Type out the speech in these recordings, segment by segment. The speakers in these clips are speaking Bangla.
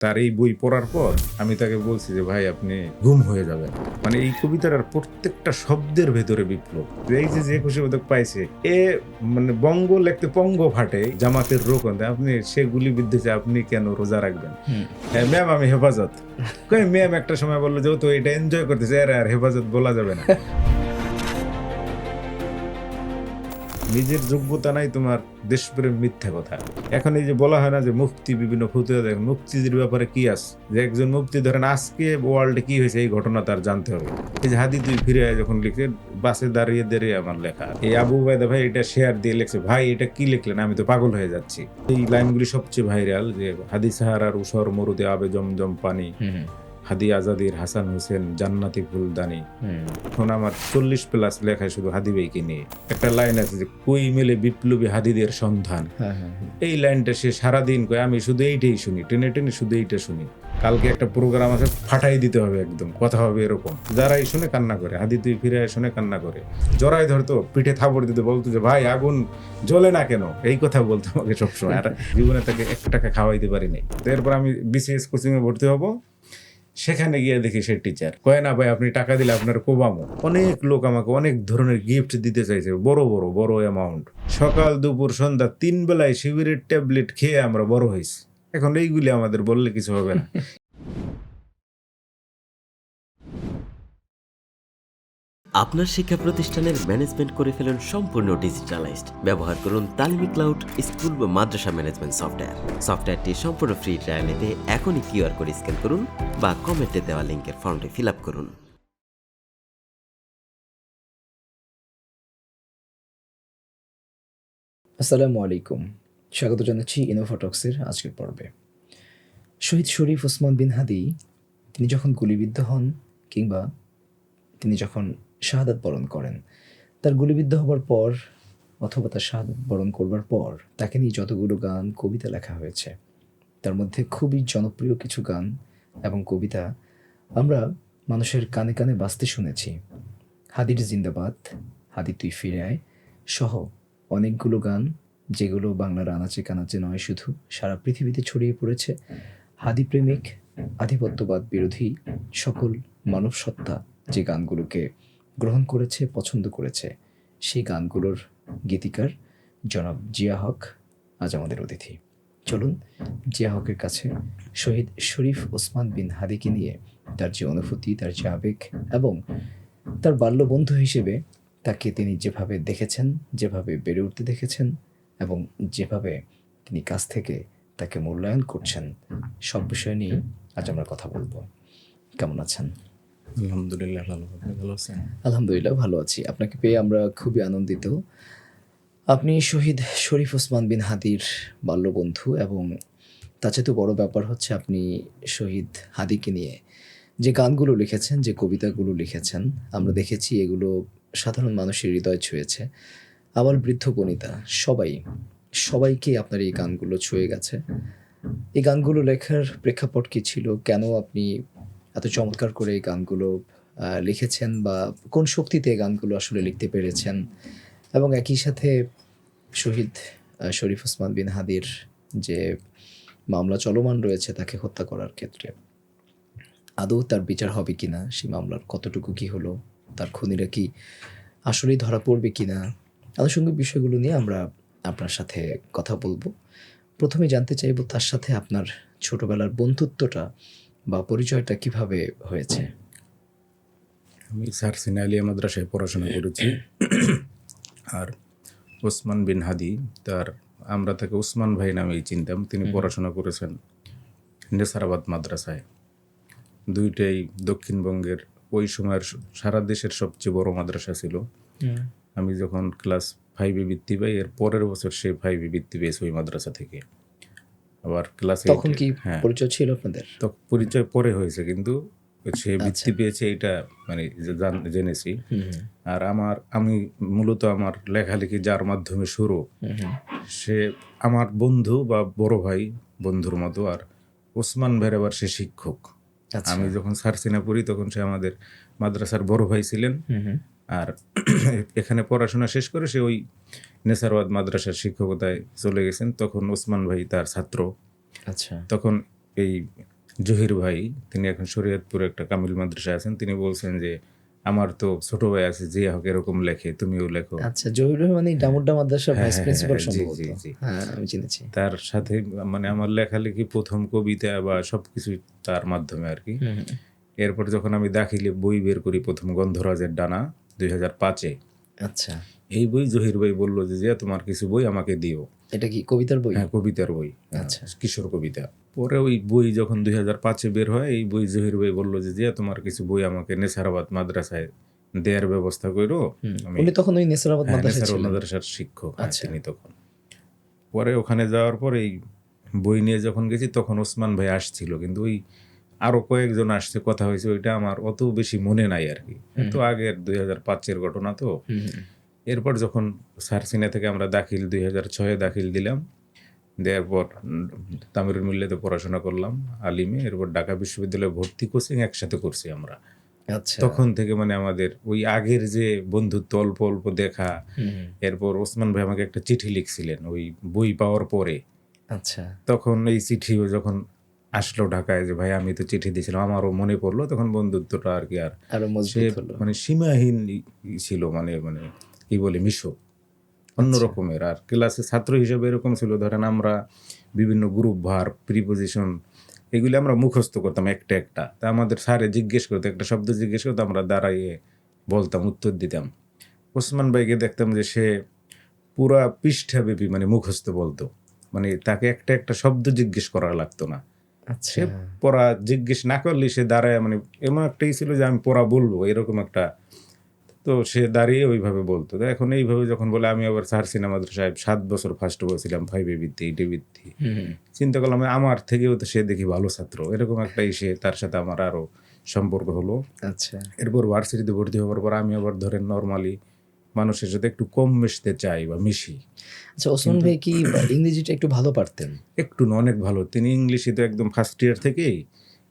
তার এই বই পড়ার পর আমি তাকে বলছি যে ভাই আপনি গুম হয়ে যাবেন। মানে এই কবিতার প্রত্যেকটা শব্দের ভেতরে বিপ্লব। এই যে যে খুশি পদক পাইছে এ মানে বঙ্গ লিখতে পঙ্গ ফাটে জামাতের রোকন আপনি সে গুলিবিদ্ধ যে আপনি কেন রোজা রাখবেন। ম্যাম আমি হেফাজত কই ম্যাম একটা সময় বললো যে ও তো এটা এনজয় করতেছে আর হেফাজত বলা যাবে না। নিজের যোগ্যতা নাই তোমার দেশপ্রেম মিথ্যা কথা। এখন এই যে বলা হয় না যে মুফতি বিভিন্ন ফতুয়া দেন মুফতিদের ব্যাপারে কি আছে যে একজন মুফতি ধরেন আজকে ওয়ার্ল্ডে কি হয়েছে এই ঘটনা তার জানতে হবে। এই যে হাদি তুই ফিরে আয় যখন লিখে বাসে দাঁড়িয়ে দাঁড়িয়ে আমার লেখা এই আবু উবাইদা ভাই এটা শেয়ার দিয়ে লিখছে ভাই এটা কি লিখলেন আমি তো পাগল হয়ে যাচ্ছি। এই লাইনগুলি সবচেয়ে ভাইরাল যে হাদি সাহারার উসর মরুদে আবে জমজম পানি হাদি আজাদির হাসান হোসেন জান্নাতি ফুলদানি। এখন আমার 40+ লেখায় শুধু হাদি ভাইকে নিয়ে একটা লাইন আছে যে কই মেলে বিপ্লবী হাদিদের সন্ধান। এই লাইনটা সে সারাদিন কয় আমি শুধু এইটাই শুনি টেনে টেনে শুধু এইটা শুনি। কালকে একটা প্রোগ্রাম আছে ফাটাই দিতে হবে একদম কথা হবে এরকম। যারাই শুনে কান্না করে হাদি তুই ফিরে শুনে কান্না করে জড়াই ধরতো পিঠে থাপড় দিতে বলতো যে ভাই আগুন জ্বলে না কেন এই কথা বলতো আমাকে সবসময়। আর জীবনে তাকে 1 টাকা খাওয়াইতে পারি নাই। এরপর আমি বিসিএস কোচিং এ ভর্তি হবো। সেখানে গিয়ে দেখি সে টিচার কয় না ভাই আপনি টাকা দিলে আপনার কোবামো। অনেক লোক আমাকে অনেক ধরনের গিফট দিতে চাইছে বড় অ্যামাউন্ট। সকাল দুপুর সন্ধ্যা 3 বেলায় শিবিরের ট্যাবলেট খেয়ে আমরা বড় হয়েছি। এখন এইগুলি আমাদের বললে কিছু হবে না। আপনার শিক্ষা প্রতিষ্ঠানের ম্যানেজমেন্ট করে ফেলুন সম্পূর্ণ ডিজিটালাইজড। ব্যবহার করুন তালিমি ক্লাউড স্কুল বা মাদ্রাসা ম্যানেজমেন্ট সফটওয়্যার। সফটওয়্যারটি সম্পূর্ণ ফ্রি ট্রায়াল নিতে এখনই কিউআর কোড স্ক্যান করুন বা কমেন্টে দেওয়া লিঙ্কের ফর্মটি ফিল আপ করুন। আসসালামু আলাইকুম, স্বাগত জানাচ্ছি ইনোফোটক্সের আজকের পর্বে। শহীদ শরীফ ওসমান বিন হাদি তিনি যখন গুলিবিদ্ধ হন কিংবা তিনি যখন শাহাদাত বরণ করেন, তার গুলিবিদ্ধ হবার পর অথবা তার শাহাদাত বরণ করবার পর তাকে নিয়ে যতগুলো গান কবিতা লেখা হয়েছে, তার মধ্যে খুবই জনপ্রিয় কিছু গান এবং কবিতা আমরা মানুষের কানে কানে বাজতে শুনেছি। হাদির জিন্দাবাদ, হাদি তুই ফিরে আয় সহ অনেকগুলো গান যেগুলো বাংলার আনাচে কানাচে নয় শুধু সারা পৃথিবীতে ছড়িয়ে পড়েছে। হাদি প্রেমিক, আধিপত্যবাদ বিরোধী সকল মানব সত্তা যে গানগুলোকে গ্রহণ করেছে, পছন্দ করেছে, সেই গানগুলোর গীতিকার জনাব জিয়া হক আজ আমাদের অতিথি। চলুন জিয়া হকের কাছে শহীদ শরীফ ওসমান বিন হাদিকে নিয়ে তার যে অনুভূতি, তার যে আবেগ এবং তার বাল্যবন্ধু হিসেবে তাকে তিনি যেভাবে দেখেছেন, যেভাবে বেড়ে উঠতে দেখেছেন এবং যেভাবে তিনি কাছ থেকে তাকে মূল্যায়ন করছেন, সব বিষয় নিয়ে আজ আমরা কথা বলবো। কেমন আছেন? আলহামদুলিল্লাহ ভালো। আপনি ভালো আছেন? আলহামদুলিল্লাহ ভালো আছি। আপনাকে পেয়ে আমরা খুবই আনন্দিত। আপনি শহীদ শরীফ ওসমান বিন হাদির বাল্যবন্ধু এবং তার চেয়ে তো বড় ব্যাপার হচ্ছে আপনি শহীদ হাদিকে নিয়ে যে গানগুলো লিখেছেন, যে কবিতাগুলো লিখেছেন, আমরা দেখেছি এগুলো সাধারণ মানুষের হৃদয় ছুঁয়েছে। আবার বৃদ্ধ বনিতা সবাইকে আপনার এই গানগুলো ছুঁয়ে গেছে। এই গানগুলো লেখার প্রেক্ষাপট কী ছিল? কেন আপনি এত চমৎকার করে এই গানগুলো লিখেছেন বা কোন শক্তিতে এই গানগুলো আসলে লিখতে পেরেছেন? এবং একই সাথে শহীদ শরীফ ওসমান বিন হাদির যে মামলা চলমান রয়েছে তাকে হত্যা করার ক্ষেত্রে আদৌ তার বিচার হবে কিনা, সেই মামলার কতটুকু কি হলো, তার খুনিরা কি আসলেই ধরা পড়বে কিনা, আনুষঙ্গিক বিষয়গুলো নিয়ে আমরা আপনার সাথে কথা বলবো। প্রথমে জানতে চাইব তার সাথে আপনার ছোটবেলার বন্ধুত্বটা বা পরিচয়টা কিভাবে হয়েছে। আমি সারসিনা আলিয়া মাদ্রাসায় পড়াশোনা করেছি। আর ওসমান বিন হাদি তার আমরা তাকে ওসমান ভাই নামেই চিনতাম। তিনি পড়াশোনা করেছেন নেসারাবাদ মাদ্রাসায়। দুইটাই দক্ষিণবঙ্গের ওই সময়ের সারা দেশের সবচেয়ে বড় মাদ্রাসা ছিল। আমি যখন ক্লাস 5-এ বৃত্তি পাই এর পরের বছর সে 5-এ বৃত্তি পেয়েছে ওই মাদ্রাসা থেকে। আবার ক্লাস তখন কি পরিচয় ছিল আপনাদের? তো পরিচয় পরে হয়েছে কিন্তু সে বৃত্তি পেয়েছে এটা মানে জেনেছি। আর আমি মূলত আমার লেখালেখি যার মাধ্যমে শুরু, সে আমার বন্ধু বা বড় ভাই বন্ধুর মতো। আর ওসমান ভাইয়ের আবার সে শিক্ষক। আমি যখন সারসিনা পড়ি তখন সে আমাদের মাদ্রাসার বড় ভাই ছিলেন। আর এখানে পড়াশোনা শেষ করে সে ওই নেসারবাদ মাদ্রাসার শিক্ষকতায় চলে গেছেন। তখন ওসমান ভাই তার ছাত্র। আচ্ছা। তখন এই জহির ভাই, তিনি এখন শরীয়তপুরে একটা কামিল মাদ্রাসায় আছেন, তিনি বলছেন যে আমার তো ছোট ভাই আছে জিয়া হক এরকম লেখে, তুমিও লেখো। আচ্ছা, জহির রহমানি ডামুড্ডা মাদ্রাসার হ্যাঁ, ভাইস হ্যাঁ, প্রিন্সিপাল হ্যাঁ, জি, সম্ভবত। জি, জি। হ্যাঁ, আমি চিনেছি। তার সাথে মানে আমার লেখালেখি প্রথম কবিতা বা সবকিছু তার মাধ্যমে আর কি। হুম, হুম। এরপর যখন আমি দাখিলে বই বের করি প্রথম গন্ধরাজের ডানা 2005-এ, আচ্ছা, এই বই জহির ভাই বললো যে জিয়া তোমার কিছু বই আমাকে দিও। এটা কি কবিতার বই? হ্যাঁ, কবিতার বই, আচ্ছা। কিশোর কবিতা। পরে ওই বই যখন 2005-এ বের হয়, এই বই জহির ভাই বললো যে জিয়া তোমার কিছু বই আমাকে নেসারাবাদ মাদ্রাসায় দেওয়ার ব্যবস্থা করো। আমি উনি তখন ওই নেসারাবাদ হ্যাঁ, মাদ্রাসায় নেসারাবাদ ছিলেন। মাদ্রাসার শিক্ষক, হ্যাঁ, আচ্ছা। তিনি তখন। পরে ওখানে যাওয়ার পর এই বই নিয়ে যখন গেছি তখন ওসমান ভাই আসছিল, কিন্তু ওই আরো কয়েকজন আসছে, কথা হয়েছে, ওইটা আমার অত বেশি মনে নাই আর কি, তো আগের 2005-এর ঘটনা তো। হুম, হুম। এরপর যখন সারসিনা থেকে আমরা দাখিল 2006-এ দাখিল দিলাম, দেওয়ার পর তামিরুল মিল্লাতে পড়াশোনা করলাম আলিমে, এরপর ঢাকা বিশ্ববিদ্যালয়ে ভর্তি কোচিং একসাথে করছি আমরা। আচ্ছা। তখন থেকে মানে আমাদের ওই আগের যে বন্ধুত্ব, অল্প অল্প দেখা। হুম, হুম। এরপর ওসমান ভাই আমাকে একটা চিঠি লিখছিলেন ওই বই পাওয়ার পরে, আচ্ছা। তখন এই চিঠিও যখন আসলো ঢাকায় যে ভাই আমি তো চিঠি দিয়েছিলাম, আমারও মনে পড়লো, তখন বন্ধুত্বটা আর কি আর আরো সে মজবুত হলো। মানে সীমাহীন ছিল, মানে মানে কি বলে মিশো অন্য আচ্ছা। রকমের। আর ক্লাসে ছাত্র হিসেবে এরকম ছিল, ধরেন আমরা বিভিন্ন গ্রুপ ভার্ব, প্রিপোজিশন এগুলি আমরা মুখস্থ করতাম একটা একটা। তা আমাদের স্যারে জিজ্ঞেস করতো, একটা শব্দ জিজ্ঞেস করতো, আমরা দাঁড়াইয়ে বলতাম, উত্তর দিতাম। ওসমান ভাইকে দেখতাম যে সে পুরা পৃষ্ঠাব্যাপী মানে মুখস্থ বলতো, মানে তাকে একটা একটা শব্দ জিজ্ঞেস করা লাগতো না। আচ্ছা। সে পড়া জিজ্ঞেস না করলে সে দাঁড়ায়, মানে এমন একটাই ছিল যে আমি পড়া বলবো এরকম একটা, তো সে দাঁড়িয়ে ওইভাবে বলতো। তো এখন এইভাবে যখন বলে, আমি আবার সারসিনা মাদ্রাসায় 7 বছর ফার্স্ট বলছিলাম, 5-এ বৃত্তি, 8-এ বৃত্তি। হুম, হুম। চিন্তা করলাম আমার থেকেও তো সে দেখি ভালো ছাত্র, এরকম একটা সে, তার সাথে আমার আরো সম্পর্ক হলো। আচ্ছা। এরপর ভার্সিটিতে ভর্তি হওয়ার পর আমি আবার ধরেন নর্মালি মানুষের সাথে একটু কম মিশতে চাই বা মিশি। আচ্ছা, ওসমান ভাই কি ইংরেজিটা একটু ভালো পারতেন? একটু না, অনেক ভালো। তিনি ইংলিশে তো একদম ফার্স্ট ইয়ার থেকেই,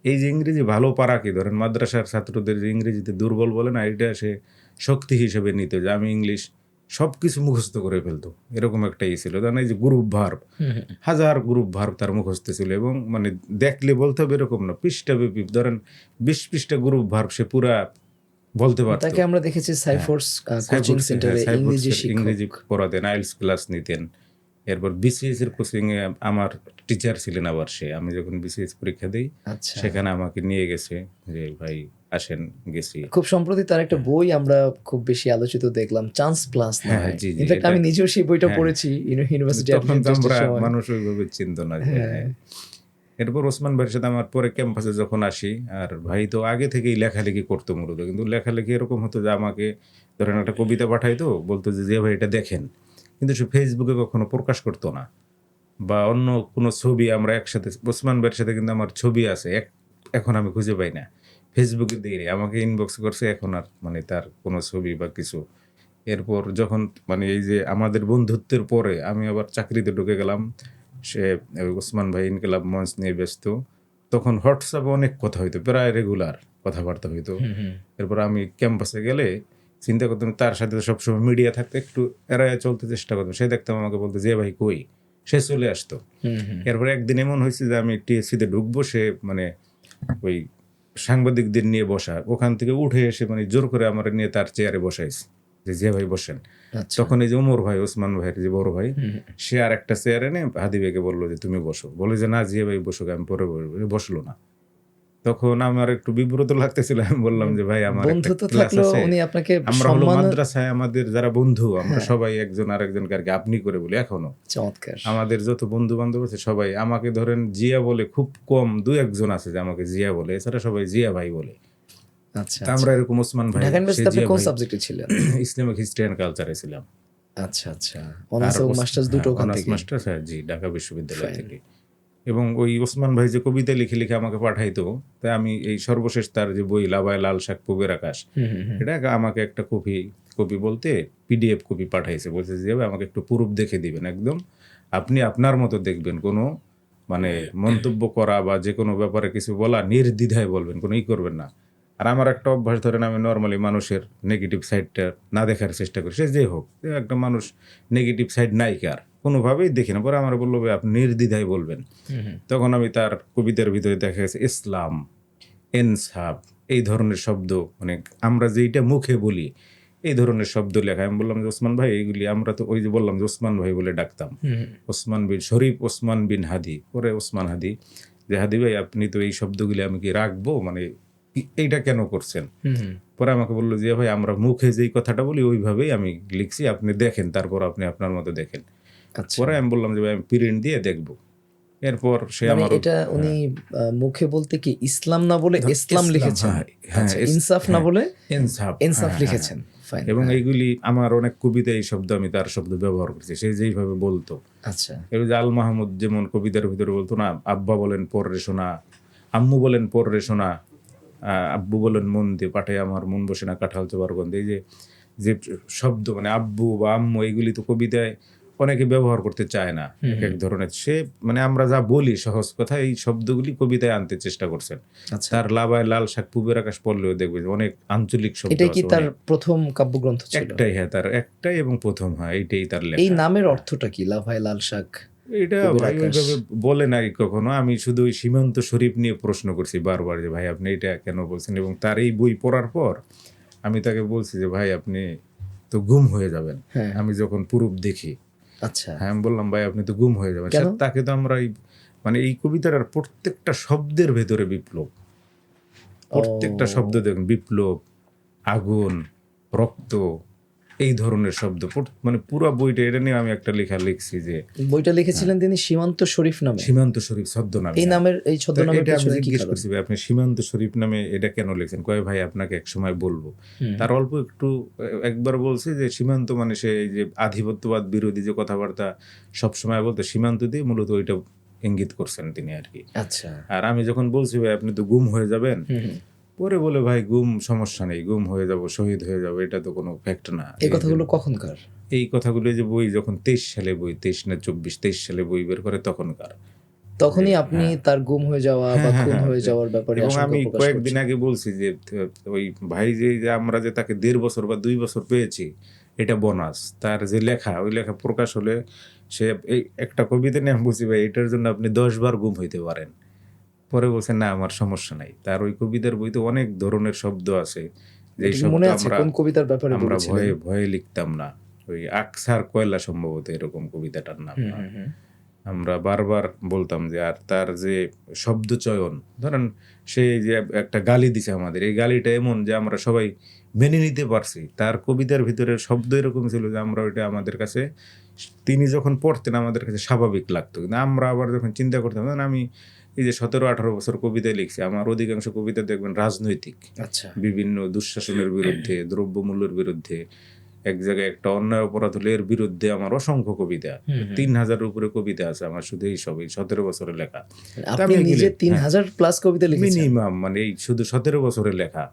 এই যে ইংরেজি ভালো পারা কি, ধরেন মাদ্রাসার ছাত্রদের যে ইংরেজিতে দুর্বল বলে না, এটা সে শক্তি হিসেবে নিত, যে আমি ইংলিশ সব কিছু মুখস্থ করে ফেলতো, এরকম একটা ছিল। ধরেন এই যে গ্রুপ ভার্ব, হুম, হুম। হাজার গ্রুপ ভার্ব তার মুখস্থ ছিল, এবং মানে দেখলে বলতে হবে এরকম না, পৃষ্ঠাব্যাপী ধরেন 20 পৃষ্ঠা গ্রুপ ভার্ব সে পুরা বলতে পারতো। তাকে আমরা দেখেছি সাইফোর্স কোচিং সেন্টারে ইংরেজি ইংরেজি শিক্ষক। পড়াতেন, আইএলটিএস ক্লাস নিতেন। এরপর বিসিএস এর কোচিং এ আমার টিচার ছিলেন আবার সে, আমি যখন বিসিএস পরীক্ষা দিই আচ্ছা। সেখানে আমাকে নিয়ে গেছে যে ভাই আসেন, গেছি। খুব সম্প্রতি তার একটা বই আমরা খুব বেশি আলোচিত দেখলাম, চান্স প্লাস না। হ্যাঁ, জি, জি, ইনফ্যাক্ট এটা- আমি নিজেও সেই বইটা হ্যাঁ। পড়েছি ইউনিভার্সিটি তখন তো অ্যাডভেঞ্চারের আমরা সময়। মানুষ ওইভাবে চিনতো না যে, হ্যাঁ। এরপর ওসমান ভাইয়ের সাথে আমার পরে ক্যাম্পাসে যখন আসি, আর ভাই তো আগে থেকেই লেখালেখি করতো মূলত, কিন্তু লেখালেখি এরকম হতো যে আমাকে ধরেন একটা কবিতা পাঠাইতো, বলতো যে ভাই এটা দেখেন, কিন্তু সে ফেসবুকে কখনো প্রকাশ করতো না, বা অন্য কোনো ছবি আমরা একসাথে, ওসমান ভাইয়ের সাথে কিন্তু আমার ছবি আছে, এখন আমি খুঁজে পাই না, ফেসবুকে দিই আমাকে ইনবক্স করছে, এখন আর মানে তার কোনো ছবি বা কিছু। এরপর যখন মানে এই যে আমাদের বন্ধুত্বের পরে আমি আবার চাকরিতে ঢুকে গেলাম, সে ওসমান ভাই ইনকিলাব মঞ্চ নিয়ে ব্যস্ত, তখন হোয়াটসঅ্যাপে অনেক কথা হইতো, প্রায় রেগুলার কথাবার্তা হইতো। হুম, হুম। এরপর আমি ক্যাম্পাসে গেলে চিন্তা করতাম, তার সাথে তো সবসময় মিডিয়া থাকতো, একটু এড়ায় চলতে চেষ্টা করতাম, সে দেখতাম আমাকে বলতো যে ভাই কই, সে চলে আসতো। হুম, হুম। এরপর একদিন এমন হয়েছে যে আমি টিএসসিতে ঢুকবো, সে মানে ওই সাংবাদিকদের নিয়ে বসা, ওখান থেকে উঠে এসে মানে জোর করে আমার নিয়ে তার চেয়ারে বসাইছে, যে ভাই বসেন। আচ্ছা। তখন এই যে ওমর ভাই, ওসমান ভাইয়ের যে বড় ভাই, হুম, হুম। সে আর একটা চেয়ার এনে হাদি ভাইকে বললো যে তুমি বসো, বলে যে না জিয়া ভাই বসুক, আমি পরে বসবো, বসলো না। তখন আমার একটু বিব্রত লাগতেছিল, আমি বললাম যে ভাই আমার একটা বন্ধুত্ব ক্লাস থাকলেও আছে, উনি আপনাকে আমরা হলো সম্মান। মাদ্রাসায় আমাদের যারা বন্ধু আমরা হ্যাঁ। সবাই একজন আরেকজনকে আর কি আপনি করে বলি এখনো। চমৎকার। আমাদের যত বন্ধু বান্ধব আছে সবাই আমাকে ধরেন জিয়া বলে, খুব কম 2-1 আছে যে আমাকে জিয়া বলে, এছাড়া সবাই জিয়া ভাই বলে। আচ্ছা। তা আমরা এরকম ওসমান ভাই, ঢাকা সে ইউনিভার্সিটিতে আপনি জিয়া কোন ভাই, সাবজেক্টে ছিলেন? ইসলামিক হিস্ট্রি অ্যান্ড কালচারে ছিলাম। আচ্ছা, আচ্ছা। অনার্স এবং মাস্টার্স দুটো ওখান অনার্স থেকে। মাস্টার্স, হ্যাঁ জি, ঢাকা বিশ্ববিদ্যালয় Fine. থেকে। এবং ওই ওসমান ভাই যে কবিতা লিখে লিখে আমাকে পাঠাইতো, তাই আমি এই সর্বশেষ তার যে বই লাবায় লাল শাক পুবের আকাশ, হুম, হুম, হুম। এটা আমাকে একটা কপি বলতে পিডিএফ কপি পাঠাইছে, বলছে যে আমাকে একটু প্রুফ দেখে দিবেন, একদম আপনি আপনার মতো দেখবেন, কোনো মানে মন্তব্য করা বা যে কোনো ব্যাপারে কিছু বলা নির্দ্বিধায় বলবেন, কোনো করবেন না। আর আমার একটা অভ্যাস, ধরেন আমি নর্মালি মানুষের নেগেটিভ সাইডটা না দেখার চেষ্টা করি, সে যে হোক। একটা মানুষ নেগেটিভ সাইড নাই কার, কোনোভাবেই দেখি না। পরে আমার বললো ভাই আপনি নির্দ্বিধায় বলবেন। তখন আমি তার কবিতার ভিতরে দেখা গেছে ইসলাম, ইনসাফ, এই ধরনের শব্দ, মানে আমরা যেইটা মুখে বলি এই ধরনের শব্দ লেখা। আমি বললাম যে ওসমান ভাই এইগুলি আমরা তো ওই যে বললাম যে ওসমান ভাই বলে ডাকতাম, ওসমান বিন শরীফ, ওসমান বিন হাদি, পরে ওসমান হাদি, যে হাদি ভাই আপনি তো এই শব্দগুলি আমি কি রাখবো, মানে এইটা কেন করছেন? পরে আমাকে বললো যে ভাই আমরা মুখে যেই কথাটা বলি ওইভাবেই আমি লিখছি, আপনি দেখেন, তারপর আপনি আপনার মতো দেখেন। আচ্ছা, পরে আমি বললাম যে ভাই আমি প্রিন্ট দিয়ে দেখবো। এরপর সে মানে আমার এটা উনি মুখে বলতে কি ইসলাম না বলে ইসলাম লিখেছেন, আচ্ছা, ইনসাফ না বলে ইনসাফ ইনসাফ লিখেছেন। Fine, এবং হ্যাঁ। এইগুলি আমার অনেক কবিতা এই শব্দ আমি তার শব্দ ব্যবহার করছি, সে যেইভাবে বলতো। আচ্ছা, এবার যে আল মাহমুদ যেমন কবিতার ভিতরে বলতো না, আব্বা বলেন পর রে শোনা, আম্মু বলেন পর রে শোনা, আব্বু বলেন মন দিয়ে পাঠে আমার মন বসে না কাঁঠাল চোবার গন্ধে। এই যে যে শব্দ, মানে আব্বু বা আম্মু, এইগুলি তো কবিতায় অনেকে ব্যবহার করতে চায় না, এক ধরনের। সে মানে আমরা যা বলি সহজ কথা, এই শব্দগুলি কবিতায় আনতে চেষ্টা করছেন। আচ্ছা। তার লাবায় লাল শাক পুবের আকাশ পড়লেও দেখবে যে অনেক আঞ্চলিক শব্দ এটা কি আছে, তার অনেক। প্রথম কাব্যগ্রন্থ ছিল? একটাই, হ্যাঁ, তার একটাই এবং প্রথম, হয় এইটাই তার লেখা। এই নামের অর্থটা কি, লাভায় লাল শাক? এটা পুবের ভাই আকাশ। ওইভাবে বলে নাই কখনো। আমি শুধু ওই সীমান্ত শরীফ নিয়ে প্রশ্ন করছি বারবার যে ভাই আপনি এটা কেন বলছেন, এবং তার এই বই পড়ার পর আমি তাকে বলছি যে ভাই আপনি তো গুম হয়ে যাবেন হ্যাঁ। আমি যখন প্রুফ দেখি। আচ্ছা, হ্যাঁ, আমি বললাম ভাই আপনি তো গুম হয়ে যাবেন। কেন? তাকে তো আমরা মানে এই কবিতার প্রত্যেকটা শব্দের ভেতরে বিপ্লব, প্রত্যেকটা শব্দ দেখুন, বিপ্লব, আগুন, রক্ত, এই ধরনের শব্দ, মানে পুরো বইটা এটা নিয়ে আমি একটা লেখা লিখছি যে বইটা লিখেছিলেন তিনি সীমান্ত শরীফ নামে। সীমান্ত শরীফ ছদ্মনামে। এই নামের, এই তো ছদ্মনামের এটা আমি পেছনে কি জিজ্ঞেস কারণ? করছি ভাই আপনি সীমান্ত শরীফ নামে এটা কেন লিখছেন? কয় ভাই আপনাকে এক সময় বলবো। তার অল্প একটু একবার বলছে যে সীমান্ত মানে সে এই যে আধিপত্যবাদ বিরোধী যে কথাবার্তা সব সময় বলতে, সীমান্ত দিয়ে মূলত ওইটা ইঙ্গিত করছেন তিনি আর কি। আচ্ছা, আর আমি যখন বলছি ভাই আপনি তো গুম হয়ে যাবেন, পরে বলে ভাই গুম সমস্যা নেই, গুম হয়ে যাব, শহীদ হয়ে যাব, এটা তো কোনো ফ্যাক্ট না। এই কথাগুলো কখনকার? এই কথাগুলো যে বই যখন 23 সালে বই, 23 না 23 সালে বই বের করে তখনকার, তখনই আপনি তার গুম হয়ে যাওয়া বা খুন হয়ে যাওয়ার ব্যাপারে এবং আশঙ্কা আমি প্রকাশ কয়েকদিন করছেন। আগে বলছি যে ওই ভাই যে আমরা যে তাকে 1.5 বছর বা 2 বছর পেয়েছি, এটা বোনাস। তার যে লেখা, ওই লেখা প্রকাশ হলে সে এই একটা কবিতা নিয়ে আমি বলছি ভাই এটার জন্য আপনি 10 বার গুম হইতে পারেন। পরে বলছে না আমার সমস্যা নাই। তার ওই কবিতার বইতে অনেক ধরনের শব্দ আছে যে এটা কি শব্দ মনে আছে আমরা কোন কবিতার ব্যাপারে আমরা বলেছিলেন? ভয়ে ভয়ে লিখতাম না। ওই আকসার কয়লা সম্ভবত এরকম কবিতাটার নাম না। আমরা বারবার বলতাম যে, আর তার যে শব্দ চয়ন, ধরেন সে যে একটা গালি দিছে আমাদের, এই গালিটা এমন যে আমরা সবাই মেনে নিতে পারছি। তার কবিতার ভিতরে শব্দ এরকম ছিল যে আমরা ওইটা আমাদের কাছে, তিনি যখন পড়তেন আমাদের কাছে স্বাভাবিক লাগতো, কিন্তু আমরা আবার যখন চিন্তা করতাম, ধরেন আমি এই যে 17-18 বছর কবিতা লিখছি, আমার অধিকাংশ কবিতা দেখবেন রাজনৈতিক, আচ্ছা, বিভিন্ন দুঃশাসনের বিরুদ্ধে, দ্রব্যমূল্যের বিরুদ্ধে, এক জায়গায় একটা অন্যায় অপরাধ হলে এর বিরুদ্ধে আমার অসংখ্য কবিতা, 3000-এর উপরে কবিতা আছে আমার শুধু এই সব 17 বছরের লেখা। আপনি নিজে 3000 প্লাস কবিতা লিখেছেন? মিনিমাম, মানে এই শুধু 17 বছরের লেখা,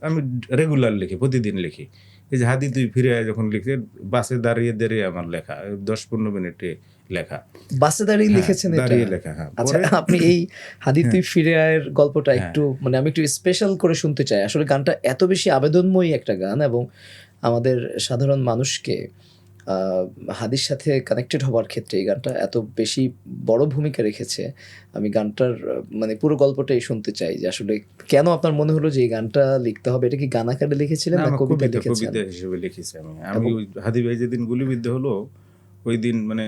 আমি রেগুলার লিখি, প্রতিদিন লিখি। এই যে হাদি তুই ফিরে আয় যখন লিখছে, বাসে দাঁড়িয়ে দাঁড়িয়ে আমার লেখা, 10-15 মিনিটে লেখা, বাসে দাঁড়িয়ে লিখেছেন এটা? দাঁড়িয়ে লেখা, হ্যাঁ। আচ্ছা, আপনি এই হাদি তুই ফিরে আয়ের গল্পটা একটু, মানে আমি একটু স্পেশাল করে শুনতে চাই। আসলে গানটা এত বেশি আবেদনময়ী একটা গান এবং আমাদের সাধারণ মানুষকে হাদির সাথে কানেক্টেড হওয়ার ক্ষেত্রে এই গানটা এত বেশি বড় ভূমিকা রেখেছে। আমি গানটার মানে পুরো গল্পটাই শুনতে চাই যে আসলে কেন আপনার মনে হলো যে এই গানটা লিখতে হবে। এটা কি গান আকারে লিখেছিলেন না কবিতা লিখেছেন? কবিতা হিসেবে লিখেছি আমি ওই হাদি ভাই যেদিন গুলিবিদ্ধ হলো ওই দিন, মানে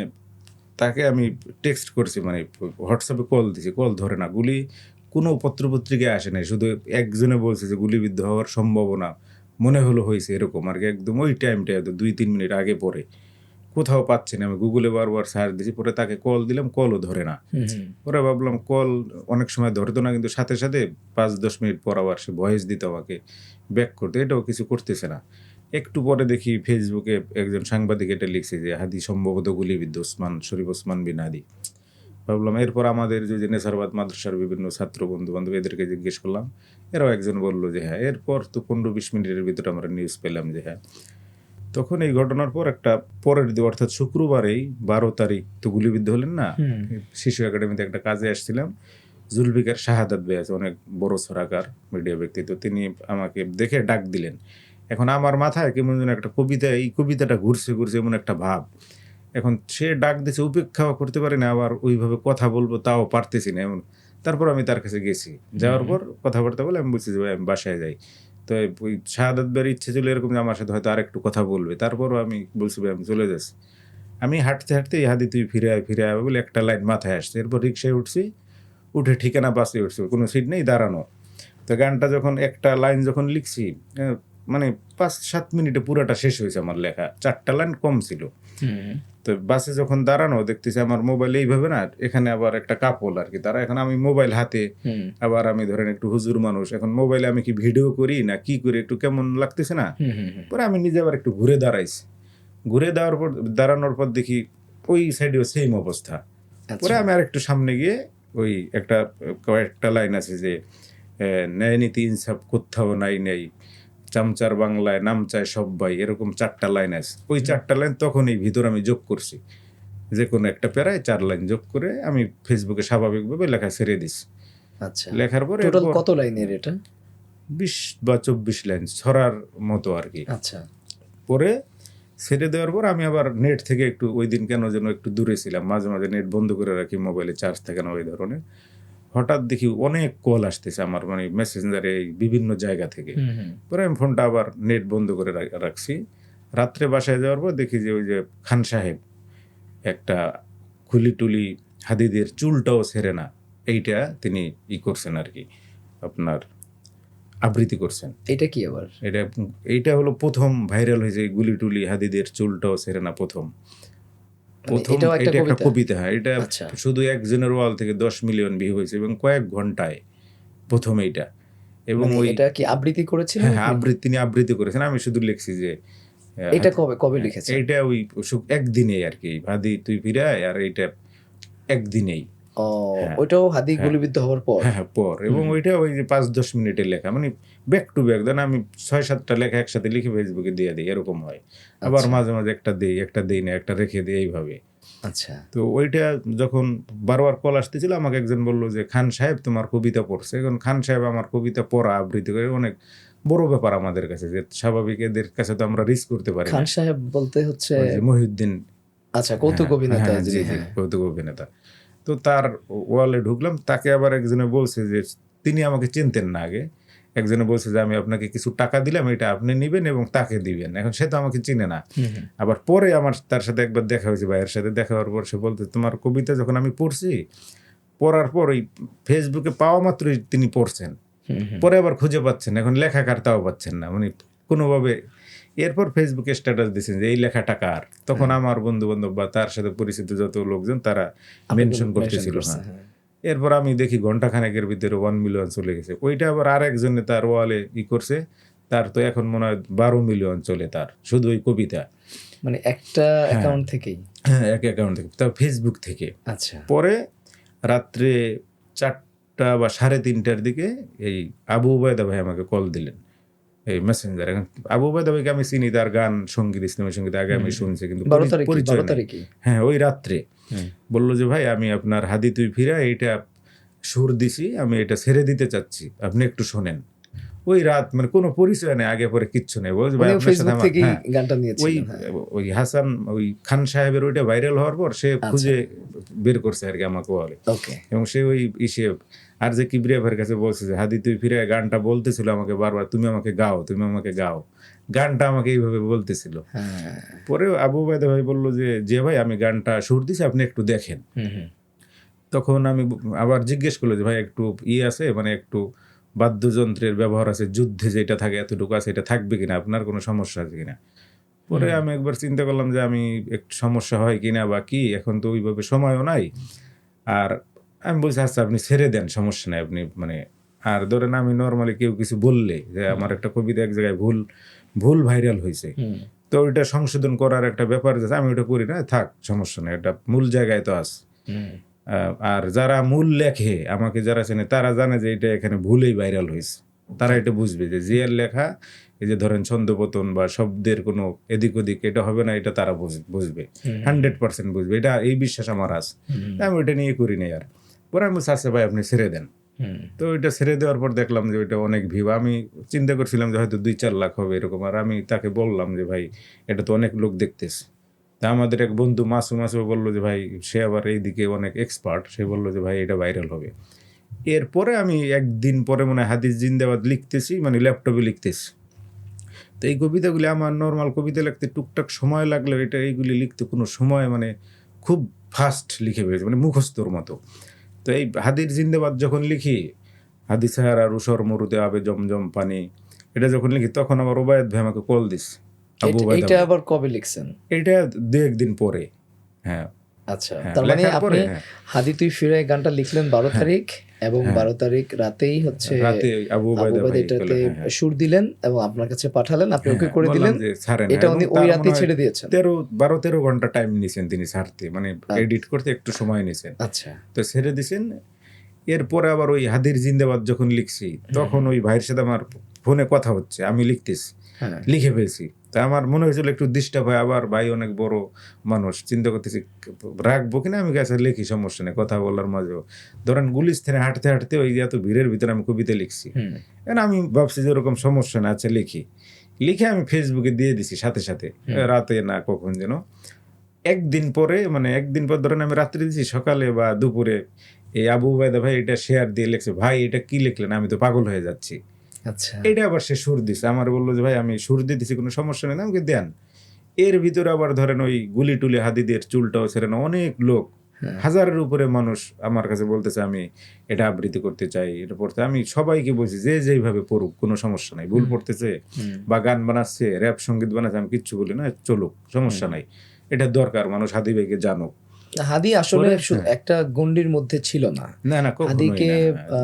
তাকে আমি টেক্সট করছি, মানে হোয়াটসঅ্যাপে কল দিছি, কল ধরে না, গুলি কোনো পত্রপত্রিকায় আসে নাই, শুধু একজনে বলছে যে গুলিবিদ্ধ হওয়ার সম্ভাবনা মনে হলো হয়েছে, এরকম আর কি, একদম ওই টাইমটা 2-3 মিনিট আগে পরে, কোথাও পাচ্ছি না। আমি গুগলে বারবার সার্চ দিয়েছি, পরে তাকে কল দিলাম, কলও ধরে না। পরে ভাবলাম কল অনেক সময় ধরতো না, কিন্তু সাথে সাথে 5-10 মিনিট পর আবার সে ভয়েস দিত আমাকে ব্যাক করতে, এটাও কিছু করতেছে না। একটু পরে দেখি ফেসবুকে একজন সাংবাদিক এটা লিখছে যে হাদি সম্ভবত গুলিবিদ্ধ, ওসমান শরীফ, ওসমান বিন হাদি। ভাবলাম, এরপর আমাদের যে নেসারবাদ মাদ্রাসার বিভিন্ন ছাত্র বন্ধু বান্ধব এদেরকে জিজ্ঞেস করলাম, এরাও একজন বললো যে হ্যাঁ। এরপর তো 15-20 মিনিটের ভিতরে আমরা নিউজ পেলাম যে হ্যাঁ। তখন এই ঘটনার পর একটা পরের দিন, অর্থাৎ শুক্রবারেই 12 তারিখ তো গুলিবিদ্ধ হলেন না। শিশু একাডেমিতে একটা কাজে আসছিলাম, জুলফিকার শাহাদাত ভাই আছে, অনেক বড় ছড়াকার মিডিয়া ব্যক্তিত্ব, তিনি আমাকে দেখে ডাক দিলেন। এখন আমার মাথায় কেমন যেন একটা কবিতা, এই কবিতাটা ঘুরছে ঘুরছে এমন একটা ভাব। এখন সে ডাক দিছে, উপেক্ষাও করতে পারি না, আবার ওইভাবে কথা বলবো তাও পারতেছি না এমন। তারপর আমি তার কাছে গেছি, যাওয়ার পর কথাবার্তা বলে আমি বলছি যে ভাই আমি বাসায় যাই। তো ওই শাহাদাত ভাইয়ের ইচ্ছে ছিল এরকম যে আমার সাথে হয়তো আর একটু কথা বলবে, তারপরও আমি বলছি ভাই আমি চলে যাচ্ছি। আমি হাঁটতে হাঁটতে হাদি তুই ফিরে আয় বলে একটা লাইন মাথায় আসছে। এরপর রিক্সায় উঠছি, উঠে ঠিকানা বাসে উঠছি, কোনো সিট নেই, দাঁড়ানো। তো গানটা যখন একটা লাইন যখন লিখছি, মানে 5-7 মিনিটে পুরোটা শেষ হয়েছে আমার লেখা, 4টা লাইন কম ছিল। তো বাসে যখন দাঁড়ানো দেখতেছি আমার মোবাইল এইভাবে না, এখানে আবার একটা কাপড় আর কি, তারা এখন আমি মোবাইল হাতে, আবার আমি ধরেন একটু হুজুর মানুষ, এখন মোবাইলে আমি কি ভিডিও করি না কি করি একটু কেমন লাগতেছে না। পরে আমি নিজে আবার একটু ঘুরে দাঁড়াইছি, ঘুরে দাঁড়ানোর পর দেখি ওই সাইডেও সেম অবস্থা। পরে আমি আর একটু সামনে গিয়ে ওই কয়েকটা লাইন আছে যে ন্যায় নীতি ইনসাফ কোথাও নাই নেই, চামচার বাংলায় নাম চায় সব্বাই, এরকম 4টা লাইন আছে। ওই 4টা লাইন তখন এই ভিতর আমি যোগ করছি, যে কোনো একটা প্যারায় 4 লাইন যোগ করে আমি ফেসবুকে স্বাভাবিকভাবে লেখা ছেড়ে দিছি। আচ্ছা, লেখার পরে টোটাল কত লাইনের এটা? 20 বা 24 লাইন ছড়ার মতো আর কি। আচ্ছা, পরে ছেড়ে দেওয়ার পর আমি আবার নেট থেকে একটু, ওই দিন কেন যেন একটু দূরে ছিলাম, মাঝে মাঝে নেট বন্ধ করে রাখি, মোবাইলে চার্জ থাকে না ওই ধরনের। হঠাৎ দেখি অনেক কল আসতেছে আমার, মানে মেসেঞ্জারে বিভিন্ন জায়গা থেকে। পরে আমি ফোনটা আবার নেট বন্ধ করে রাখছি। রাত্রে বাসায় যাওয়ার পর দেখি যে ওই যে খান সাহেব একটা খুলি টুলি হাদিদের চুলটাও ছেড়ে না, এইটা তিনি করছেন আর কি, আপনার আবৃত্তি করছেন। এটা কি আবার? এইটা হলো প্রথম ভাইরাল হয়েছে, গুলি টুলি হাদিদের চুলটাও ছেড়ে না, প্রথম এটাও একটা একটা কবিতা। হ্যাঁ, এটা আচ্ছা। শুধু একজনের ওয়াল থেকে 10 মিলিয়ন ভিউ হয়েছে এবং কয়েক ঘন্টায় প্রথম এইটা। এবং ওই এটা কি আবৃত্তি করেছিলেন? হ্যাঁ, তিনি আবৃত্তি করেছেন, আমি শুধু লিখছি যে এটা কবে লিখেছেন? এইটা ওই একদিনেই আর কি, হাদি তুই ফিরে আয়, আর এইটা একদিনেই। ওইটাও হাদি গুলিবিদ্ধ হওয়ার পর? হ্যাঁ, পর। এবং ওইটা ওই যে 5-10 মিনিটের লেখা, মানে ব্যাক টু ব্যাক। দেন আমি 6-7টা লেখা একসাথে লিখে ফেসবুকে দিয়ে দিই, এরকম হয়। আবার মাঝে মাঝে একটা দেই না, একটা রেখে দিই, এইভাবে। আচ্ছা। তো ওইটা যখন বারবার কল আসতেছিল, আমাকে একজন বললো যে খান সাহেব তোমার কবিতা পড়ছে। এখন খান সাহেব আমার কবিতা পড়া আবৃত্তি করে অনেক বড় ব্যাপার আমাদের কাছে, যে স্বাভাবিক এদের কাছে তো আমরা রিস্ক করতে পারি না। খান সাহেব বলতে হচ্ছে মহিউদ্দিন। আচ্ছা, কৌতুক অভিনেতা। জি, কৌতুক অভিনেতা। তো তার ওয়ালে ঢুকলাম, তাকে আবার একজনে বলছে যে, তিনি আমাকে চিনতেন না আগে, একজনে বলছে যে আমি আপনাকে কিছু টাকা দিলাম, এটা আপনি নিবেন এবং তাকে দিবেন। এখন সে তো আমাকে চিনে না। আবার পরে আমার তার সাথে একবার দেখা হয়েছে, ভাইয়ের সাথে দেখা হওয়ার পর সে বলতে, তোমার কবিতা যখন আমি পড়ছি, পড়ার পর ওই ফেসবুকে পাওয়া মাত্রই তিনি পড়ছেন, পরে আবার খুঁজে পাচ্ছেন, এখন লেখাকার তাও পাচ্ছেন না, মানে কোনোভাবে। এরপর ফেসবুকে স্ট্যাটাস দিয়েছেন যে এই লেখাটা কার। তখন আমার বন্ধু বান্ধব বা তার সাথে পরিচিত যত লোকজন তারা মেনশন করতেছিল। এরপর আমি দেখি ঘন্টাখানেকের ভিতরে 1 মিলিয়ন চলে গেছে। ওইটা আবার আরেকজনে তার ওয়ালে করছে, তার তো এখন মনে হয় 12 মিলিয়ন চলে তার, শুধু ওই কবিতা। মানে একটা অ্যাকাউন্ট থেকেই? হ্যাঁ, এক অ্যাকাউন্ট থেকে, তার ফেসবুক থেকে। আচ্ছা। পরে রাত্রে 4টা বা 3:30টার দিকে এই আবু উবায়দা ভাই আমাকে কল দিলেন, এই মেসেঞ্জার। এখন আবু উবায়দা ভাইকে আমি চিনি, তার গান, সঙ্গীত, ইসলামী সঙ্গীত আগে আমি শুনছি, কিন্তু পরিচয় নেই। হ্যাঁ, ওই রাত্রে বললো যে ভাই আমি আপনার হাদি তুই ফিরা এইটা সুর দিছি, আমি এটা ছেড়ে দিতে চাচ্ছি, আপনি একটু শোনেন। ওই রাত, মানে কোনো পরিচয় নেই, আগে পরে কিচ্ছু নেই। ওই হাসান, ওই খান সাহেবের ওইটা ভাইরাল হওয়ার পর সে খুঁজে বের করছে আর কি আমাকে বলে। এবং সে ওই আর যে কিবরিয়া ভাইয়ের কাছে বলছে যে হাদি তুই ফিরে গানটা বলতেছিল আমাকে বারবার, তুমি আমাকে গাও, তুমি আমাকে গাও, গানটা আমাকে এইভাবে বলতেছিল। পরে আবু উবায়দা ভাই বললো যে ভাই আমি গানটা সুর দিছি, আপনি একটু দেখেন। তখন আমি আবার জিজ্ঞেস করলো যে ভাই একটু আছে, মানে একটু বাদ্যযন্ত্রের ব্যবহার আছে, যুদ্ধে যেটা থাকে এতটুকু আছে, এটা থাকবে কিনা, আপনার কোনো সমস্যা আছে কিনা। পরে আমি একবার চিন্তা করলাম যে আমি একটু সমস্যা হয় কিনা বা কি, এখন তো ওইভাবে সময়ও নাই। আর আমি বলছি আচ্ছা আপনি ছেড়ে দেন, সমস্যা নেই, আপনি মানে। আর ধরেন আমি নর্মালি কেউ কিছু বললে যে আমার একটা কবিতা এক জায়গায় ভুল ভাইরাল হয়েছে, তো ওইটা সংশোধন করার একটা ব্যাপার আছে, আমি ওটা করি না, থাক সমস্যা নেই, এটা মূল জায়গায় তো আছে। আর যারা মূল লেখে, আমাকে যারা চেনে, তারা জানে যে এটা এখানে ভুলেই ভাইরাল হয়েছে, তারা এটা বুঝবে যে জিয়ার লেখা, এই যে ধরেন ছন্দপতন বা শব্দের কোনো এদিক ওদিক, এটা হবে না, এটা তারা বুঝবে, 100% বুঝবে, এটা এই বিশ্বাস আমার আছে। আমি ওইটা নিয়ে করি না আর। পরে আমি বলছি, আচ্ছা ভাই আপনি ছেড়ে দেন। হুম, তো ওইটা ছেড়ে দেওয়ার পর দেখলাম যে ওইটা অনেক ভিউ। আমি চিন্তা করছিলাম যে হয়তো 2-4 লাখ হবে এরকম। আর আমি তাকে বললাম যে ভাই এটা তো অনেক লোক দেখতেছে। তা আমাদের এক বন্ধু মাসু বললো যে ভাই সে আবার এইদিকে অনেক এক্সপার্ট, সে বললো যে ভাই এটা ভাইরাল হবে। এরপরে আমি একদিন পরে মনে হয় হাদিস জিন্দাবাদ লিখতেছি, মানে ল্যাপটপে লিখতেছি। তো এই কবিতাগুলি আমার নর্মাল কবিতা লিখতে টুকটাক সময় লাগলেও এটা এইগুলি লিখতে কোনো সময় মানে খুব ফাস্ট লিখে ফেলেছে, মানে মুখস্থর মতো। তো এই হাদির জিন্দাবাদ যখন লিখি, হাদি সাহার আর উসর মরুতে আবে জমজম পানি, এটা যখন লিখি তখন আমার ওবায়দ ভাই আমাকে কল দিস, আবু ওবায়দা এইটা ভাই। আবার কবে লিখছেন? এটা 2-1 দিন পরে। হ্যাঁ আচ্ছা, হ্যাঁ, তার মানে লেখার আপনি পরে, হ্যাঁ হাদি তুই ফিরে গানটা লিখলেন 12 তারিখ, এবং 12 তারিখ রাতেই হচ্ছে রাতে আবু আবু ওবায়দা ওবায়দা ভাই এটাতে হ্যাঁ, হ্যাঁ। সুর দিলেন এবং আপনার কাছে পাঠালেন, আপনি ওকে করে বললাম দিলেন। যে ছাড়েন, এটা এবং উনি ওই তার রাতেই মনে হয় ছেড়ে দিয়েছেন। 12-13 ঘন্টা টাইম নিয়েছেন তিনি ছাড়তে, মানে এডিট করতে একটু সময় নিয়েছেন। আচ্ছা, তো ছেড়ে দিছেন। এরপরে আবার ওই হাদির জিন্দাবাদ যখন লিখছি তখন ওই ভাইয়ের সাথে আমার ফোনে কথা হচ্ছে, আমি লিখতেছি, হ্যাঁ, লিখে ফেলছি। তা আমার মনে হয়েছিল একটু ডিস্টার্ব হয়, আবার ভাই অনেক বড় মানুষ, চিন্তা করতেছি রাখবো কিনা, আমি কাছে লিখি, সমস্যা নেই, কথা বলার মাঝেও। ধরেন গুলিস্তানে হাঁটতে হাঁটতে ওই এত ভিড়ের ভিতরে আমি কবিতা লিখছি, হুম, কারণ আমি ভাবছি যে ওরকম সমস্যা না, আচ্ছা লিখি। লিখে আমি ফেসবুকে দিয়ে দিছি সাথে সাথে, রাতে না কখন যেন। একদিন পরে, মানে একদিন পর ধরেন আমি রাত্রে দিছি, সকালে বা দুপুরে এই আবু ওবায়দা ভাই এটা শেয়ার দিয়ে লিখছে, ভাই এটা কি লিখলেন, আমি তো পাগল হয়ে যাচ্ছি। আচ্ছা, এটা আবার সে সুর দিছে, আমার বললো যে ভাই আমি সুর দিয়ে দিছি, কোনো সমস্যা নেই, আমাকে দেন। এর ভিতরে আবার ধরেন ওই গুলি টুলি হাদিদের চুলটাও ছেড়ে না, অনেক লোক, হ্যাঁ, হাজারের উপরে মানুষ আমার কাছে বলতেছে আমি এটা আবৃত্তি করতে চাই, এটা পড়তে। আমি সবাইকে বলছি যে যেইভাবে পড়ুক, কোনো সমস্যা নাই, ভুল পড়তেছে হুম, বা গান বানাচ্ছে, র্যাপ সঙ্গীত বানাচ্ছে, আমি কিচ্ছু বলি না, চলুক, সমস্যা নাই, এটা দরকার, মানুষ হাদি ভাইকে জানুক। হাদি আসলে পরে, হ্যাঁ। একটা গণ্ডির মধ্যে ছিল না। না না কখনোই হাদিকে না।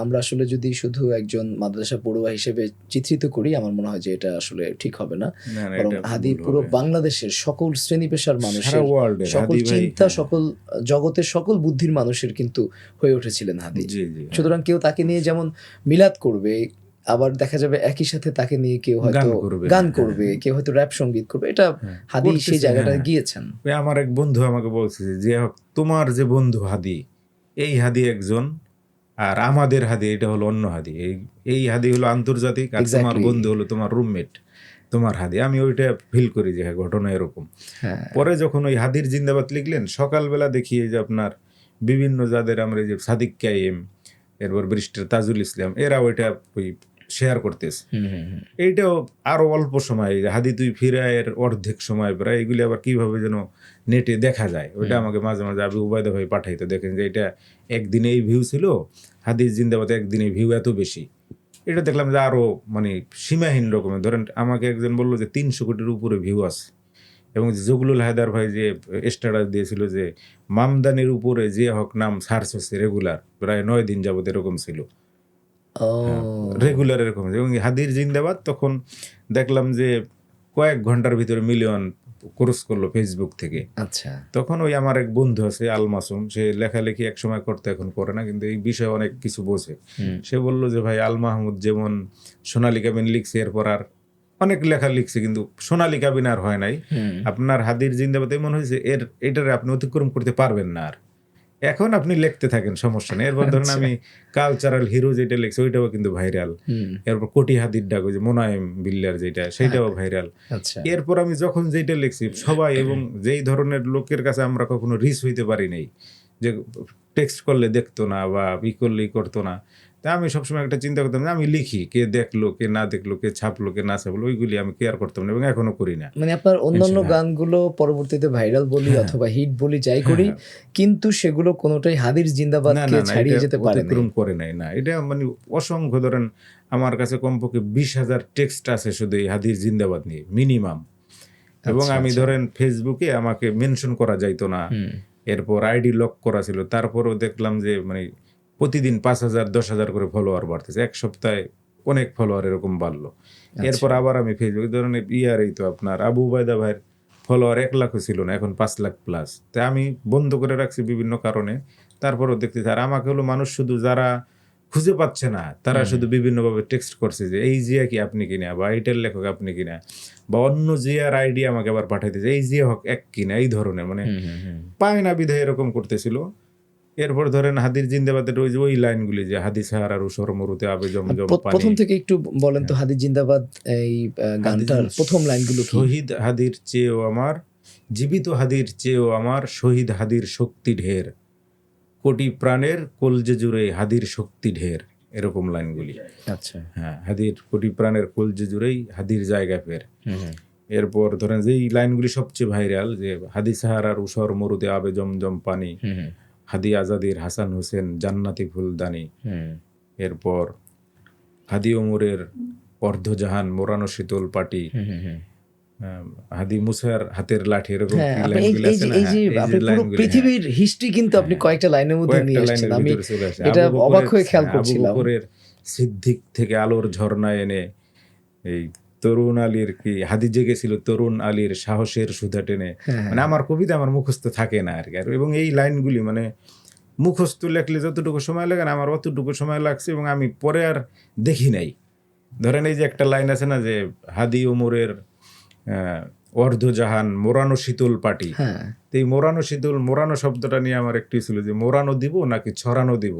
আমরা আসলে যদি শুধু একজন মাদ্রাসা পড়ুয়া হিসেবে চিত্রিত করি, আমার মনে হয় যে এটা আসলে ঠিক হবে না। না না, বরং এটা হাদি ভুল পুরো হবে। বাংলাদেশের সকল শ্রেণী পেশার সারা মানুষের, ওয়ার্ল্ডের সকল হাদি ভাই, চিন্তা, হ্যাঁ। সকল জগতের সকল বুদ্ধির মানুষের কিন্তু হয়ে উঠেছিলেন হাদি। জি জি, হ্যাঁ। সুতরাং কেউ তাকে নিয়ে যেমন মিলাদ করবে, আবার দেখা যাবে একই সাথে তাকে নিয়ে কেউ হয়তো গান করবে, কেউ হয়তো র্যাপ সঙ্গীত করবে। এটা হাদি সেই করতেছে, জায়গাটায় হ্যাঁ। গিয়েছেন। ওই আমার এক বন্ধু আমাকে বলছে যে হোক, তোমার যে বন্ধু হাদি, এই হাদি একজন, আর আমাদের হাদি এটা হলো অন্য হাদি। এই হাদি হলো আন্তর্জাতিক, আর তোমার Exactly. বন্ধু হলো তোমার রুমমেট, তোমার হাদি। আমি ওইটা ফিল করি যে হ্যাঁ, ঘটনা এরকম। হ্যাঁ, পরে যখন ওই হাদির জিন্দাবাদ লিখলেন, সকালবেলা দেখি এই যে আপনার বিভিন্ন যাদের আমরা এই যে সাদিক কাইম, এরপর ব্যারিস্টার তাজুল ইসলাম, এরা ওইটা ওই শেয়ার করতেছে। হুম, হুম, হুম। এইটাও আরো অল্প সময়, হাদি তুই ফিরায়ের অর্ধেক সময় প্রায়, এগুলি আবার কিভাবে যেন নেটে দেখা যায়, ওইটা আমাকে মাঝে মাঝে আবু উবায়দা ভাই পাঠাইতো, দেখেন যে এটা একদিনে এই ভিউ ছিল, হাদিস জিন্দাবাদ একদিনে ভিউ এত বেশি। এটা দেখলাম যে আরো মানে সীমাহীন রকমের। ধরেন আমাকে একজন বললো যে 300 কোটির উপরে ভিউ আছে, এবং জগলুল হায়দার ভাই যে স্ট্যাটাস দিয়েছিল যে মামদানির উপরে যে হক নাম সার্চ হচ্ছে রেগুলার, প্রায় 9 দিন যাবত এরকম ছিল, ও, রেগুলার এরকম। এবং হাদির জিন্দাবাদ তখন দেখলাম যে কয়েক ঘন্টার ভিতরে মিলিয়ন ক্রস করলো ফেসবুক থেকে। আচ্ছা, তখন ওই আমার এক বন্ধু আছে আল মাসুম, সে লেখালেখি এক সময় করতে, এখন করে না, কিন্তু এই বিষয়ে অনেক কিছু বোঝে। হুম, সে বললো যে ভাই আল মাহমুদ যেমন সোনালী কাবিন লিখছে, এরপর আর অনেক লেখা লিখছে, কিন্তু সোনালী কাবিন আর হয় নাই। হুম, আপনার হাদির জিন্দাবাদ মনে হয়েছে এটারে আপনি অতিক্রম করতে পারবেন না আর, এখন আপনি লিখতে থাকেন, সমস্যা নেই। এরপর ধরেন আমি কালচারাল হিরো যেটা লিখছি ওইটাও কিন্তু ভাইরাল। হুম, এরপর কোটি হাদির ডাক, ওই যে মোনায়েম বিল্লার যেটা, সেটাও ভাইরাল। আচ্ছা, এরপর আমি যখন যেটা লিখছি সবাই, এবং যেই ধরনের লোকের কাছে আমরা কখনো রিচ হইতে পারি নাই, যে টেক্সট করলে দেখতো না বা ই করলেই করতো না, তা আমি সবসময় একটা চিন্তা করতাম যে আমি লিখি, কে দেখলো কে না দেখলো, কে ছাপলো কে না ছাপলো, ওইগুলি আমি কেয়ার করতাম না, এবং এখনো করি না। মানে আপনার অন্যান্য হ্যাঁ। গানগুলো পরবর্তীতে ভাইরাল বলি অথবা হিট বলি যাই করি, কিন্তু সেগুলো কোনোটাই হাদির না জিন্দাবাদকে না না, ছাড়িয়ে এটা যেতে পারে না। অতিক্রম করে নাই। না, এটা মানে অসংখ্য, ধরেন আমার কাছে কমপক্ষে 20,000 টেক্সট আছে শুধু এই হাদিস জিন্দাবাদ নিয়ে মিনিমাম। এবং আচ্ছা, আমি আচ্ছা। ধরেন ফেসবুকে আমাকে মেনশন করা যাইতো না, হুম, এরপর আইডি লক করা ছিল, তারপরও দেখলাম যে মানে প্রতিদিন 5,000 10,000 করে ফলোয়ার বাড়তেছে, এক সপ্তাহে অনেক ফলোয়ার এরকম বাড়লো। এরপর আবার আমি ফেসবুক ধরেন এই তো আপনার আবু উবায়দা ভাইয়ের ফলোয়ার 1 লাখও ছিল না, এখন 5 লাখ প্লাস। তাই আমি বন্ধ করে রাখছি বিভিন্ন কারণে, তারপরও দেখতেছি। আর আমাকে হলো মানুষ শুধু যারা খুঁজে পাচ্ছে না, তারা শুধু বিভিন্নভাবে টেক্সট করছে যে এই জিয়া কি আপনি কিনা, বা এইটার লেখক আপনি কিনা, বা অন্য জিয়ার আইডি আমাকে আবার পাঠাইতেছে এই জিয়া হক এক কিনা, এই ধরনের মানে হুম, হুম, হুম। পায় না বিধায় এরকম করতেছিল। এরপর ধরেন হাদির জিন্দাবাদের ওই যে ওই লাইনগুলি যে হাদি সাহারার উসর মরুতে আবে জমজম পানি। প্রথম থেকে একটু বলেন তো হাদিস জিন্দাবাদ এই গানটার প্রথম লাইনগুলো কি? শহীদ হাদির চেয়েও আমার, জীবিত হাদির চেয়েও আমার, শহীদ হাদির শক্তি ঢের, কোটি প্রাণের কলজে জুড়ে হাদির শক্তি ঢের, এরকম লাইনগুলি। আচ্ছা। হ্যাঁ, হাদির কোটি প্রাণের কলজে জুড়েই হাদির জায়গা ফের। এরপর ধরেন যেই লাইনগুলি সবচেয়ে ভাইরাল যে হাদি সাহারার উসর মরুতে আবে জমজম পানি, হাদি আজাদির হাসান হোসেন জান্নাতি ফুলদানি, এরপর হাদি ওমরের অর্ধজাহান মোরানো শীতল পাটি, হাদি মুসার হাতের লাঠি, এরকম হ্যাঁ, কি আপনি লাইনগুলি আছে না? এই যে হ্যাঁ, এই আপনি যে পুরো লাইনগুলি, পৃথিবীর হিস্ট্রি কিন্তু আপনি কয়েকটা লাইনের মধ্যে নিয়ে কয়েকটা আসছেন। লাইনের আমি ভিতরে চলে আসে। এটা আবু অবাক হয়ে বকরের, খেয়াল আবু করছিলাম। বকরের সিদ্দিক থেকে আলোর ঝর্ণা এনে, এই তরুণ আলীর কি হাদি জেগেছিল তরুণ আলীর সাহসের সুধা টেনে। মানে আমার কবিতা আমার মুখস্থ থাকে না আর কি। এবং এই লাইনগুলি মানে মুখস্থ লেখলে যতটুকু সময় লাগে না, আমার অতটুকু সময় লাগছে এবং আমি পরে আর দেখি নাই। ধরেন এই যে একটা লাইন আছে না যে হাদি ওমরের অর্ধজাহান মোরানো শীতল পাটি, হ্যাঁ, তো এই মোরানো শীতল, মোরানো শব্দটা নিয়ে আমার একটু ছিল যে মোরানো দিব নাকি ছড়ানো দিব।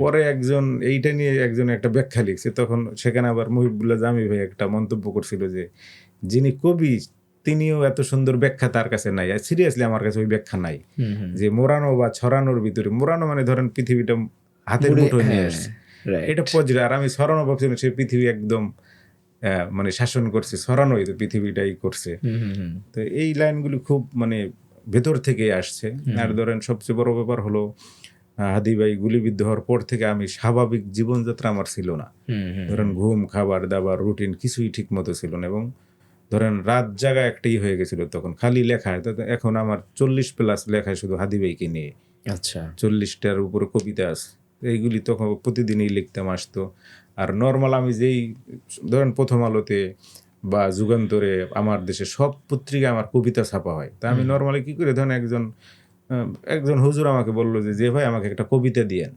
পরে একজন এইটা নিয়ে একজন একটা ব্যাখ্যা লিখছে, তখন সেখানে আবার মুহিবুল্লাহ জামি ভাই একটা মন্তব্য করছিল যে যিনি কবি তিনিও এত সুন্দর ব্যাখ্যা তার কাছে নাই। সিরিয়াসলি আমার কাছে ওই ব্যাখ্যা নাই যে মোরানো বা ছড়ানোর ভিতরে। মোরানো মানে ধরেন পৃথিবীটা হাতের মুঠোয় নিয়ে আসছে, এটা পজরে। আর আমি ছড়ানো ভাবছিলাম সে পৃথিবী একদম মানে শাসন করছে, ছড়ানোই তো পৃথিবীটাই করছে। তো এই লাইনগুলি খুব মানে ভেতর থেকে আসছে। আর ধরেন সবচেয়ে বড় ব্যাপার হলো হাদি ভাই গুলিবিদ্ধ হওয়ার পর থেকে আমি স্বাভাবিক জীবনযাত্রা আমার ছিল না। ধরেন ঘুম, খাবার দাবার, রুটিন কিছুই ঠিক মতো ছিল না। এবং ধরেন রাত জাগা একটাই হয়ে গেছিল তখন, খালি লেখায়। তো এখন আমার 40+ লেখায় শুধু হাদি ভাইকে নিয়ে। আচ্ছা, 40টার উপরে কবিতা আছে। এইগুলি তখন প্রতিদিনই লিখতাম, আসতো। আর নর্মাল আমি যেই ধরেন প্রথম আলোতে বা যুগান্তরে, আমার দেশে সব পত্রিকায় আমার কবিতা ছাপা হয়। তা আমি নর্মালি কি করে, ধরেন একজন হুজুর আমাকে বললো যে ভাই আমাকে একটা কবিতা দিয়েন।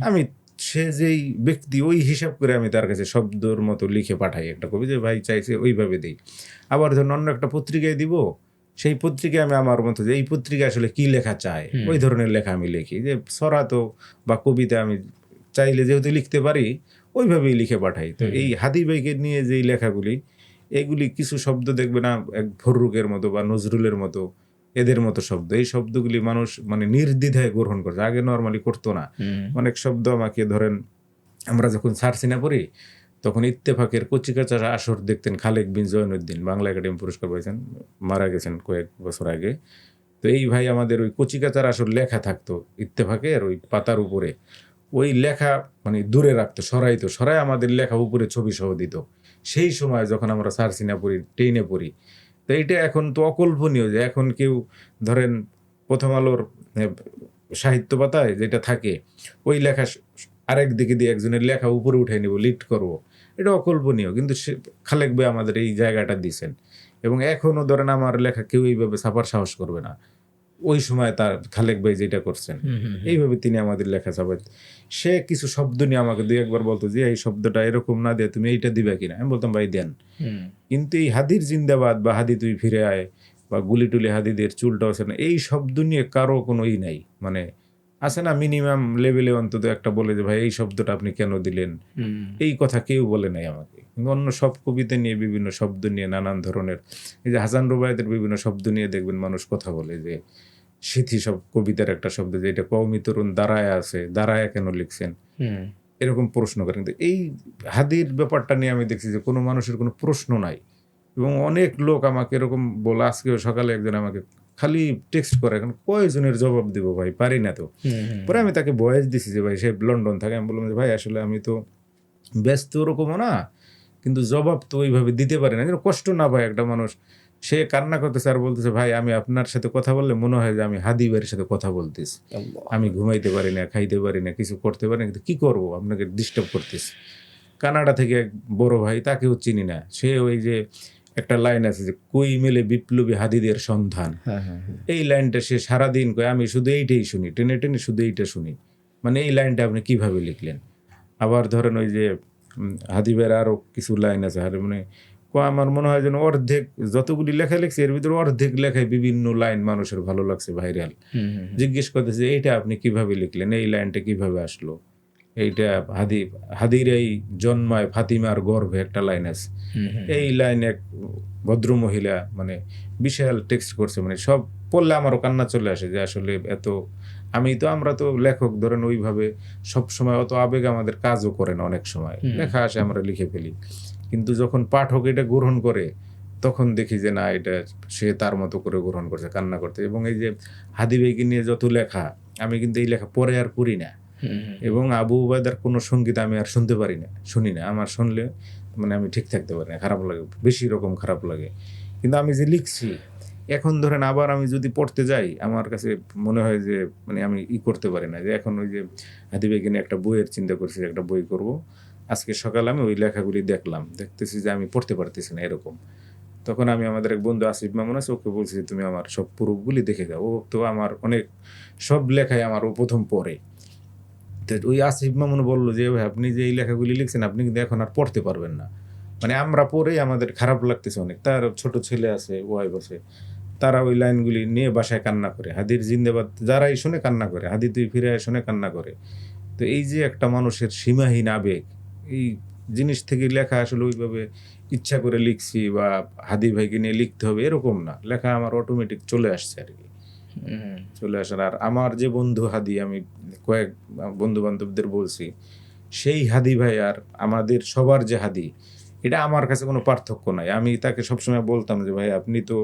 আমি সে যেই ব্যক্তি ওই হিসাব করে আমি তার কাছে শব্দর মতো লিখে পাঠাই একটা কবিতা, ভাই চাইছে ওইভাবে দিই। আবার ধরুন অন্য একটা পত্রিকায় দিব, সেই পত্রিকায় আমি আমার মতো যে এই পত্রিকা আসলে কি লেখা চায় ওই ধরনের লেখা আমি লিখি। যে ছড়াতো বা কবিতা আমি চাইলে যেহেতু লিখতে পারি ওইভাবেই লিখে পাঠাই। তো এই হাদি ভাইকে নিয়ে যেই লেখাগুলি, এগুলি কিছু শব্দ দেখবে না এক ফররুকের মতো বা নজরুলের মতো, এদের মতো শব্দ, এই শব্দগুলি মানুষ মানে নির্দ্বিধায় গ্রহণ করছে, আগে নর্মালি করতো না। অনেক শব্দ আমাকে ধরেন আমরা যখন সার্চিনা পড়ি তখন ইত্তেফাকের কচিকাচার আসর দেখতেন খালেক বিন জয়নুদ্দিন, বাংলা একাডেমি পুরস্কার পেয়েছেন, মারা গেছেন কয়েক বছর আগে। তো এই ভাই আমাদের ওই কচিকাচার আসর লেখা থাকতো ইত্তেফাকের ওই পাতার উপরে, ওই লেখা মানে দূরে রাখতো, সরাই আমাদের লেখা উপরে ছবি সহ দিত। সেই সময় যখন আমরা সার্চিনা পড়ি, টেনে পড়ি। তো এইটা এখন তো অকল্পনীয় যে এখন কেউ ধরেন প্রথম আলোর সাহিত্য পাতায় যেটা থাকে ওই লেখা আরেক দিকে দিয়ে একজনের লেখা উপরে উঠে নিব, লিড করব, এটা অকল্পনীয়। কিন্তু সে খালেক ভাই আমাদের এই জায়গাটা দিয়েছেন। এবং এখনও ধরেন আমার লেখা কেউ এইভাবে ছাপার সাহস করবে না, ওই সময় তার খালেক ভাই যেটা করছেন এইভাবে তিনি আমাদের লেখা ছাপাই। সে কিছু শব্দ নিয়ে আমাকে 2-1 বলতো যে এই শব্দটা এরকম না দিয়ে তুমি এইটা দিবা কিনা। আমি বলতাম ভাই দেন। কিন্তু এই হাদির জিন্দাবাদ বা হাদি তুই ফিরে আয় বা গুলি টুলি হাদিদের চুলটা আছে না, এই শব্দ নিয়ে কারো কোনো নাই, মানে আছে না মিনিমাম লেভেলে অন্তত একটা বলে যে ভাই এই শব্দটা আপনি কেন দিলেন, এই কথা কেউ বলে নাই আমাকে। অন্য সব কবিতা নিয়ে বিভিন্ন শব্দ নিয়ে নানান ধরনের, এই যে হাসান রুবায়েতের বিভিন্ন শব্দ নিয়ে দেখবেন মানুষ কথা বলে যে সিথি সব কবিতার একটা শব্দ যে এটা কওমি তরুণ দাঁড়ায় আছে, দাঁড়ায় কেন লিখছেন, এরকম প্রশ্ন করেন। কিন্তু এই হাদির ব্যাপারটা নিয়ে আমি দেখছি যে কোনো মানুষের কোনো প্রশ্ন নাই। এবং অনেক লোক আমাকে এরকম বলে, আজকেও সকালে একজন আমাকে খালি টেক্সট করে, এখন কয়জনের জবাব দিব ভাই, পারি না তো। পরে আমি তাকে ভয়েস দিছি যে ভাই সে লন্ডন থাকে, আমি বললাম যে ভাই আসলে আমি তো ব্যস্ত ওরকমও না, কিন্তু জবাব তো ওইভাবে দিতে পারি না, যেন কষ্ট না পায় একটা মানুষ। সে কান্না করতেছে আর বলতেছে ভাই আমি আপনার সাথে কথা বললে মনে হয় যে আমি হাদি ভাইয়ের সাথে কথা বলতেছি, আমি ঘুমাইতে পারি না, খাইতে পারি না, কিছু করতে পারি না, কিন্তু কি করবো, আপনাকে ডিস্টার্ব করতেছি। কানাডা থেকে এক বড় ভাই, তাকেও চিনি না, সে ওই যে একটা লাইন আছে যে কই মেলে বিপ্লবী হাদিদের সন্ধান, এই লাইনটা সে সারাদিন কয়, আমি শুধু এইটাই শুনি, টেনে টেনে শুধু এইটা শুনি। মানে এই লাইনটা আপনি কিভাবে লিখলেন। আবার ধরেন ওই যে হাদি ভাইয়ের আরও কিছু লাইন আছে, মানে আমার মনে হয় যেন অর্ধেক যতগুলি লেখা লিখছি এর ভিতরে অর্ধেক লেখায় বিভিন্ন লাইন মানুষের ভালো লাগছে, ভাইরাল। জিজ্ঞেস করতেছে এইটা আপনি কিভাবে লিখলেন, এই লাইনটা কিভাবে আসলো, এইটা হাদির এই জন্মায় ফাতিমার গর্ভে একটা লাইন আছে, এই লাইন এক ভদ্রমহিলা মানে বিশাল টেক্সট করছে, মানে সব পড়লে আমারও কান্না চলে আসে যে আসলে এত আমরা তো লেখক ধরেন ওইভাবে সব সময় অত আবেগ আমাদের কাজও করে না, অনেক সময় লেখা আসে আমরা লিখে ফেলি, কিন্তু যখন পাঠক এটা গ্রহণ করে তখন দেখি যে না, এটা সে তার মতো করে গ্রহণ করছে, কান্না করতে। এবং এই যে হাদি ভাইকে নিয়ে যত লেখা, আমি কিন্তু এই লেখা পরে আর পড়ি না, এবং আবু উবায়দার কোনো সঙ্গীত আমি আর শুনতে পারি না, শুনি না। আমার শুনলে মানে আমি ঠিক থাকতে পারি না, খারাপ লাগে, বেশি রকম খারাপ লাগে। কিন্তু আমি যে লিখছি এখন ধরেন আবার আমি যদি পড়তে যাই, আমার কাছে মনে হয় যে মানে আমি করতে পারি না, যে এখন ওই যে হাদি ভাইকে নিয়ে একটা বইয়ের চিন্তা করছি, একটা বই করব। আজকে সকালে আমি ওই লেখাগুলি দেখতেছি যে আমি পড়তে পারতেছি না এরকম। তখন আমি আমাদের এক বন্ধু আসিফ মামুন আছে, ওকে বলছি তুমি আমার সব প্রুফগুলি দেখে দাও। ও তো আমার অনেক সব লেখায় আমার ও প্রথম পড়ে। তো ওই আসিফ মামুন বললো যে ভাই আপনি যে এই লেখাগুলি লিখছেন আপনি কিন্তু এখন আর পড়তে পারবেন না, মানে আমরা পড়েই আমাদের খারাপ লাগতেছে অনেক। তার ছোট ছেলে আছে, ওয়াইফ আছে, তারা ওই লাইনগুলি নিয়ে বাসায় কান্না করে, হাদির জিন্দাবাদ যারাই শুনে কান্না করে, হাদি তুই ফিরে আয় শুনে কান্না করে। তো এই যে একটা মানুষের সীমাহীন আবেগ, এই জিনিস থেকে লেখা আসলে ওইভাবে ইচ্ছা করে লিখছি বা হাদি ভাইকে নিয়ে লিখতে হবে এরকম না, লেখা আমার অটোমেটিক চলে আসছে আর কি, চলে আসার। আর আমার যে বন্ধু হাদি, আমি কয়েক বন্ধু বান্ধবদের বলছি, সেই হাদি ভাই আর আমাদের সবার যে হাদি, এটা আমার কাছে কোনো পার্থক্য নাই। আমি তাকে সবসময় বলতাম যে ভাই আপনি তো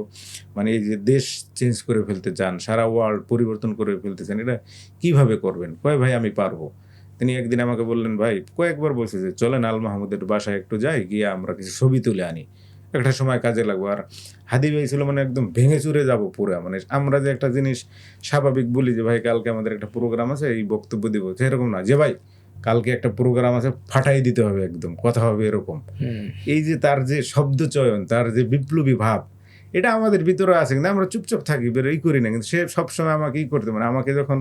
মানে এই যে দেশ চেঞ্জ করে ফেলতে চান, সারা ওয়ার্ল্ড পরিবর্তন করে ফেলতে চান, এটা কিভাবে করবেন? কয় ভাই আমি পারবো। তিনি একদিন আমাকে বললেন, ভাই কয়েকবার বলছে যে চলেন আল মাহমুদের বাসায় একটু যাই, গিয়ে আমরা কিছু ছবি তুলে আনি, একটা সময় কাজে লাগবো। আর হাদি ভাই ছিল মানে একদম ভেঙে চুরে যাবো পুরো, মানে আমরা যে একটা জিনিস স্বাভাবিক বলি যে ভাই কালকে আমাদের একটা প্রোগ্রাম আছে, এই বক্তব্য দিব, সেরকম না যে ভাই কালকে একটা প্রোগ্রাম আছে, ফাটাই দিতে হবে, একদম কথা হবে এরকম। এই যে তার যে শব্দ চয়ন, তার যে বিপ্লবী ভাব, এটা আমাদের ভিতরে আছে, কিন্তু আমরা চুপচাপ থাকি, বের করি না। কিন্তু সে সবসময় আমাকে করতে, মানে আমাকে যখন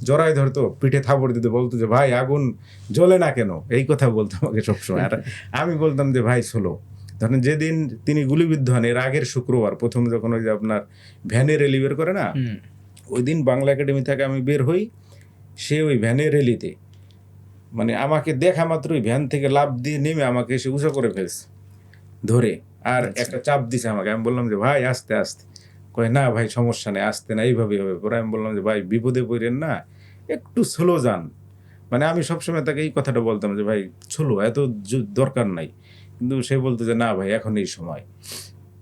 জড়াই ধরতো, পিঠে থাপড় দিতে, বলতো যে ভাই আগুন জ্বলে না কেন, এই কথা বলতো আমাকে সবসময়। আর আমি বলতাম যে ভাই চলো। ধরেন যেদিন তিনি গুলিবিদ্ধ হন, এর আগের শুক্রবার প্রথম যখন ওই যে আপনার ভ্যানে র্যালি বের করে না, ওই দিন বাংলা একাডেমি থেকে আমি বের হই, সে ওই ভ্যানে র্যালিতে মানে আমাকে দেখা মাত্রই ভ্যান থেকে লাফ দিয়ে নেমে আমাকে এসে উঁচু করে ফেলছে ধরে, আর একটা চাপ দিছে আমাকে। আমি বললাম যে ভাই আস্তে আস্তে, কয় না ভাই সমস্যা নেই, আসতে না, এইভাবেই হবে। পরে আমি বললাম যে ভাই বিপদে পড়েন না, একটু স্লো যান। মানে আমি সবসময় তাকে এই কথাটা বলতাম যে ভাই স্লো, এত দরকার নাই। কিন্তু সে বলতো যে না ভাই এখন এই সময়।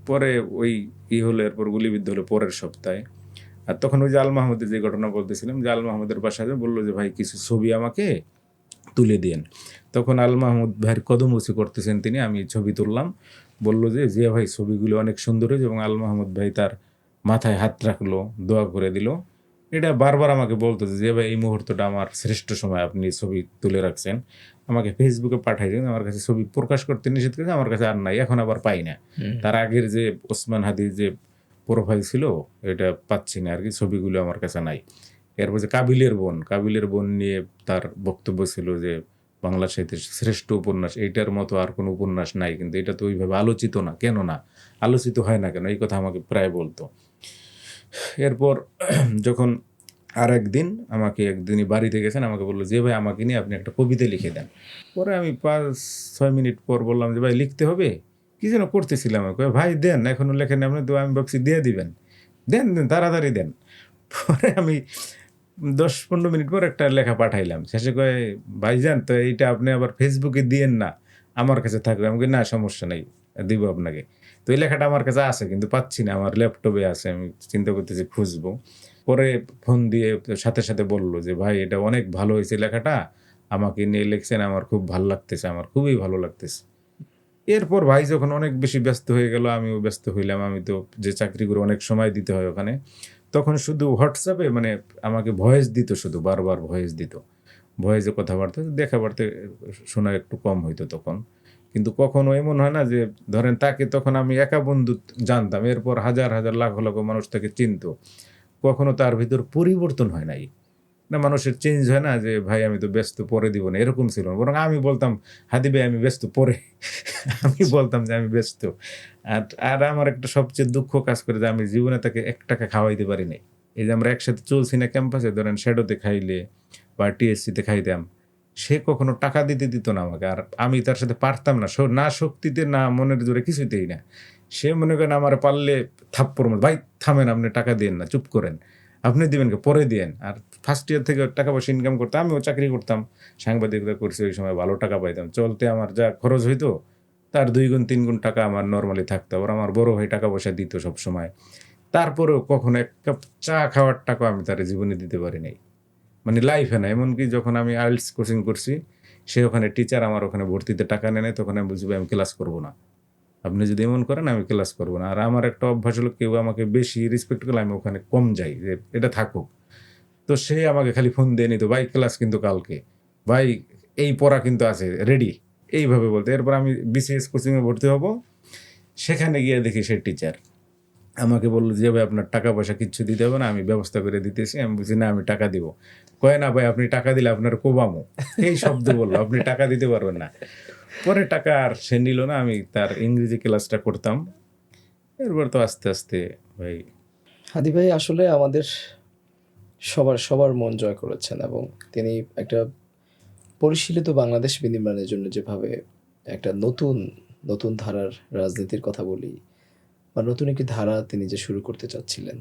পরে ওই হলো, এরপর গুলিবিদ্ধ হলো পরের সপ্তাহে। আর তখন ওই যে আল মাহমুদের যে ঘটনা বলতেছিলাম, যে আল মাহমুদের বাসায় বললো যে ভাই কিছু ছবি আমাকে তুলে দিয়েন। তখন আল মাহমুদ ভাইয়ের কদমবুচি করতেছেন তিনি, আমি ছবি তুললাম। বললো যে জিয়া ভাই ছবিগুলো অনেক সুন্দর হয়েছে, এবং আল মাহমুদ ভাই তার মাথায় হাত রাখলো, দোয়া করে দিল। এটা বারবার আমাকে বলতো যে জিয়া ভাই এই মুহূর্তটা আমার শ্রেষ্ঠ সময়, আপনি ছবি তুলে রাখছেন। আমাকে ফেসবুকে পাঠাইছেন, আমার কাছে ছবি প্রকাশ করতে নিষেধ করেছে, আমার কাছে আর নাই, এখন আবার পাই না। তার আগের যে ওসমান হাদির যে প্রোফাইল ছিল এটা পাচ্ছি না আর কি, ছবিগুলো আমার কাছে নাই। এরপর যে কাবিলের বোন নিয়ে তার বক্তব্য ছিল যে বাংলা সাহিত্যের শ্রেষ্ঠ উপন্যাস, এইটার মতো আর কোনো উপন্যাস নাই, কিন্তু এটা তো ওইভাবে আলোচিত না, কেন না আলোচিত হয় না কেন, এই কথা আমাকে প্রায় বলতো। এরপর যখন আর একদিন আমাকে একদিনই বাড়িতে গেছেন, আমাকে বললো যে ভাই আমাকে নিয়ে আপনি একটা কবিতা লিখে দেন। পরে আমি 5-6 মিনিট পর বললাম যে ভাই লিখতে হবে, কি যেন করতেছিলাম, ভাই দেন এখনো লেখেন আপনি, তো আমি ভাবছি দিয়ে দিবেন, দেন তাড়াতাড়ি দেন। পরে আমি 10-15 মিনিট পর একটা লেখা পাঠাইলাম, শেষে কয়ে ভাইজান তো এইটা আপনি আবার ফেসবুকে দিয়েন না, আমার কাছে থাকবে। আমি না সমস্যা নেই, দিব আপনাকে। তো এই লেখাটা আমার কাছে আছে কিন্তু পাচ্ছি না, আমার ল্যাপটপে আছে, আমি চিন্তা করতেছি খুঁজবো। পরে ফোন দিয়ে সাথে সাথে বললো যে ভাই এটা অনেক ভালো হয়েছে লেখাটা, আমাকে নিয়ে লিখছেন, আমার খুব ভালো লাগতেছে, আমার খুবই ভালো লাগতেছে। এরপর ভাই যখন অনেক বেশি ব্যস্ত হয়ে গেল, আমিও ব্যস্ত হইলাম। আমি তো যে চাকরি করে অনেক সময় দিতে হয় ওখানে, তখন শুধু হোয়াটসঅ্যাপে মানে আমাকে ভয়েস দিত, শুধু বারবার ভয়েস দিত, ভয়েসে কথাবার্তা, দেখাবার্তা শোনা একটু কম হইতো তখন। কিন্তু কখনো এমন হয় না যে ধরেন তাকে তখন আমি একা বন্ধু জানতাম, এরপর হাজার হাজার লাখ লাখ মানুষ তাকে চিনতো, কখনো তার ভিতর পরিবর্তন হয় নাই। না মানুষের চেঞ্জ হয় না যে ভাই আমি তো ব্যস্ত, পরে দিব না, এরকম ছিল না। বরং আমি বলতাম হাদি ভাই আমি ব্যস্ত পরে। আমি বলতাম যে আমি ব্যস্ত। আর আর আমার একটা সবচেয়ে দুঃখ কাজ করে যে আমি জীবনে তাকে ৳১ খাওয়াইতে পারি নাই। এই যে আমরা একসাথে চলছি না ক্যাম্পাসে, ধরেন শ্যাডোতে খাইলে বা টিএসসিতে খাইতাম, সে কখনো টাকা দিতে দিত না আমাকে। আর আমি তার সাথে পারতাম না, না শক্তিতে না মনের জোরে, কিছুতেই না। সে মনে করেন আমার পারলে থাপ্পড় মারত, ভাই থামেন, আপনি টাকা দিয়েন না, চুপ করেন, আপনি দিবেন কে, পরে দিয়েন। আর ফার্স্ট ইয়ার থেকে টাকা পয়সা ইনকাম করতাম, আমিও চাকরি করতাম, সাংবাদিকতা করছি, ওই সময় ভালো টাকা পাইতাম, চলতে আমার যা খরচ হইতো তার 2 গুণ 3 গুণ টাকা আমার নর্মালি থাকতো। আবার আমার বড় ভাই টাকা পয়সা দিত সব সময়। তারপরেও কখনো 1 কাপ চা খাওয়ার টাকা আমি তার জীবনে দিতে পারি নাই, মানে লাইফে না। এমনকি যখন আমি আইএলটিএস কোচিং করছি, সে ওখানে টিচার, আমার ওখানে ভর্তিতে টাকা নেয় নাই, তখন আমি বুঝি ভাই আমি ক্লাস করবো না, আপনি যদি এমন করেন আমি ক্লাস করবো না। আর আমার একটা অভ্যাস হলো, কেউ আমাকে বেশি রেসপেক্ট করলে আমি ওখানে কম যাই, যে এটা থাকুক। তো সে আমাকে খালি ফোন দিয়ে নিত, ভাই ক্লাস কিন্তু কালকে, ভাই এই পড়া কিন্তু আছে রেডি, এইভাবে বলতে। এরপর আমি বিসিএস কোচিংয়ে ভর্তি হব, সেখানে গিয়ে দেখি সে টিচার আমাকে বললো যে ভাই আপনার টাকা পয়সা কিচ্ছু দিতে হবে না, আমি ব্যবস্থা করে দিতেছি। আমি বুঝি না, আমি টাকা দিব। কয় না ভাই আপনি টাকা দিলে আপনার কোবামো, এই শব্দ বললো, আপনি টাকা দিতে পারবেন না। পরে টাকা আর সে নিল না, আমি তার ইংরেজি ক্লাসটা করতাম। এরপর তো আস্তে আস্তে ভাই। হাদি ভাই আসলে আমাদের সবার মন জয় করেছেন, এবং তিনি একটা পরিশীলিত বাংলাদেশ বিনির্মাণের জন্য যেভাবে একটা নতুন ধারার রাজনীতির কথা বলি, বা নতুন একটি ধারা তিনি যে শুরু করতে চাচ্ছিলেন,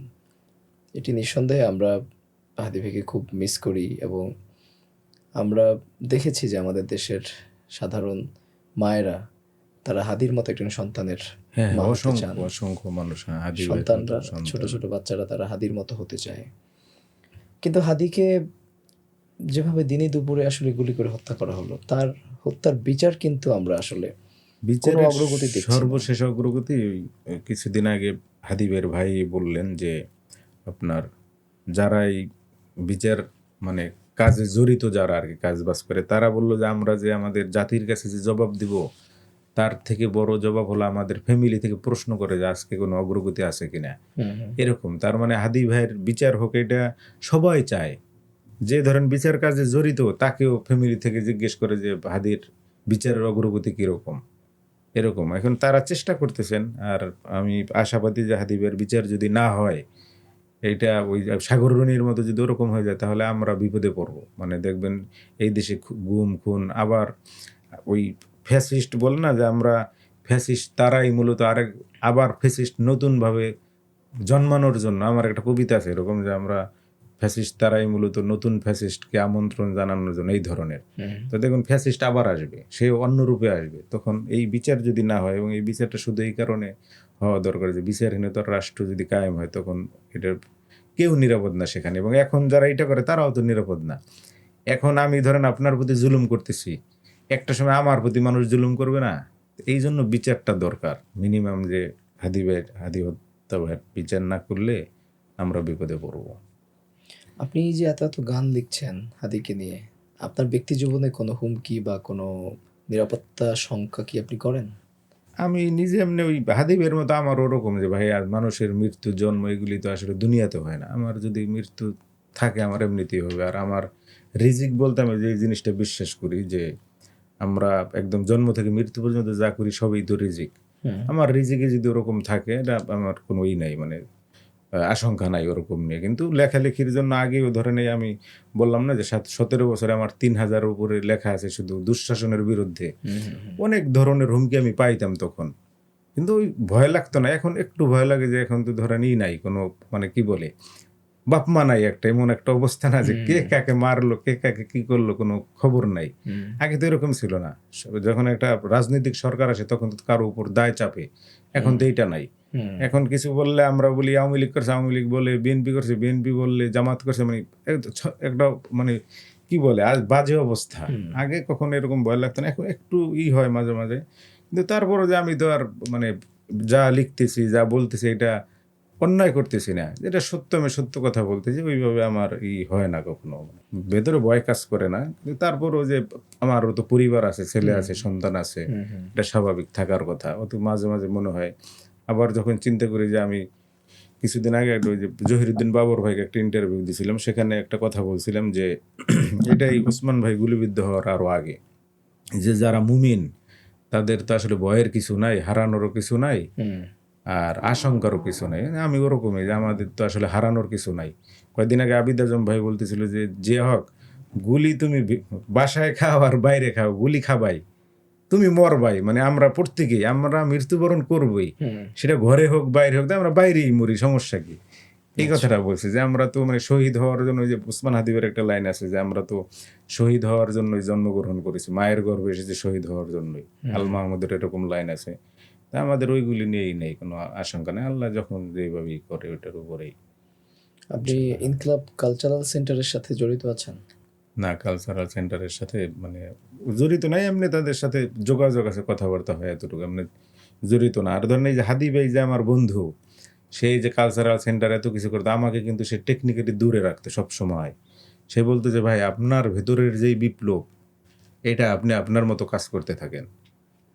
এটি নিঃসন্দেহে আমরা হাদি ভাইকে খুব মিস করি। এবং আমরা দেখেছি যে আমাদের দেশের সাধারণ মায়েরা, তারা হাদির মতো একজন সন্তানের হ্যাঁ, মা হতে অসংখ্য চান। অসংখ্য মানুষ, হ্যাঁ, হাদি ভাইয়ের মতো সন্তানরা, সন্তান। ছোট ছোট বাচ্চারা, তারা হাদির মতো হতে চায়। কিন্তু হাদিকে যেভাবে দিনে দুপুরে আসলে গুলি করে হত্যা করা হলো, তার হত্যার বিচার কিন্তু আমরা আসলে বিচারের অগ্রগতি দেখছি না। সর্বশেষ অগ্রগতি ওই কিছুদিন আগে হাদিবের ভাই বললেন যে আপনার যারা এই বিচার মানে কাজে জড়িত, যারা আর কি কাজ বাজ করে, তারা বললো যে আমরা যে আমাদের জাতির কাছে যে জবাব দিব, তার থেকে বড় জবাব হলো আমাদের ফ্যামিলি থেকে প্রশ্ন করে যে আজকে কোনো অগ্রগতি আছে কিনা। এরকম তার মানে হাদি ভাইয়ের বিচার হোক, এটা সবাই চায়। যে ধরেন বিচার কাজে জড়িত, তাকেও ফ্যামিলি থেকে জিজ্ঞেস করে যে হাদির বিচারের অগ্রগতি কিরকম, এরকম। এখন তারা চেষ্টা করতেছেন, আর আমি আশাবাদী যে হাদিবের বিচার যদি না হয়, এইটা ওই সাগররণীর মতো যদি ওরকম হয়ে যায়, তাহলে আমরা বিপদে পড়বো। মানে দেখবেন এই দেশে গুম খুন, আবার ওই ফ্যাসিস্ট বলে না যে আমরা ফ্যাসিস্ট, তারাই মূলত আবার ফ্যাসিস্ট নতুনভাবে জন্মানোর জন্য। আমার একটা কবিতা আছে এরকম, যে আমরা ফ্যাসিস্ট তারাই মূলত নতুন ফ্যাসিস্টকে আমন্ত্রণ জানানোর জন্য, এই ধরনের। তো দেখুন ফ্যাসিস্ট আবার আসবে, সে অন্য রূপে আসবে। তখন এই বিচার যদি না হয়, এবং এই বিচারটা শুধু এই কারণে হওয়া দরকার যে বিচারহীনতার রাষ্ট্র যদি কায়েম হয়, তখন এটার কেউ নিরাপদ না সেখানে। এবং এখন যারা এটা করে তারাও তো নিরাপদ না। এখন আমি ধরেন আপনার প্রতি জুলুম করতেছি, একটা সময় আমার প্রতি মানুষ জুলুম করবে না? এই জন্য বিচারটা দরকার মিনিমাম, যে হাদি হত্যা ভাইয়ের বিচার না করলে আমরা বিপদে পড়বো। আপনি যে এত গান লিখছেন হাদিকে নিয়ে, আপনার ব্যক্তি জীবনে কোনো হুমকি বা কোনো নিরাপত্তা সংখ্যা কি আপনি করেন? আমি নিজে এমনি ওই হাদিবের মতো আমার ওরকম যে ভাই আর মানুষের মৃত্যু জন্ম এগুলি তো আসলে দুনিয়াতে হয় না। আমার যদি মৃত্যু থাকে আমার এমনিতেই হবে। আর আমার রিজিক বলতে আমি যে জিনিসটা বিশ্বাস করি, যে আমরা একদম জন্ম থেকে মৃত্যু পর্যন্ত যা করি সবই তো রিজিক। আমার রিজিকে যদি ওরকম থাকে, এটা আমার কোনো নাই, মানে আশঙ্কা নাই ওরকম নিয়ে। কিন্তু লেখালেখির জন্য আগেও ধরেন এই আমি বললাম না যে 17 বছরে আমার 3000 উপরে লেখা আছে শুধু দুঃশাসনের বিরুদ্ধে। অনেক ধরনের হুমকি আমি পাইতাম তখন, কিন্তু ওই ভয় লাগতো না। এখন একটু ভয় লাগে, যে এখন তো ধরেন নাই কোনো, মানে কি বলে, বাপ মা নাই, একটা এমন একটা অবস্থা না যে কে কাকে মারলো, কে কাকে কি করলো, কোনো খবর নাই। আগে তো এরকম ছিল না। যখন একটা রাজনৈতিক সরকার আসে তখন তো কারো উপর দায় চাপে, এখন তো এইটা নাই। এখন কিছু বললে আমরা বলি আওয়ামী লীগ করছে, আওয়ামী লীগ বলে বিএনপি করছে, বিএনপি বললে জামাত করছে, মানে একটা মানে কি বলে আজ বাজে অবস্থা। আগে কখনো এরকম ভয় লাগতো না, এখন একটু হয় মাঝে মাঝে। কিন্তু তারপরে যে আমি তো আর মানে যা লিখতেছি যা বলতেছি এটা অন্যায় করতেছি না, যেটা সত্য আমি সত্য কথা বলতেছি, ওইভাবে আমার হয় না কখনো। ভেতরে ভয় কাজ করে না, কিন্তু তারপরও যে আমারও তো পরিবার আছে, ছেলে আছে, সন্তান আছে, এটা স্বাভাবিক থাকার কথা। অত মাঝে মাঝে মনে হয়, আবার যখন চিন্তা করি যে আমি কিছুদিন আগে একটা ওই যে জহিরুদ্দিন বাবর ভাইকে একটা ইন্টারভিউ দিয়েছিলাম, সেখানে একটা কথা বলছিলাম যে এটাই ওসমান ভাই গুলিবিদ্ধ হওয়ার আরও আগে, যে যারা মুমিন তাদের তো আসলে ভয়ের কিছু নাই, হারানোরও কিছু নাই, আর আশঙ্কারও কিছু নাই। আমি ওরকমই, যে আমাদের তো আসলে হারানোর কিছু নাই। কয়েকদিন আগে আবিদ আজম ভাই বলতেছিল যে যে হক গুলি তুমি বাসায় খাও আর বাইরে খাও, গুলি খাবাই, তুমি মরবাই, মানে আমরা প্রত্যেকেই আমরা মৃত্যুবরণ করবই, সেটা ঘরে হোক বাইরে হোক, আমরা বাইরেই মরি, সমস্যা কি? এই কথাটা বলছে যে আমরা তো মানে শহীদ হওয়ার জন্য, ওই যে উসমান হাদিবের একটা লাইন আছে যে আমরা তো শহীদ হওয়ার জন্যই জন্মগ্রহণ করেছি, মায়ের গর্ভে এসেছে শহীদ হওয়ার জন্যই। আল মাহমুদের এরকম লাইন আছে। তা আমাদের ওইগুলি নিয়েই নেই কোনো আশঙ্কা নেই, আল্লাহ যখন যেভাবেই করে ওইটার উপরেই। আপনি ইনকলাব কালচারাল সেন্টারের সাথে জড়িত আছেন? না, কালচারাল সেন্টারের সাথে মানে জড়িত নাই, এমনি তাদের সাথে যোগাযোগ আছে, কথাবার্তা হয়, এতটুকু, এমনি জড়িত না। আর ধরেন এই যে হাদিব ভাই যে আমার বন্ধু, সেই যে কালচারাল সেন্টার এত কিছু করতো, আমাকে কিন্তু সে টেকনিক্যালি দূরে রাখতো সব সময়। সে বলতো যে ভাই আপনার ভেতরের যেই বিপ্লব, এটা আপনি আপনার মতো কাজ করতে থাকেন।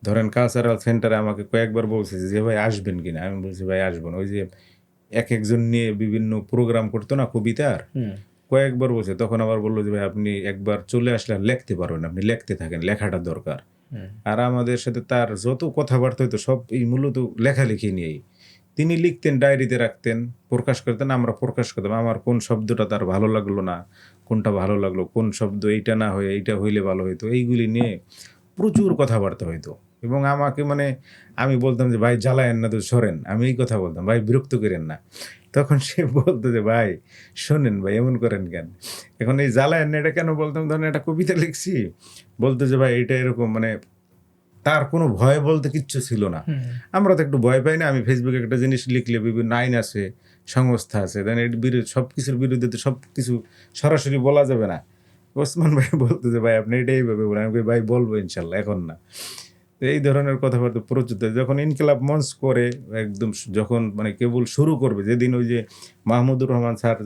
ধরেন কালচারাল সেন্টারে আমাকে কয়েকবার বলছে যে ভাই আসবেন কিনা, আমি বলছি ভাই আসবো না। ওই যে এক একজন নিয়ে বিভিন্ন প্রোগ্রাম করতো না কবিতার, কয়েকবার বলছে, তখন আবার বললো যে ভাই আপনি একবার চলে আসলে আর লিখতে পারবেন, আপনি লিখতে থাকেন, লেখাটা দরকার। আর আমাদের সাথে তার যত কথাবার্তা হতো সব এই মূলত লেখালেখি নিয়েই। তিনি লিখতেন, ডায়েরিতে রাখতেন, প্রকাশ করতেন, আমরা প্রকাশ করতাম। আমার কোন শব্দটা তার ভালো লাগলো না, কোনটা ভালো লাগলো, কোন শব্দ এইটা না হয়ে এইটা হইলে ভালো হইতো, এইগুলি নিয়ে প্রচুর কথাবার্তা হইতো। এবং আমাকে মানে আমি বলতাম যে ভাই জ্বালায়েন না তো, সরেন, আমি এই কথা বলতাম, ভাই বিরক্ত করেন না। তখন সে বলতো যে ভাই শোনেন ভাই এমন করেন কেন। এখন এই জ্বালায়েন না এটা কেন বলতাম, ধরেন একটা কবিতা লিখছি, বলতো যে ভাই এটা এরকম, মানে তার কোনো ভয় বলতে কিচ্ছু ছিল না। আমরা তো একটু ভয় পাই না, আমি ফেসবুকে একটা জিনিস লিখলে বিভিন্ন আইন আছে, সংস্থা আছে, দেন এর বিরুদ্ধে সব কিছুর বিরুদ্ধে তো সব কিছু সরাসরি বলা যাবে না। ওসমান ভাই বলতো যে ভাই আপনি এটা এইভাবে বলেন, আমি ভাই বলবো ইনশাল্লাহ, এখন না। তো এই ধরনের কথাবার্তা প্রচুর। যখন ইনকিলাব মঞ্চ করে একদম যখন মানে কেবল শুরু করবে, যেদিন ওই যে মাহমুদুর রহমান স্যার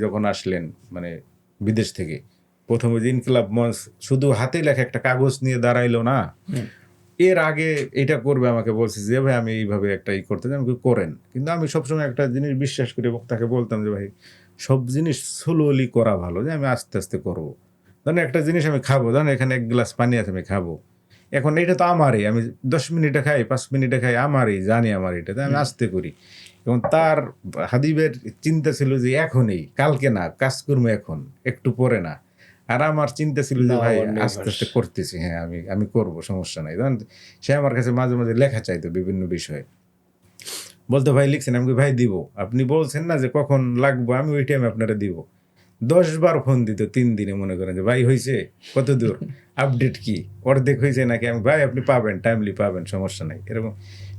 যখন আসলেন মানে বিদেশ থেকে, প্রথম ওই যে ইনকিলাব মঞ্চ শুধু হাতে লেখা একটা কাগজ নিয়ে দাঁড়াইলো না, এর আগে এটা করবে আমাকে বলছে যে ভাই আমি এইভাবে একটা করতে চাই, আমাকে করেন। কিন্তু আমি সবসময় একটা জিনিস বিশ্বাস করি এবং তাকে বলতাম যে ভাই সব জিনিস স্লোলি করা ভালো, যে আমি আস্তে আস্তে করবো। ধরেন একটা জিনিস আমি খাবো, ধরেন এখানে এক গ্লাস পানি আছে, আমি খাবো, এখন এটা তো আমারই, আমি 10 মিনিটে খাই, 5 মিনিটে খাই, আমারই, জানি আমার এটা, তাই আমি আস্তে করি। এবং তার হাদিবের চিন্তা ছিল যে এখনই, কালকে না, কাজ করবো এখন, একটু পরে না। আর আমার চিন্তা ছিল যে ভাই আস্তে আস্তে করতেছি, হ্যাঁ আমি করবো, সমস্যা নাই। ধরেন সে আমার কাছে মাঝে মাঝে লেখা চাইতো বিভিন্ন বিষয়ে, বলতো ভাই লিখছেন, আমি ভাই দিব, আপনি বলছেন না যে কখন লাগবো, আমি ওই টাইমে আপনারা দিব। 10 বার ফোন দিত 3 দিনে, মনে করেন যে ভাই হয়েছে, কত দূর, আপডেট কি, অর্ধেক হয়েছে নাকি, আমি ভাই আপনি পাবেন, টাইমলি পাবেন, সমস্যা নাই, এরকম।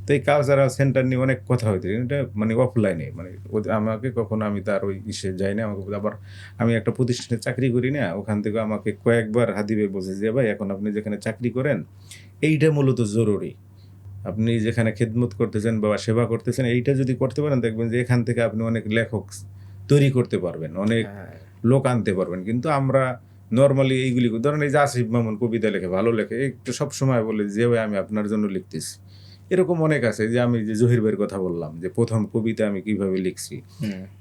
তো এই কালচারাল সেন্টার নিয়ে অনেক কথা হইতো, এটা মানে অফলাইনে, মানে আমাকে কখনো, আমি তার ওই ইসে যাই না। আমাকে আবার আমি একটা প্রতিষ্ঠানে চাকরি করি না, ওখান থেকে আমাকে কয়েকবার হাদিবে বলছে যে ভাই এখন আপনি যেখানে চাকরি করেন এইটা মূলত জরুরি, আপনি যেখানে খেদমত করতেছেন বা সেবা করতেছেন, এইটা যদি করতে পারেন দেখবেন যে এখান থেকে আপনি অনেক লেখক তৈরি করতে পারবেন, অনেক লোক আনতে পারবেন। কিন্তু আমরা নর্মালি এইগুলি, ধরেন এই যে আসিফ মামুন কবিতা লেখে, ভালো লেখে, একটু সবসময় বলে যে ভাই আমি আপনার জন্য লিখতেছি। এরকম অনেক আছে, যে আমি যে জহির ভাইয়ের কথা বললাম যে প্রথম কবিতা আমি কিভাবে লিখছি,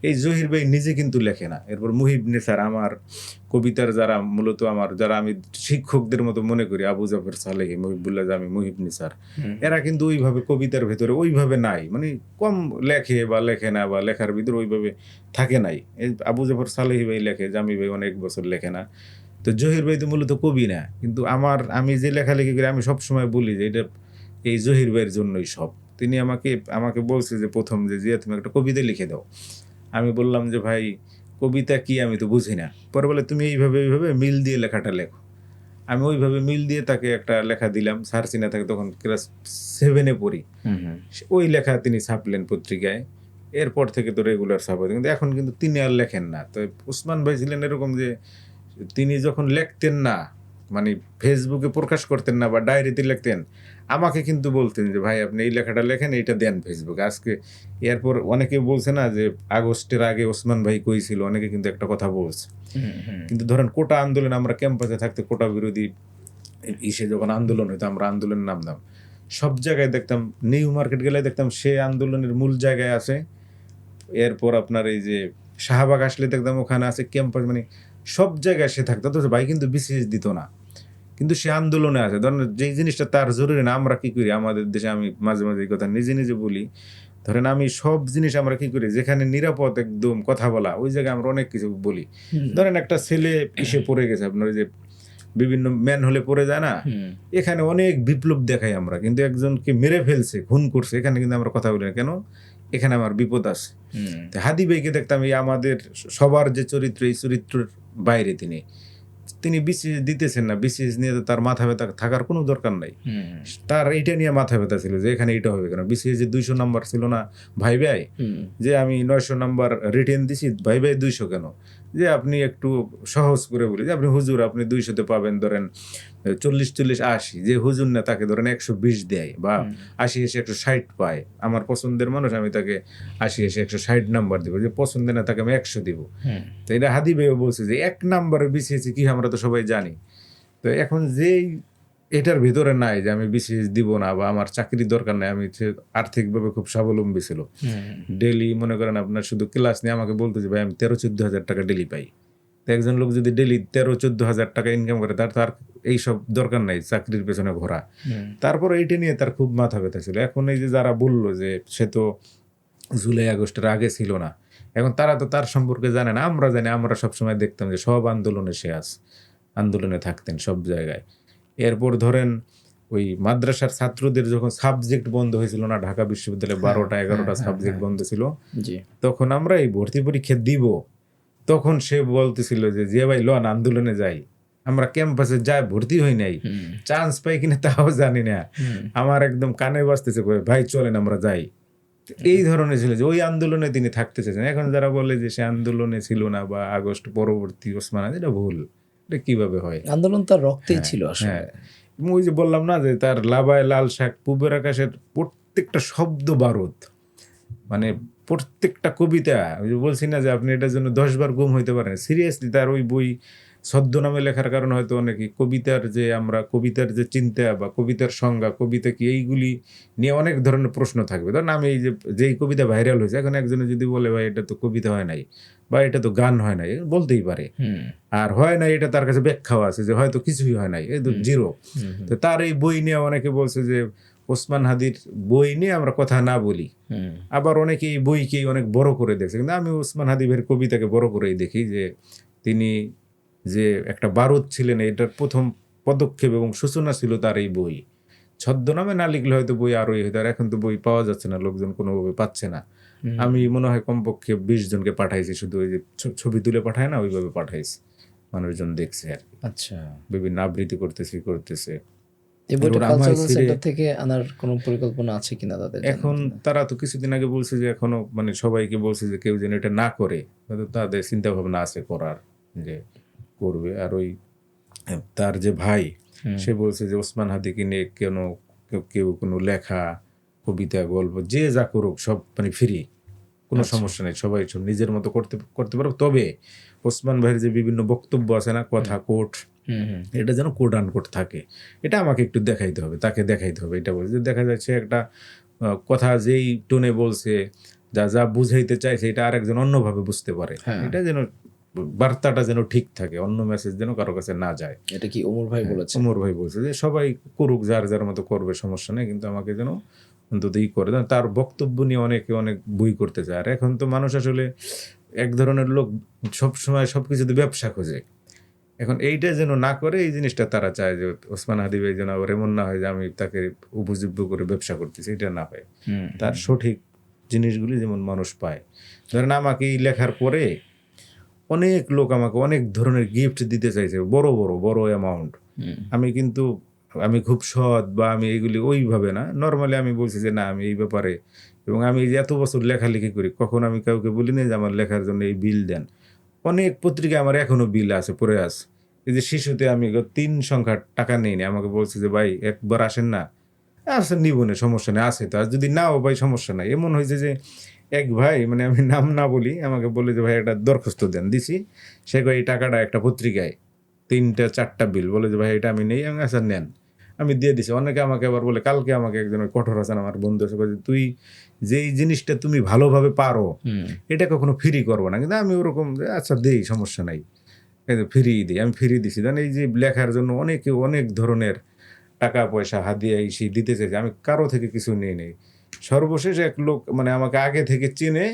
এই জহির ভাই নিজে কিন্তু লেখে না। এরপর মুহিব নেসার, আমার কবিতার যারা মূলত আমার যারা আমি শিক্ষকদের মতো মনে করি, আবু জাফর সালেহি, মুহিবুল্লাহ জামি, মুহিব নিসার, এরা কিন্তু ওইভাবে কবিতার ভেতরে ওইভাবে নাই, মানে কম লেখে বা লেখে না, বা লেখার ভিতরে ওইভাবে থাকে নাই। এই আবু জাফর সালেহি ভাই লেখে, জামি ভাই অনেক বছর লেখে না। তো জহির ভাই তো মূলত কবি না, কিন্তু আমি যে লেখালেখি করি, আমি সবসময় বলি যে এটা এই জহির ভাইয়ের জন্যই সব। তিনি আমাকে বলছে যে প্রথম যে জিয়া তুমি একটা কবিতা লিখে দাও। আমি বললাম যে ভাই কবিতা কি, আমি তো বুঝি না। পরে বলে তুমি এইভাবে মিল দিয়ে লেখাটা লেখো। আমি ওইভাবে মিল দিয়ে তাকে একটা লেখা দিলাম। স্যার চিনা থাকে, তখন ক্লাস 7-এ পড়ি। ওই লেখা তিনি ছাপলেন পত্রিকায়। এরপর থেকে তো রেগুলার ছাপা, কিন্তু এখন কিন্তু তিনি আর লেখেন না। তো উসমান ভাই ছিলেন এরকম যে তিনি যখন লিখতেন না, মানে ফেসবুকে প্রকাশ করতেন না বা ডায়েরিতে লিখতেন, আমাকে কিন্তু বলতেন যে ভাই আপনি এই লেখাটা লেখেন, এইটা দেন ফেসবুকে আজকে। এরপর অনেকে বলছে না যে আগস্টের আগে ওসমান ভাই কইছিল, অনেকে কিন্তু একটা কথা বলছে। কিন্তু ধরেন কোটা আন্দোলন, আমরা ক্যাম্পাসে থাকতে কোটা বিরোধী যখন আন্দোলন হইতো, আমরা আন্দোলনের নামতাম, সব জায়গায় দেখতাম, নিউ মার্কেট গেলে দেখতাম সে আন্দোলনের মূল জায়গায় আছে, এরপর আপনার এই যে শাহবাগ আসলে দেখতাম ওখানে আছে ক্যাম্পাস, মানে সব জায়গায় সে থাকতো। তো ভাই কিন্তু বিসিএস দিত না, কিন্তু সে আন্দোলনে আছে। ধরেন যেই জিনিসটা তার জরুরি না, আমরা কি করি আমাদের দেশে, আমি মাঝে মাঝে এই কথা নিজে নিজে বলি, ধরেন আমি সব জিনিস আমরা কি করি, যেখানে নিরাপদ একদম কথা বলা ওই জায়গায় আমরা অনেক কিছু বলি। ধরেন একটা ছেলে ইসে পড়ে গেছে, আপনার ওই যে বিভিন্ন ম্যান হলে পড়ে যায় না, এখানে অনেক বিপ্লব দেখাই আমরা, কিন্তু একজনকে মেরে ফেলছে, খুন করছে, এখানে কিন্তু আমরা কথা বলি না কেন, এখানে আমার বিপদ আছে। তো হাদি ভাইকে দেখতাম এই আমাদের সবার যে চরিত্র, এই চরিত্রের বাইরে তিনি বিসিএস দিতেছেন না, বিসিএস নিয়ে তো তার মাথা ব্যথা থাকার কোনো দরকার নাই। তার এইটা নিয়ে মাথা ব্যথা ছিল যে এখানে এটা হবে কেন, বিসিএস যে 200 নাম্বার ছিল না ভাই ভাই, যে আমি 900 নাম্বার রিটেন দিছি, ভাই ভাই 200 কেন, যে আপনি একটু সহজ করে বলি যে আপনি হুজুর আপনি 200-তে পাবেন ধরেন 40-80, যে হুজুর না তাকে ধরেন 120 দেয় বা 80-160 পায়, আমার পছন্দের মানুষ আমি তাকে 80-160 নাম্বার দিব, যে পছন্দের না তাকে আমি 100 দিব। তো এটা হাদি ভাইও বলছে যে 1 নাম্বারে বিসিএস কি আমরা তো সবাই জানি। তো এখন যেই এটার ভিতরে নাই যে আমি বিসিএস দিব না বা আমার চাকরির দরকার নাই, আমি আর্থিকভাবে খুব স্বাবলম্বী ছিল, ডেলি মনে করেন আপনার শুধু ক্লাস নিয়ে আমাকে বলতো যে ভাই আমি 13-14 হাজার টাকা ডেলি পাই। তো একজন লোক যদি ডেলি 13-14 হাজার টাকা ইনকাম করে, তার এইসব দরকার নাই চাকরির পেছনে ঘোরা। তারপর এইটা নিয়ে তার খুব মাথা ব্যথা ছিল। এখন এই যে যারা বললো যে সে তো জুলাই আগস্টের আগে ছিল না, এখন তারা তো তার সম্পর্কে জানে না, আমরা জানি। আমরা সবসময় দেখতাম যে সব আন্দোলনে সে আন্দোলনে থাকতেন সব জায়গায়। এরপর ধরেন ওই মাদ্রাসার ছাত্রদের যখন সাবজেক্ট বন্ধ হয়েছিল না, ঢাকা বিশ্ববিদ্যালয়ে 12টা-11টা সাবজেক্ট বন্ধ ছিল, তখন আমরা এই ভর্তি পরীক্ষা দিব, তখন সে বলতেছিল যে জিয়া ভাই লন আন্দোলনে যাই। আমরা ক্যাম্পাসে যাই, ভর্তি হই নাই, চান্স পাই কিনা তাও জানি না, আমার একদম কানে বাজতেছে ভাই চলেন আমরা যাই। এই ধরনের ছিল যে ওই আন্দোলনে তিনি থাকতে চেয়েছেন। এখন যারা বলে যে সে আন্দোলনে ছিল না বা আগস্ট পরবর্তী ওসমান, এটা ভুল। এটা কিভাবে হয়? আন্দোলন তার রক্তেই ছিল আসলে। হ্যাঁ, ওই যে বললাম না যে তার লাবায় লাল শাক পূবের আকাশের প্রত্যেকটা শব্দ বারুদ, মানে প্রত্যেকটা কবিতা, ওই যে বলছি না যে আপনি এটার জন্য 10 বার গুম হইতে পারেন। সিরিয়াসলি তার ওই বই ছদ্মনামে লেখার কারণে হয়তো অনেকে কবিতার যে চিন্তা বা কবিতার সংজ্ঞা, কবিতা কি, এইগুলি নিয়ে অনেক ধরনের প্রশ্ন থাকবে। ধরেন আমি এই যেই কবিতা ভাইরাল হয়েছে, এখন একজনে যদি বলে ভাই এটা তো কবিতা হয় নাই বা এটা তো গান হয় নাই, বলতেই পারে। আর হয় নাই এটা তার কাছে ব্যাখ্যাও আছে যে হয়তো কিছুই হয় নাই, এই তো জিরো। তো তার এই বই নিয়ে অনেকে বলছে যে ওসমান হাদির বই নিয়ে আমরা কথা না বলি। আবার অনেকে এই বইকেই অনেক বড় করে দেখছে, কিন্তু আমি ওসমান হাদিবের কবিতাকে বড় করেই দেখি যে তিনি যে একটা বারুদ ছিলেন, এটার প্রথম পদক্ষেপ এবং সূচনা ছিল তার এই বই। ছদ্মনামে না লিখলে হয়তো বই আরোই হতো, আর এখন তো বই পাওয়া যাচ্ছে না, লোকজন কোনোভাবে পাচ্ছে না। আমি মনে হয় কমপক্ষে 20 জনকে পাঠাইছি, শুধু ওই যে ছবি তুলে পাঠায় না, ওইভাবে পাঠাইছি, মানুষজন দেখছে আর কি। আচ্ছা, বিভিন্ন আবৃত্তি করতেছে। এই বইটা কালচারাল সেন্টার থেকে আনার কোনো পরিকল্পনা আছে কিনা তাদের? এখন তারা তো কিছুদিন আগে বলছে যে এখনো মানে সবাইকে বলছে যে কেউ যেন এটা না করে, হয়তো তাদের চিন্তা ভাবনা আছে করার, যে করবে। আর ওই তার যে ভাই, সে বলছে যে ওসমান হাদিকে নিয়ে কেউ কোনো লেখা, কবিতা, গল্প যে যা করুক সব মানে ফ্রি, কোনো সমস্যা নেই, সবাই সব নিজের মতো করতে পারবে। তবে ওসমান ভাইয়ের যে বিভিন্ন বক্তব্য আছে না, কথা কোট, এটা যেন কোট আনকোট থাকে, এটা আমাকে একটু দেখাইতে হবে, তাকে দেখাইতে হবে। এটা বলছে দেখা যাচ্ছে একটা কথা যেই টোনে বলছে, যা বুঝাইতে চাইছে, এটা আরেকজন অন্যভাবে বুঝতে পারে। এটা যেন বার্তাটা যেন ঠিক থাকে, অন্য মেসেজ যেন কারো কাছে না যায়। এটা কি ওমর ভাই বলেছে? ওমর ভাই বলছে যে সবাই করুক, যার মতো করবে, সমস্যা নেই, কিন্তু আমাকে যেন অন্তত করে। তার বক্তব্য নিয়ে অনেকে অনেক বই করতে চায়। আর এখন তো মানুষ আসলে এক ধরনের লোক সবসময় সবকিছুতে ব্যবসা খোঁজে। এখন এইটা যেন না করে, এই জিনিসটা তারা চায় যে ওসমান হাদি ভাই যেন আবার এমন না হয় যে আমি তাকে উপযোগ্য করে ব্যবসা করতেছি, এটা না পায়। তার সঠিক জিনিসগুলি যেমন মানুষ পায়। ধরেন আমাকে এই লেখার পরে অনেক লোক আমাকে অনেক ধরনের গিফট দিতে চাইছে, বড় অ্যামাউন্ট। আমি খুব সৎ বা আমি এইগুলি ওইভাবে না, নর্মালি আমি বলছি যে না আমি এই ব্যাপারে, এবং আমি এত বছর লেখালেখি করি, কখন আমি কাউকে বলি না যে আমার লেখার জন্য এই বিল দেন। অনেক পত্রিকায় আমার এখনো বিল আছে, পড়ে আছে। এই যে শিশুতে আমি 3 সংখ্যার টাকা নেই, আমাকে বলছে যে ভাই একবার আসেন না, আচ্ছা নিব না, সমস্যা নেই, আছে তো, আর যদি নাও ভাই সমস্যা নাই। এমন হয়েছে যে এক ভাই, মানে আমি নাম না বলি, আমাকে বলে যে ভাই একটা দরখাস্ত দেন, দিছি, সে এই টাকাটা একটা পত্রিকায় 3টা-4টা বিল, বলে যে ভাই এটা আমি নেই, আমি আচ্ছা নেন। আমি দিয়ে দিছি। অনেকে আমাকে আবার বলে, কালকে আমাকে একজন ওই কঠোর হাসান আমার বন্ধু এসে বলে, তুই যেই জিনিসটা তুমি ভালোভাবে পারো এটা কখনো ফ্রি করবো না। কিন্তু আমি ওরকম যে আচ্ছা দেই, সমস্যা নাই, ফ্রি দিই। আমি ফ্রি দিছি, জান এই যে লেখার জন্য অনেকে অনেক ধরনের টাকা পয়সা হাদিয়া এই সেই দিতে চাইছে, আমি কারো থেকে কিছু নিয়ে নেই। সর্বশেষ এক লোক মানে আমাকে আগে থেকে চিনে,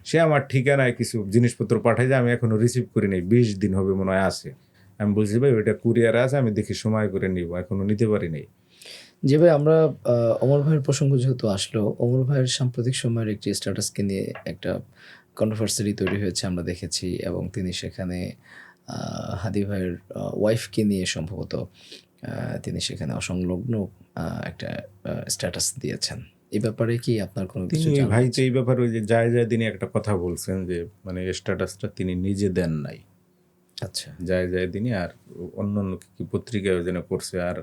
সে আমার ঠিকানায় কিছু জিনিসপত্র পাঠায়, যে আমি এখনো রিসিভ করি নাই, 20 দিন হবে মনে হয় আছে। আমি বলছি ভাই ওইটা কুরিয়ারে আছে, আমি দেখি সময় করে নিব, এখনো নিতে পারি নাই। যে ভাই আমরা অমর ভাইয়ের প্রসঙ্গ যেহেতু আসলো, অমর ভাইয়ের সাম্প্রতিক সময়ের একটি স্ট্যাটাসকে নিয়ে একটা কন্ট্রোভার্সি তৈরি হয়েছে আমরা দেখেছি, এবং তিনি সেখানে হাদি ভাইয়ের ওয়াইফকে নিয়ে সম্ভবত তিনি সেখানে অসংলগ্ন একটা স্ট্যাটাস দিয়েছেন। এই ব্যাপারে কি আপনার কোনো কিছু তিনি জানা ভাই তো আছে? এই ব্যাপারে ওই যে যায় তিনি একটা কথা বলছেন যে মানে স্ট্যাটাসটা তিনি নিজে দেন নাই, আচ্ছা। যায় দিনই আর অন্য অন্য কি পত্রিকায় যেন করছে। আর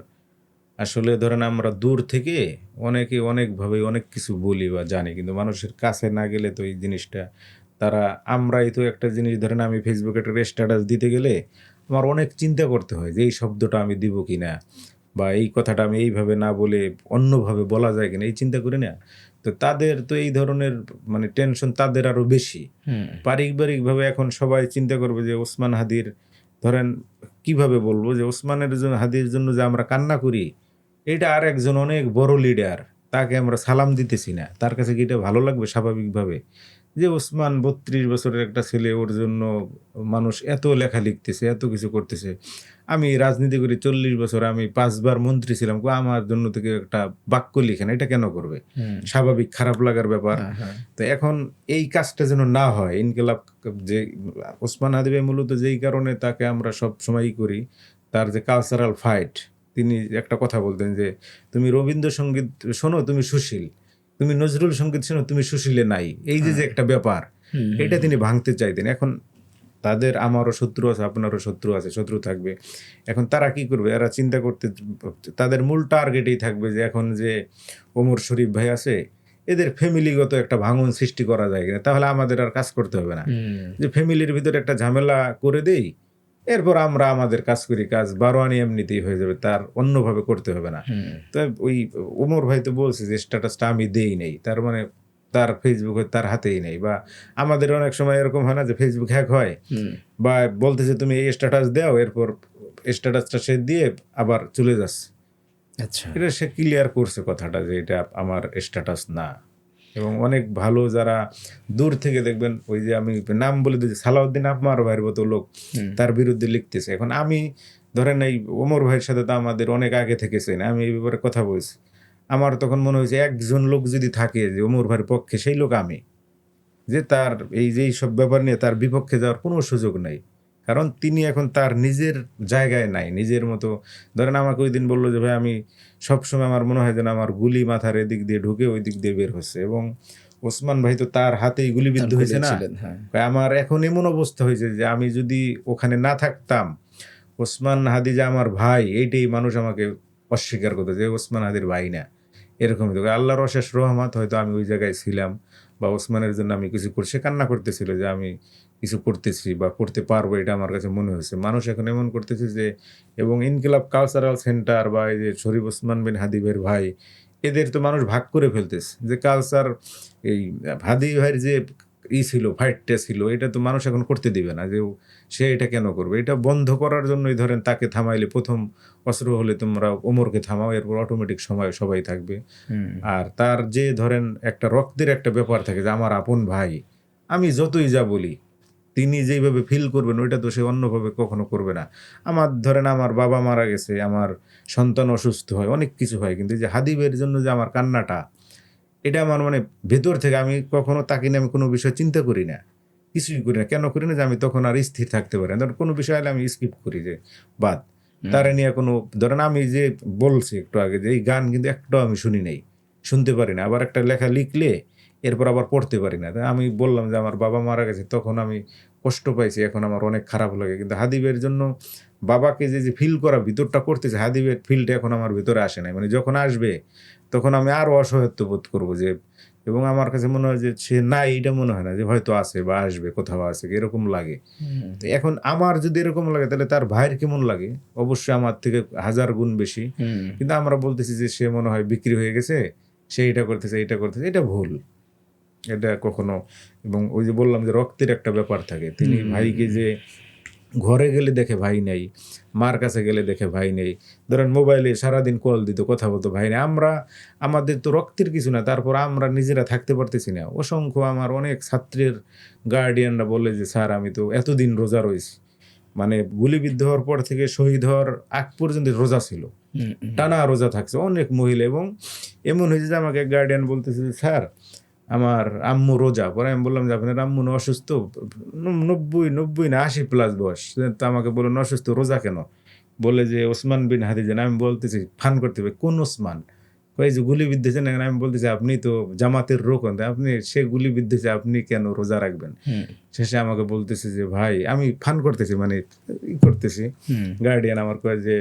আসলে ধরেন আমরা দূর থেকে অনেকে অনেকভাবে অনেক কিছু বলি বা জানি, কিন্তু মানুষের কাছে না গেলে তো এই জিনিসটা তারা, আমরাই তো একটা জিনিস ধরেন আমি ফেসবুকে একটা স্ট্যাটাস দিতে গেলে আমার অনেক চিন্তা করতে হয় যে এই শব্দটা আমি দিব কি না, বা এই কথাটা আমি এইভাবে না বলে অন্যভাবে বলা যায় কিনা, এই চিন্তা করি না। তো তাদের তো এই ধরনের মানে টেনশন তাদের আরো বেশি। পারিবারিকভাবে এখন সবাই চিন্তা করবে যে ওসমান হাদির, ধরেন কিভাবে বলবো যে ওসমানের জন্য হাদির জন্য যে আমরা কান্না করি, এটা আর একজন অনেক বড় লিডার, তাকে আমরা সালাম দিতেছি না, তার কাছে কি এটা ভালো লাগবে? স্বাভাবিকভাবে যে ওসমান 32 বছরের একটা ছেলে, ওর জন্য মানুষ এত লেখা লিখতেছে, এত কিছু করতেছে। আমি রাজনীতি করি 40 বছর, আমি 5 বার মন্ত্রী ছিলাম, আমার জন্য থেকে একটা বাক্য লিখেন, এটা কেন করবে? স্বাভাবিক খারাপ লাগার ব্যাপার। তো এখন এই কাজটা যেন না হয়, ইনকিলাব যে ওসমান হাদি ভাই মূলত যেই কারণে তাকে আমরা সব সময়ই করি, তার যে কালচারাল ফাইট, তিনি একটা কথা বলতেন যে তুমি রবীন্দ্রসঙ্গীত শোনো তুমি সুশীল, তুমি নজরুল সঙ্গীত শোনো তুমি সুশীলে নাই, এই যে একটা ব্যাপার, এটা তিনি ভাঙতে চাইতেন। এখন তাদের, আমারও শত্রু আছে, আপনারও শত্রু আছে, শত্রু থাকবে। এখন তারা কি করবে? এরা চিন্তা করতে, তাদের মূল টার্গেটেই থাকবে যে এখন যে ওমর শরীফ ভাই আছে, এদের ফ্যামিলিগত একটা ভাঙন সৃষ্টি করা যায় কিনা, তাহলে আমাদের আর কাজ করতে হবে না। যে ফ্যামিলির ভিতরে একটা ঝামেলা করে দেই, এরপর আমরা আমাদের কাজ করি, কাজ বারোয়ানি এমনিতেই হয়ে যাবে, তার অন্যভাবে করতে হবে না। তো ওই ওমর ভাই তো বলছে যে স্ট্যাটাসটা আমি দেই নেই, তার মানে তার ফেসবুক তার হাতেই নেই। বা আমাদের অনেক সময় এরকম হয় না যে ফেসবুক হ্যাক হয়, বা বলতেছে তুমি এই স্ট্যাটাস দাও, এরপর স্ট্যাটাসটা সে দিয়ে আবার চলে যাচ্ছে। আচ্ছা। এটা সে ক্লিয়ার করছে কথাটা যে এটা আমার স্ট্যাটাস না। এবং অনেক ভালো যারা দূর থেকে দেখবেন, ওই যে আমি নাম বলে দিয়েছি, সালাউদ্দিন আহমার ভাইয়ের মতো লোক তার বিরুদ্ধে লিখতেছে। এখন আমি ধরেন এই ওমর ভাইয়ের সাথে তো আমাদের অনেক আগে থেকে চেনা, আমি এই ব্যাপারে কথা বলছি, আমার তখন মনে হয়েছে একজন লোক যদি থাকে যে ওমর ভাইয়ের পক্ষে, সেই লোক আমি, যে তার এই যে সব ব্যাপার নিয়ে তার বিপক্ষে যাওয়ার কোনো সুযোগ নাই। কারণ তিনি এখন তার নিজের জায়গায় নাই, নিজের মতো। ধরেন আমাকে ওই দিন বললো যে ভাই আমি সবসময় আমার মনে হয় যেন আমার গুলি মাথার এদিক দিয়ে ঢুকে ওই দিক দিয়ে বের হচ্ছে, এবং ওসমান ভাই তো তার হাতেই গুলিবিদ্ধ হয়েছে না। আমার এখন এমন অবস্থা হয়েছে যে আমি যদি ওখানে না থাকতাম, ওসমান হাদি যে আমার ভাই, এইটাই মানুষ আমাকে অস্বীকার করতো যে ওসমান হাদির ভাই না, এরকমই। তো আল্লাহর অশেষ রহমত, হয়তো আমি ওই জায়গায় ছিলাম, বা ওসমানের জন্য আমি কিছু সে কান্না করতেছিল যে আমি কিছু করতেছি বা করতে পারবো, এটা আমার কাছে মনে হয়েছে। মানুষ এখন এমন করতেছে যে, এবং ইনকিলাব কালচারাল সেন্টার বা এই যে শরীফ ওসমান বিন হাদিবের ভাই, এদের তো মানুষ ভাগ করে ফেলতেছে যে কালচার, এই হাদি ভাইয়ের যে ছিল, ফাইটটা ছিল, এটা তো মানুষ এখন করতে দিবে না, যে সে এটা কেন করবে। এটা বন্ধ করার জন্যই ধরেন তাকে থামাইলে, প্রথম অস্ত্র হলে তোমরা ওমরকে থামাও, এরপর অটোমেটিক সময় সবাই থাকবে। আর তার যে ধরেন একটা রক্তের একটা ব্যাপার থাকে যে আমার আপন ভাই, আমি যতই যা বলি, তিনি যেইভাবে ফিল করবেন ওইটা তো সে অন্যভাবে কখনো করবে না। আমার ধরেন আমার বাবা মারা গেছে, আমার সন্তান অসুস্থ হয়, অনেক কিছু হয়, কিন্তু যে হাদিবের জন্য যে আমার কান্নাটা, এটা আমার মানে ভেতর থেকে, আমি কখনো তাকে নিয়ে আমি কোনো বিষয় চিন্তা করি না, কিছুই করি না। কেন করি না? যে আমি তখন আর স্থির থাকতে পারি না। ধরেন কোনো বিষয় হলে আমি স্কিপ করি, যে বাদ, তারা নিয়ে কোনো, ধরেন আমি যে বলছি একটু আগে যে এই গান কিন্তু একটাও আমি শুনি নাই, শুনতে পারি না। আবার একটা লেখা লিখলে এরপর আবার পড়তে পারি না। আমি বললাম যে আমার বাবা মারা গেছে, তখন আমি কষ্ট পাইছি, এখন আমার অনেক খারাপ লাগে। কিন্তু হাদিবের জন্য বাবাকে যে ফিল করা ভিতরটা করতেছে, হাদিবের ফিলটা এখন আমার ভিতরে আসে নাই। মানে যখন আসবে তখন আমি আরো অসহায়ত্ব বোধ করবো যে এবং আমার কাছে মনে হয় যে সে নাই, এটা মনে হয় না, যে হয়তো আছে বা আসবে, কোথাও আছে, এরকম লাগে। তো এখন আমার যদি এরকম লাগে তাহলে তার ভাইয়ের কেমন লাগে? অবশ্যই আমার থেকে 1000 গুণ বেশি। কিন্তু আমরা বলতেছি যে সে মনে হয় বিক্রি হয়ে গেছে, সে এটা করতেছে, এটা করতেছে, এটা ভুল। এটা কখনো, এবং ওই যে বললাম যে রক্তের একটা ব্যাপার থাকে, তিনি ভাইকে যে ঘরে গেলে দেখে ভাই নেই, মার কাছে গেলে দেখে ভাই নেই, ধরেন মোবাইলে সারাদিন কল দিত, কথা বলতো, ভাই নেই। আমাদের তো রক্তের কিছু না, তারপর আমরা নিজেরা থাকতে পারতেছি না। অসংখ্য আমার অনেক ছাত্রের গার্ডিয়ানরা বলে যে স্যার আমি তো এতদিন রোজা রয়েছি, মানে গুলিবিদ্ধ হওয়ার পর থেকে শহীদ হওয়ার আগ পর্যন্ত রোজা ছিল, টানা রোজা থাকছে অনেক মহিলা। এবং এমন হয়েছে যে আমাকে গার্ডিয়ান বলতেছে যে স্যার আমার আম্মু রোজা। পরে আমি বললাম যে আপনার আম্মু না অসুস্থ, 90 না 80+ বয়স, তো আমাকে বললেন অসুস্থ, রোজা কেন? বলে যে ওসমান বিন হাদি যেন। আমি বলতেছি ফান করতে হবে, কোন ওসমান? কই যে গুলি বিদ্ধেছে না? আমি বলতেছি আপনি তো জামাতের রোকন, আপনি সে গুলি বিদ্ধেছে, আপনি কেন রোজা রাখবেন? শেষে আমাকে বলতেছে যে ভাই আমি ফান করতেছি, মানে ই করতেছি। গার্ডিয়ান আমার কয় যে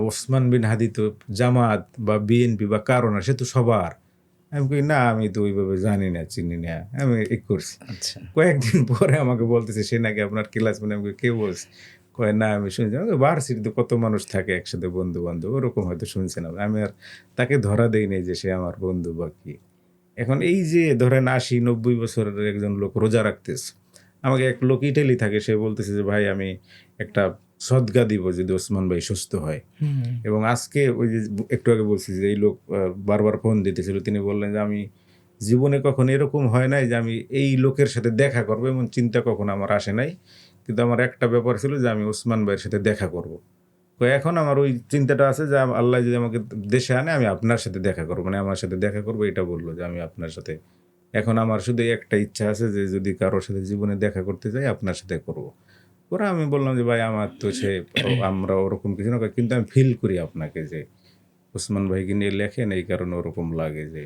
ওসমান বিন হাদি তো জামাত বা বিএনপি বা কারো না, সে তো সবার। আমি কই না, আমি তো ওইভাবে জানি না, চিনি না, আমি করছি। আচ্ছা। কয়েকদিন পরে আমাকে বলতেছে সে নাকি আপনার ক্লাস, মানে আমাকে কে বলছে? কয় না আমি শুনছি, ভার্সিটিতে কত মানুষ থাকে একসাথে, বন্ধু বান্ধব, ওরকম হয়তো শুনছিলাম। আমি আর তাকে ধরা দেই নাই যে সে আমার বন্ধু বা কি। এখন এই যে ধরেন 80-90 বছরের একজন লোক রোজা রাখতেছে, আমাকে এক লোক ইটালি থাকে, সে বলতেছে যে ভাই আমি একটা সদকা দিব যদি ওসমান ভাই সুস্থ হয়। এবং আজকে ওই যে একটু আগে বলছি যে এই লোক বারবার ফোন দিতেছিল, তিনি বললেন যে আমি জীবনে কখনো এরকম হয় নাই যে আমি এই লোকের সাথে দেখা করবো, এমন চিন্তা কখনো আমার আসে নাই। কিন্তু আমার একটা ব্যাপার ছিল যে আমি ওসমান ভাইয়ের সাথে দেখা করব। তো এখন আমার ওই চিন্তাটা আছে যে আল্লাহ যদি আমাকে দেশে আনে, আমি আপনার সাথে দেখা করবো, মানে আমার সাথে দেখা করবো, এটা বললো যে আমি আপনার সাথে। এখন আমার শুধু একটা ইচ্ছা আছে যে যদি কারোর সাথে জীবনে দেখা করতে যাই, আপনার সাথে করব। ওরা আমি বললাম যে ভাই আমার তো সে আমরা ওরকম কিছু না, কিন্তু আমি ফিল করি আপনাকে যে ওসমান ভাইকে নিয়ে লেখেন, এই কারণে ওরকম লাগে যে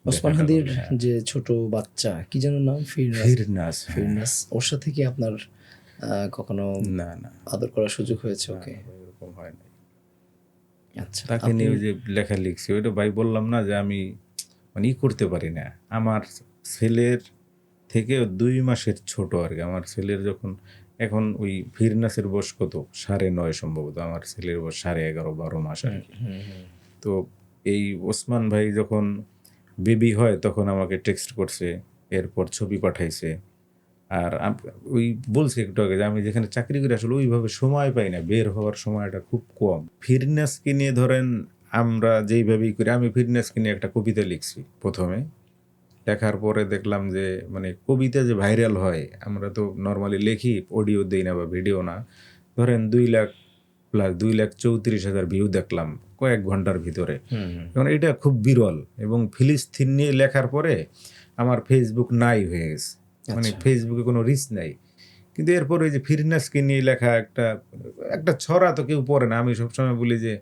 ওসমান দেখাটা হাদির করলে। হ্যাঁ, যে ছোট বাচ্চা, কি যেন নাম, ফিরনাস, ফিরনাস, হ্যাঁ। ফিরনাস, ওর সাথে কি আপনার কখনো না না, আদর করার সুযোগ হয়েছে ওকে? এরকম হয় না। আচ্ছা। তাকে আপনি নিয়ে ওই যে লেখা লিখছি, ওইটা ভাই বললাম না যে আমি মানে ই করতে পারি না। আমার ছেলের থেকে 2 মাসের ছোট আর কি। আমার ছেলের যখন এখন ওই ফিরনাসের বয়স কত, 9.5 সম্ভবত, আমার ছেলের বয়স 11.5-12 মাস আর কি। তো এই ওসমান ভাই যখন বেবি হয় তখন আমাকে টেক্সট করছে, এরপর ছবি পাঠাইছে। আর ওই বলছি একটু আগে যে আমি যেখানে চাকরি করি আসলে ওইভাবে সময় পাই না, বের হওয়ার সময়টা খুব কম। ফিটনেসকে নিয়ে ধরেন আমরা যেইভাবেই করি, আমি ফিটনেসকে নিয়ে একটা কবিতা লিখছি প্রথমে। লেখার পরে দেখলাম যে মানে কবিতা যে ভাইরাল হয়, আমরা তো নর্মালি লিখি, অডিও দিই না বা ভিডিও না। ধরেন 2 লাখ প্লাস, 2,34,000 ভিউ দেখলাম কয়েক ঘন্টার ভিতরে। এখন এটা খুব বিরল। এবং ফিলিস্তিন নিয়ে লেখার পরে আমার ফেসবুক নাই হয়ে গেছে, মানে ফেসবুকে কোনো রিচ নাই। কিন্তু এরপর ওই যে ফিরনাসকে নিয়ে লেখা একটা একটা ছড়া তো কেউ পড়ে না। আমি সবসময় বলি যে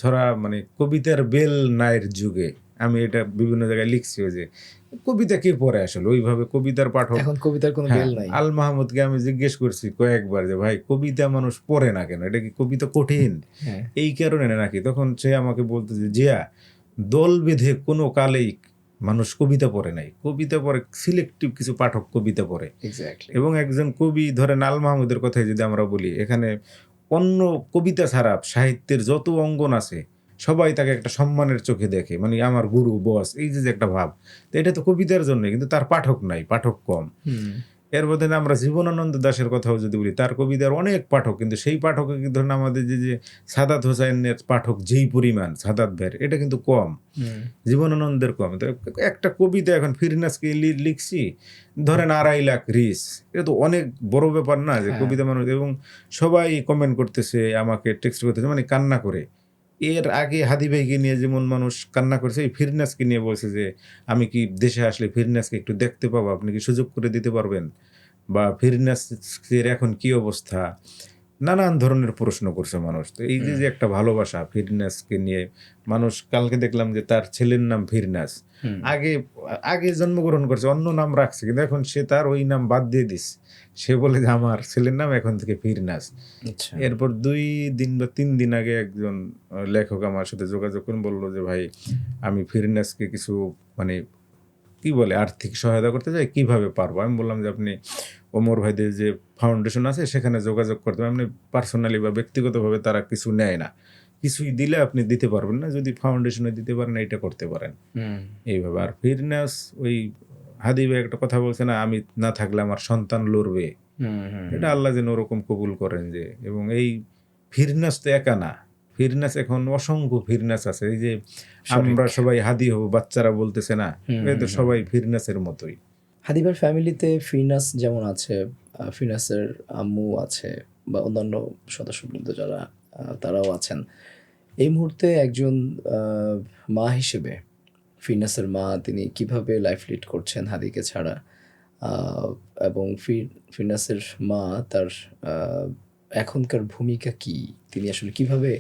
ছড়া মানে কবিতার বেল নাইয়ের যুগে আমি এটা বিভিন্ন জায়গায় লিখছি, যে কবিতা কে পড়ে আসলে ওইভাবে, কবিতার পাঠক এখন কবিতার কোনো হ্যাঁ, বেল নাই। আল মাহমুদকে আমি জিজ্ঞেস করছি কয়েকবার যে ভাই কবিতা মানুষ পড়ে না কেন, এটা কি কবিতা কঠিন এই কারণে নাকি? তখন সে আমাকে বলতো যে জিয়া, দল বেঁধে কোনো কালেই মানুষ কবিতা পড়ে নাই, কবিতা পড়ে সিলেক্টিভ কিছু পাঠক কবিতা পড়ে। এক্স্যাক্টলি। এবং একজন কবি ধরেন আল মাহমুদের কথাই যদি আমরা বলি, এখানে অন্য কবিতা ছাড়া সাহিত্যের যত অঙ্গন আছে সবাই তাকে একটা সম্মানের চোখে দেখে, মানে আমার গুরু, বস, এই যে একটা ভাব। তো এটা তো কবিতার জন্য, কিন্তু তার পাঠক নাই, পাঠক কম। এর মধ্যে আমরা জীবনানন্দ দাশের কথাও যদি বলি, তার কবিতার অনেক পাঠক, কিন্তু সেই পাঠক ধরেন আমাদের যে সাদাত হোসাইনের পাঠক যেই পরিমাণ, সাদাত ভাইয়ের, এটা কিন্তু কম, জীবনানন্দের কম। তো একটা কবিতা এখন ফিরনাসকে লিখছি, ধরেন 2.5 লাখ রিচ, এটা তো অনেক বড় ব্যাপার না যে কবিতা মানুষ। এবং সবাই কমেন্ট করতেছে, আমাকে টেক্সট করতেছে, মানে কান্না করে। এর আগে হাদি ভাইকে নিয়ে যেমন মানুষ কান্না করেছে, এই ফিরনাসকে নিয়ে বলছে যে আমি কি দেশে আসলে ফিরনাসকে একটু দেখতে পাবো, আপনি কি সুযোগ করে দিতে পারবেন, বা ফিরনাসের এখন কি অবস্থা। নানান ধরনের প্রশ্ন করছে মানুষ। তো এই যে যে একটা ভালোবাসা ফিরনাসকে নিয়ে, মানুষ কালকে দেখলাম যে তার ছেলের নাম ফিরনাস, আগে আগে জন্মগ্রহণ করছে অন্য নাম রাখছে, কিন্তু এখন সে তার ওই নাম বাদ দিয়ে দিস, সে বলে যে আমার ছেলের নাম এখন থেকে ফিরনাস। আচ্ছা। এরপর 2 দিন বা 3 দিন আগে একজন লেখক আমার সাথে যোগাযোগ করে বললো যে ভাই আমি ফিরনাসকে কিছু মানে কি বলে আর্থিক সহায়তা করতে চাই, কিভাবে পারবো? আমি বললাম যে আপনি ওমর ভাইদের যে ফাউন্ডেশন আছে সেখানে যোগাযোগ করতে হবে। আপনি পার্সোনালি বা ব্যক্তিগতভাবে তারা কিছু নেয় না, কিছুই দিলে আপনি দিতে পারবেন না, যদি ফাউন্ডেশনে দিতে পারেন এইটা করতে পারেন এইভাবে। আর ফিরনাস ওই হাদি ভাই একটা কথা বলছে না, আমি না থাকলে আমার সন্তান লড়বে, এটা আল্লাহ যেন ওরকম কবুল করেন যে। এবং এই ফিরনাস তো একা না, ফিরনাস এখন অসংখ্য ফিরনাস আছে। এই যে আমরা সবাই হাদি হব বাচ্চারা বলতেছে না, এই তো সবাই ফিরনাসের মতোই। হাদিবার ফ্যামিলিতে ফিরনাস যেমন আছে, ফিরনাসের আম্মু আছে বা অন্যান্য সদস্যবৃন্দ যারা তারাও আছেন। এই মুহূর্তে একজন মা হিসেবে ফিরনাসের মা তিনি কিভাবে লাইফ লিড করছেন হাদিকে ছাড়া, এবং ফিরনাসের মা তার এখনকার ভূমিকা কি, তিনি আসলে কিভাবে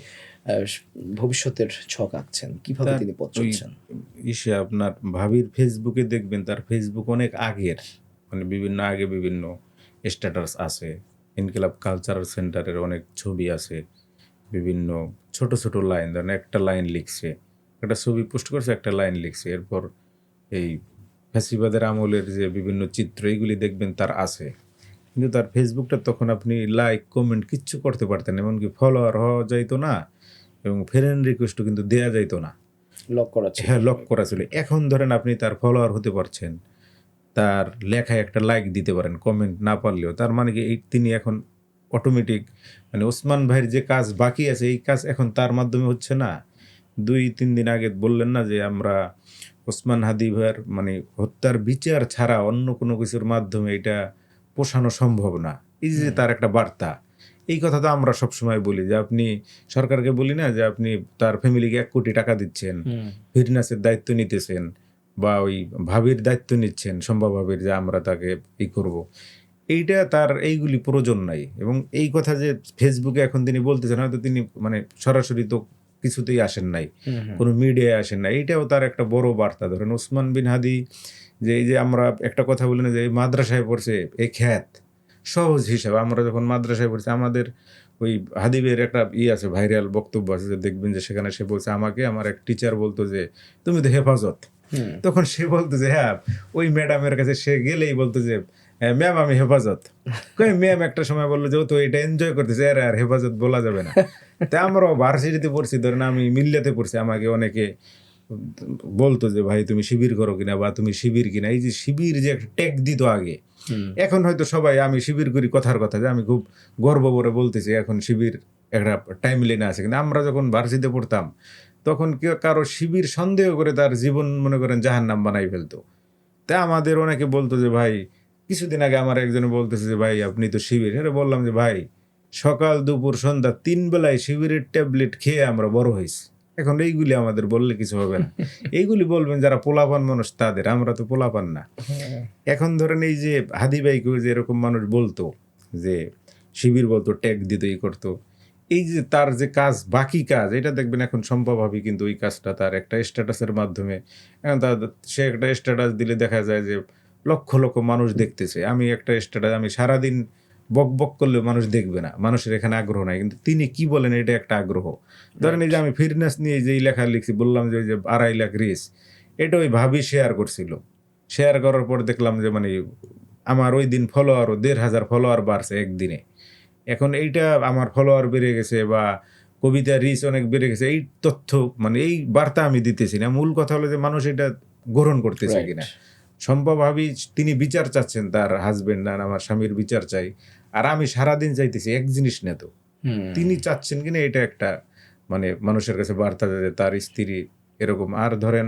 ভবিষ্যতের ছক আঁকছেন, কিভাবে তার তিনি পথ ওই চলছেন? ইসে আপনার ভাবির ফেসবুকে দেখবেন, তার ফেসবুক অনেক আগের, মানে বিভিন্ন আগে বিভিন্ন স্ট্যাটাস আছে, ইনকিলাব কালচারাল সেন্টারের অনেক ছবি আছে, বিভিন্ন ছোট ছোট লাইন, ধরেন একটা লাইন লিখছে, একটা ছবি পোস্ট করছে, একটা লাইন লিখছে, এরপর এই ফ্যাসিবাদের আমলের যে বিভিন্ন চিত্র এইগুলি দেখবেন তার আছে। কিন্তু তার ফেসবুকটা তখন আপনি লাইক কমেন্ট কিচ্ছু করতে পারতেন, এমনকি ফলোয়ার হওয়া যাইতো না, এবং ফ্রেন্ড রিকোয়েস্টও কিন্তু দেয়া যাইতো না। লক করা ছিল। হ্যাঁ, লক করা ছিল। এখন ধরেন আপনি তার ফলোয়ার হতে পারছেন, তার লেখায় একটা লাইক দিতে পারেন, কমেন্ট না পারলেও। তার মানে কি এই তিনি এখন অটোমেটিক, মানে ওসমান ভাইয়ের যে কাজ বাকি আছে এই কাজ এখন তার মাধ্যমে হচ্ছে না। 2-3 দিন আগে বললেন না যে আমরা ওসমান হাদি ভাইয়ের মানে হত্যার বিচার ছাড়া অন্য কোনো কিছুর মাধ্যমে এটা পোষানো সম্ভব না। এই যে তার একটা বার্তা, এই কথা তো আমরা সবসময় বলি যে আপনি সরকারকে বলি না যে আপনি তার ফ্যামিলিকে 1 কোটি টাকা দিচ্ছেন, ফিটনেসের দায়িত্ব নিতেছেন, বা ওই ভাবির দায়িত্ব নিচ্ছেন, সম্ভব ভাবির, যে আমরা তাকে এই করব, এইটা তার এইগুলি প্রয়োজন নাই। এবং এই কথা যে ফেসবুকে এখন তিনি বলতেছেন, হয়তো তিনি মানে সরাসরি তো কিছুতেই আসেন নাই, কোনো মিডিয়ায় আসেন নাই, এইটাও তার একটা বড় বার্তা। ধরেন ওসমান বিন হাদি, যে এই যে আমরা একটা কথা বলি না যে এই মাদ্রাসায় পড়ছে, এই খ্যাত সহজ হিসাবে, আমরা যখন মাদ্রাসায় পড়ছি আমাদের ওই হাদিবের একটা আছে, ভাইরাল বক্তব্য আছে, যে দেখবেন যে সেখানে সে বলছে আমাকে আমার এক টিচার বলতো যে তুমি তো হেফাজত, তখন সে বলতো যে হ্যাঁ, ওই ম্যাডামের কাছে সে গেলেই বলতো যে ম্যাম আমি হেফাজত। ম্যাম একটা সময় বললো যে ও তো এটা এনজয় করতেছে, আর হেফাজত বলা যাবে না। তাই আমরাও ভার্সিটিতে পড়ছি, ধরেন আমি মিল্লাতে পড়ছি, আমাকে অনেকে বলতো যে ভাই তুমি শিবির করো কিনা, বা তুমি শিবির কিনা। এই যে শিবির যে একটা ট্যাগ দিত আগে, এখন হয়তো সবাই আমি শিবির করি কথার কথা, যে আমি খুব গর্ব করে বলতেছি এখন শিবির একটা টাইম লাইনে আছে। কিন্তু আমরা যখন ভার্সিটিতে পড়তাম তখন কেউ কারো শিবির সন্দেহ করে তার জীবন মনে করেন জাহান্নাম বানাই ফেলতো। তা আমাদের অনেকে বলতো যে ভাই, কিছুদিন আগে আমার একজনে বলতেছে যে ভাই আপনি তো শিবির। এটা বললাম যে ভাই সকাল দুপুর সন্ধ্যা 3 বেলায় শিবিরের ট্যাবলেট খেয়ে আমরা বড় হয়েছি, এখন এইগুলি আমাদের বললে কিছু হবে না। এইগুলি বলবেন যারা পোলাপান মানুষ তাদের, আমরা তো পোলাপান না। এখন ধরেন এই যে হাদি ভাইকে যে এরকম মানুষ বলতো, যে শিবির বলতো, ট্যাগ দিত, ই করতো, এই যে তার যে কাজ বাকি কাজ, এটা দেখবেন এখন সম্ভবভাবে কিন্তু ওই কাজটা তার একটা স্ট্যাটাসের মাধ্যমে, এখন সে একটা স্ট্যাটাস দিলে দেখা যায় যে লক্ষ লক্ষ মানুষ দেখতেছে। আমি একটা স্ট্যাটাস আমি সারাদিন বক বক করলেও মানুষ দেখবে না, মানুষের এখানে আগ্রহ নাই, কিন্তু তিনি কি বলেন এটা একটা আগ্রহ। ধরেন এই যে আমি ফিটনেস নিয়ে যেই লেখা লিখছি, বললাম যে ওই যে 2.5 লাখ রিচ, এটা ওই ভাবি শেয়ার করছিল। শেয়ার করার পর দেখলাম যে মানে আমার ওই দিন ফলোয়ারও 1,500 ফলোয়ার বাড়ছে একদিনে। এখন এইটা আমার ফলোয়ার বেড়ে গেছে বা কবিতার রিচ অনেক বেড়ে গেছে, এই তথ্য মানে এই বার্তা আমি দিতেছি না, মূল কথা হলো যে মানুষ এটা গ্রহণ করতেছে কিনা। সম্ভবভাবেই তিনি বিচার চাচ্ছেন, তার হাজবেন্ড না আমার স্বামীর বিচার চাই, আর আমি সারাদিন চাইতেছি এক জিনিস না, তো তিনি চাচ্ছেন কিনা এটা একটা মানে মানুষের কাছে বার্তা যে তার স্ত্রী এরকম। আর ধরেন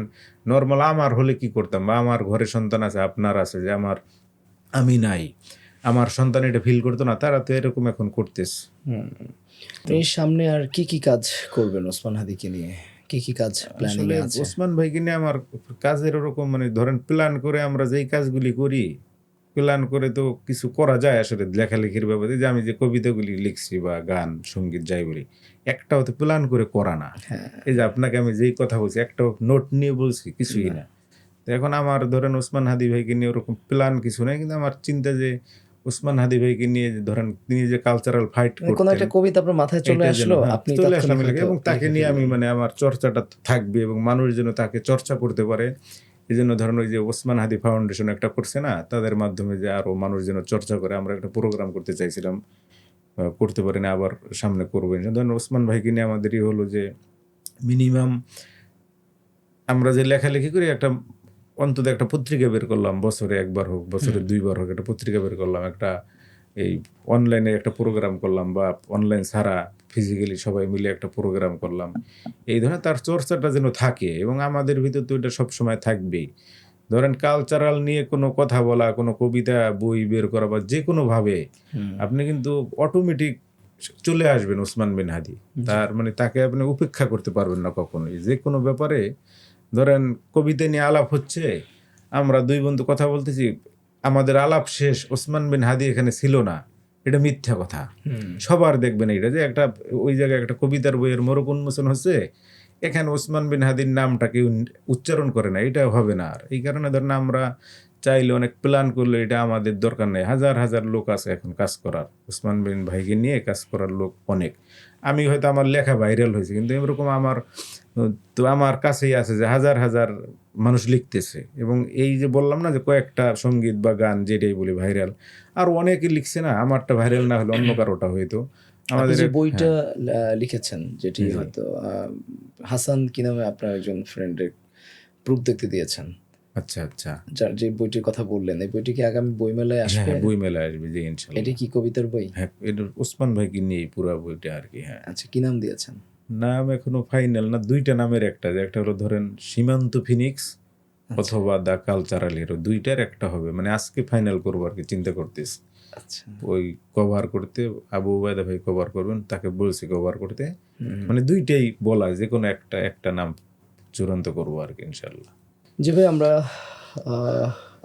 নর্মাল আমার হলে কি করতাম, বা আমার ঘরে সন্তান আছে, আপনার আছে, যে আমি নাই, আমার সন্তান এটা ফিল করতো না, তারা তো এরকম এখন করতেছে। এর সামনে আর কি কি কাজ করবেন ওসমান হাদিকে নিয়ে, কি কি কাজ প্ল্যানিং আসলে আছে? ওসমান ভাইকে নিয়ে আমার কাজের ওরকম মানে ধরেন প্ল্যান করে আমরা যেই কাজগুলি করি প্ল্যান করে তো কিছু করা যায় আসলে লেখালেখির ব্যাপারে, যে আমি যে কবিতাগুলি লিখছি বা গান সঙ্গীত যাই বলি, একটাও তো প্ল্যান করে করা না। হ্যাঁ এই যে আপনাকে আমি যেই কথা বলছি একটাও নোট নিয়ে বলছি কিছুই না। তো এখন আমার ধরেন ওসমান হাদি ভাইকে নিয়ে ওরকম প্ল্যান কিছু নাই, কিন্তু আমার চিন্তা যে ওসমান হাদি ভাইকে নিয়ে যে ধরেন তিনি যে কালচারাল ফাইট মানে কোনো করতেন, একটা কবিতা আপনার মাথায় চলে এটা যেন আসলো, হ্যাঁ, আপনি চলে তাৎক্ষণিক আসলাম লেখা, হয়তো এবং তাকে লিখে নিয়ে আমি ফেললেন। মানে আমার চর্চাটা থাকবে এবং মানুষ যেন তাকে চর্চা করতে পারে। এই জন্য ধরেন ওই যে ওসমান হাদি ফাউন্ডেশন একটা করছে না, তাদের মাধ্যমে যে আরো মানুষ যেন চর্চা করে, আমরা একটা প্রোগ্রাম করতে চাইছিলাম, করতে পারি না, আবার সামনে করবো। ধরেন ওসমান ভাইকে নিয়ে আমাদেরই হলো যে মিনিমাম আমরা যে লেখালেখি করি একটা অন্তত একটা পত্রিকা বের করলাম, বছরে একবার হোক বছরে দুইবার হোক একটা পত্রিকা বের করলাম, একটা এই অনলাইনে একটা প্রোগ্রাম করলাম, বা অনলাইন ছাড়া ফিজিক্যালি সবাই মিলে একটা প্রোগ্রাম করলাম। এই ধরনের তার চর্চাটা যেন থাকে, এবং আমাদের ভিতর তো এটা সবসময় থাকবেই। ধরেন কালচারাল নিয়ে কোনো কথা বলা, কোনো কবিতা বই বের করা বা যে কোনোভাবে আপনি কিন্তু অটোমেটিক চলে আসবেন ওসমান বিন হাদি। তার মানে তাকে আপনি উপেক্ষা করতে পারবেন না কখনোই। যে কোনো ব্যাপারে ধরেন কবিতা নিয়ে আলাপ হচ্ছে, আমরা দুই বন্ধু কথা বলতেছি, আমাদের আলাপ শেষ, ওসমান বিন হাদি এখানে ছিল না, এটা মিথ্যা কথা। সবার দেখবেন এটা যে একটা ওই জায়গায় একটা কবিতার বইয়ের মোড়ক উন্মোচন হচ্ছে, এখানে ওসমান বিন হাদির নামটা কেউ উচ্চারণ করে না, এটা হবে না। আর এই কারণে ধরেন আমরা চাইলে অনেক প্ল্যান করলে এটা আমাদের দরকার নেই। হাজার হাজার লোক আছে এখন কাজ করার, ওসমান বিন ভাইকে নিয়ে কাজ করার লোক অনেক। আমি হয়তো আমার লেখা ভাইরাল হয়েছে, কিন্তু এরকম আমার তো আমার কাছেই আছে যে হাজার হাজার মানুষ লিখতেছে, এবং এই যে বললাম না যে কয়েকটা সঙ্গীত বা গান যেটাই বলি ভাইরাল, আর অনেকে লিখছে না, আমারটা ভাইরাল না হলে অন্য কারোটা হয়তো। আপনি আমাদের যে এক- বইটা হ্যাঁ, লিখেছেন, যেটি জি। হয়তো হাসান কি নামে আপনার একজন ফ্রেন্ডের প্রুফ দেখতে দিয়েছেন, আচ্ছা আচ্ছা, যার যে বইটির কথা বললেন, এই বইটি কি আগামী বইমেলায় হ্যাঁ আসবে? হ্যাঁ, বই মেলা আসবে যে ইনশাল্লাহ। এটি কি কবিতার বই? হ্যাঁ, এটা ওসমান ভাইকে নিয়ে পুরো বইটা আর কি। হ্যাঁ, আচ্ছা, কি নাম দিয়েছেন? নাম এখনো ফাইনাল না, দুইটা নামের একটা, যে একটা হলো ধরেন সীমান্ত ফিনিক্স অথবা দা কালচারাল হিরো, দুইটার একটা হবে। মানে আজকে ফাইনাল করবো আর কি, চিন্তা করতেছি। আচ্ছা, ওই কভার করতে আবু উবায়দা ভাই কভার করবেন, তাকে বলছি কভার করতে। মানে দুইটাই বলা, যে কোনো একটা একটা নাম চূড়ান্ত করবো আর কি ইনশাল্লাহ। জি ভাই, আমরা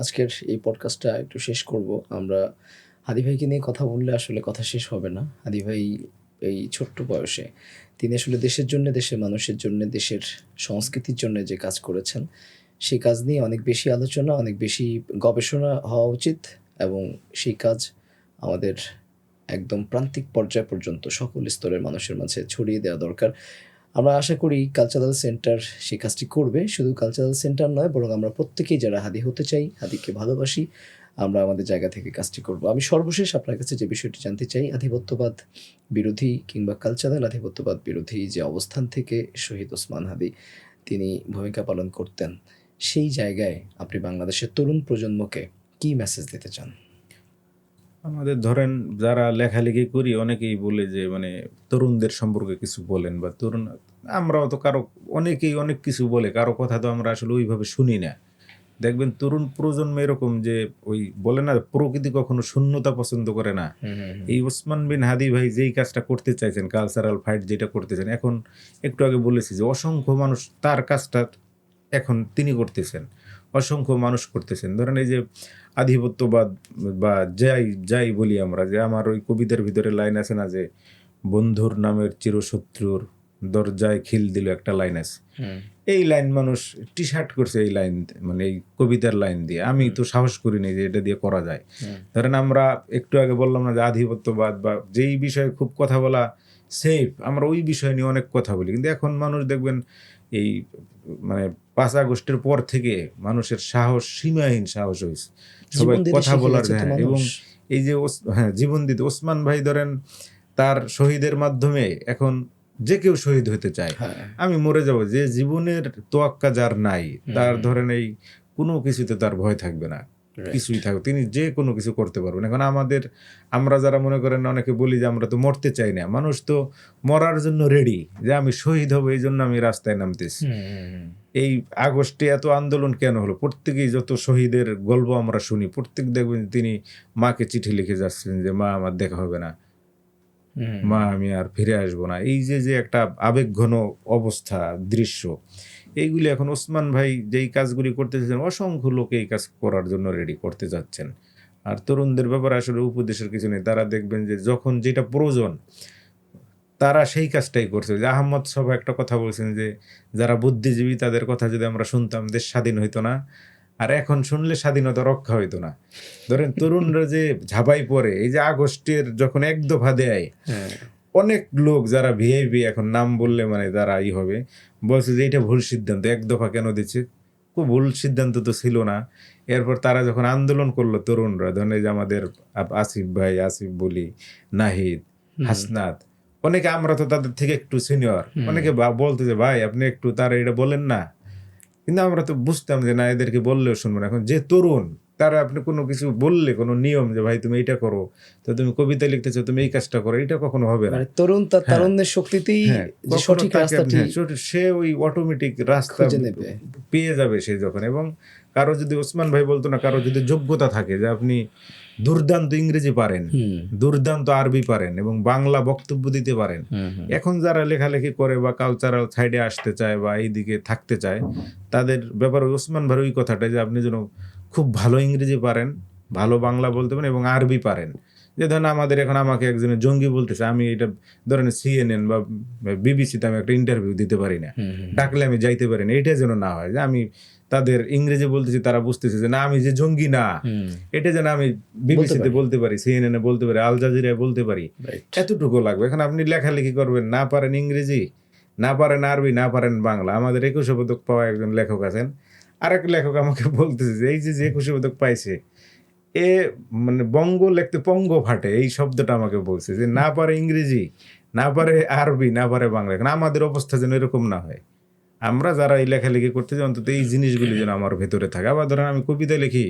আজকের এই পডকাস্টটা একটু শেষ করব। আমরা হাদি ভাইকে নিয়ে কথা বললে আসলে কথা শেষ হবে না। হাদি ভাই এই ছোট্ট বয়সে তিনি আসলে দেশের জন্য, দেশের মানুষের জন্য, দেশের সংস্কৃতির জন্য যে কাজ করেছেন, সেই কাজ নিয়ে অনেক বেশি আলোচনা, অনেক বেশি গবেষণা হওয়া উচিত, এবং সেই কাজ আমাদের একদম প্রান্তিক পর্যায় পর্যন্ত সকল স্তরের মানুষের মাঝে ছড়িয়ে দেওয়া দরকার। আমরা আশা করি কালচারাল সেন্টার সেই কাজটি করবে। শুধু কালচারাল সেন্টার নয়, বরং আমরা প্রত্যেকেই যারা হাদি হতে চাই, হাদিকে ভালোবাসি, আমরা আমাদের জায়গা থেকে কাজটি করব। আমি সর্বশেষ আপনার কাছে যে বিষয়টি জানতে চাই, আধিপত্যবাদ বিরোধী কিংবা কালচারাল আধিপত্যবাদ বিরোধী যে অবস্থান থেকে শহীদ ওসমান হাদি তিনি ভূমিকা পালন করতেন, সেই জায়গায় আপনি বাংলাদেশের তরুণ প্রজন্মকে কী মেসেজ দিতে চান? আমাদের ধরেন যারা লেখালেখি করি অনেকেই বলে যে মানে তরুণদের সম্পর্কে কিছু বলেন, বা তরুণ, আমরাও তো কারো অনেকেই অনেক কিছু বলে, কারো কথা তো আমরা আসলে ওইভাবে শুনি না। দেখবেন তরুণ প্রজন্ম এরকম যে ওই বলে না, প্রকৃতি কখনো শূন্যতা পছন্দ করে না। এই ওসমান বিন হাদি ভাই যেই কাজটা করতে চাইছেন, কালচারাল ফাইট যেটা করতেছেন, এখন একটু আগে বলেছি যে অসংখ্য মানুষ তার কাজটা এখন তিনি করতেছেন, অসংখ্য মানুষ করতেছেন। ধরেন এই যে আধিপত্যবাদ বা যাই যাই বলি আমরা, যে আমার ওই কবিতার ভিতরে লাইন আছে না, যে বন্ধুর নামের চিরশত্রুর দরজায় খিল দিল, একটা লাইন আছে। এই লাইন মানুষ টি শার্ট করছে, এই লাইন মানে এই কবিতার লাইন দিয়ে। আমি তো সাহস করিনি যে এটা দিয়ে করা যায়। ধরেন আমরা একটু আগে বললাম না যে আধিপত্যবাদ বা যেই বিষয়ে খুব কথা বলা সেফ, আমরা ওই বিষয় নিয়ে অনেক কথা বলি, কিন্তু এখন মানুষ দেখবেন এই মানে 5 আগস্টের পর থেকে মানুষের সাহস, সীমাহীন সাহস হয়েছে, সবাই জীবন দিতে কথা শিখে বলার। গেছে তো হ্যাঁ, এবং মানুষ। এই যে হ্যাঁ, জীবন দিতে ওসমান ভাই ধরেন তার শহীদের মাধ্যমে এখন যে কেউ শহীদ হতে চায়। হ্যাঁ, আমি মরে যাব, যে জীবনের তোয়াক্কা যার নাই, তার ধরেন এই কোনো কিছুতে তার ভয় থাকবে না, কিছুই থাকবে, তিনি যে কোনো কিছু করতে পারবেন। এখন আমরা যারা মনে করেন, অনেকে বলি যে আমরা তো মরতে চাই না, মানুষ তো মরার জন্য রেডি, যে আমি শহীদ হব এই জন্য আমি রাস্তায় নামতেছি। এই আগস্টে এত আন্দোলন কেন হলো? প্রত্যেকেই যত শহীদের গল্প আমরা শুনি, প্রত্যেক দেখবেন তিনি মাকে চিঠি লিখে যাচ্ছেন যে মা আমার দেখা হবে না, মা আমি আর ফিরে আসবো না। এই যে যে একটা আবেগঘন অবস্থা, দৃশ্য, এইগুলি এখন ওসমান ভাই যেই কাজগুলি করতে চাচ্ছেন, অসংখ্য লোক এই কাজ করার জন্য রেডি করতে যাচ্ছেন। আর তরুণদের ব্যাপারে আসলে উপদেশের কিছু নেই। তারা দেখবেন যে যখন যেটা প্রয়োজন তারা সেই কাজটাই করছে। যে আহমদ সাহেব একটা কথা বলছেন যে যারা বুদ্ধিজীবী তাদের কথা যদি আমরা শুনতাম দেশ স্বাধীন হইতো না, আর এখন শুনলে স্বাধীনতা রক্ষা হইতো না। ধরেন তরুণরা যে ঝাঁপাই পড়ে, এই যে আগস্টের যখন এক দফা দেয়, হ্যাঁ, অনেক লোক যারা ভিআইপি এখন নাম বললে মানে তারা হবে, বলছে যে এটা ভুল সিদ্ধান্ত, এক দফা কেন দিচ্ছে, খুব ভুল সিদ্ধান্ত তো ছিল না। এরপর তারা যখন আন্দোলন করলো তরুণরা, ধরেন এই যে আমাদের আসিফ ভাই, আসিফ বলি, নাহিদ, হাসনাত, অনেকে আমরা তো তাদের থেকে একটু সিনিয়র, অনেকে বলতে যে ভাই আপনি একটু তারা এটা বলেন না, কিন্তু আমরা তো বুঝতাম যে না এদেরকে বললেও শুনবো না। এখন যে তরুণ তারা আপনি কোনো কিছু বললে, কোনো নিয়ম যে ভাই তুমি এইটা করো, তো তুমি কবিতা লিখতেছো তুমি এই কাজটা করো, এটা কখনো হবে না। মানে তরুণ তার হ্যাঁ। তারুণ্যের শক্তিতেই হ্যাঁ, যে কখনো সঠিক তাকে রাস্তাটি সে ওই অটোমেটিক রাস্তা খুঁজে নেবে। পেয়ে যাবে সে যখন। এবং কারো যদি, ওসমান ভাই বলতো না, কারো যদি যোগ্যতা থাকে যে আপনি দুর্দান্ত ইংরেজি পারেন, দুর্দান্ত আরবি পারেন এবং বাংলা বক্তব্য দিতে পারেন, এখন যারা লেখালেখি করে বা কালচারাল সাইডে আসতে চায় বা এইদিকে থাকতে চায়, তাদের ব্যাপারে ওসমান ভাই ওই কথাটা যে আপনি যেন খুব ভালো ইংরেজি পারেন, ভালো বাংলা বলতে পারেন এবং আরবি পারেন। যে ধরেন আমাদের এখন আমাকে একজনের জঙ্গি বলতেছে, আমি এটা ধরেন CNN বা বিবিসিতে আমি একটা ইন্টারভিউ দিতে পারি না, ডাকলে আমি যাইতে পারি না, এটা যেন না হয় যে আমি তাদের ইংরেজি বলতেছি তারা বুঝতেছে যে না আমি যে জঙ্গি না, এটা যেন আমি বিবিসিতে বলতে পারি, CNN বলতে পারি, আল জাজিরায় বলতে পারি, এতটুকু লাগবে। এখন আপনি লেখালেখি করবেন, না পারেন ইংরেজি, না পারেন আরবি, না পারেন বাংলা। আমাদের 21 পদক পাওয়া একজন লেখক আছেন, আরেক লেখক আমাকে বলতেছে যে এই যে 21 পদক পাইছে, এ মানে বঙ্গ লিখতে পঙ্গ ফাটে, এই শব্দটা আমাকে বলছে যে না পারে ইংরেজি, না পারে আরবি, না পারে বাংলা। এখন আমাদের অবস্থা যেন এরকম না হয়, আমরা যারা এই লেখালেখি করতে যাই অন্তত এই জিনিসগুলি যেন আমার ভেতরে থাকে। আবার ধরেন আমি কবিতা লিখি,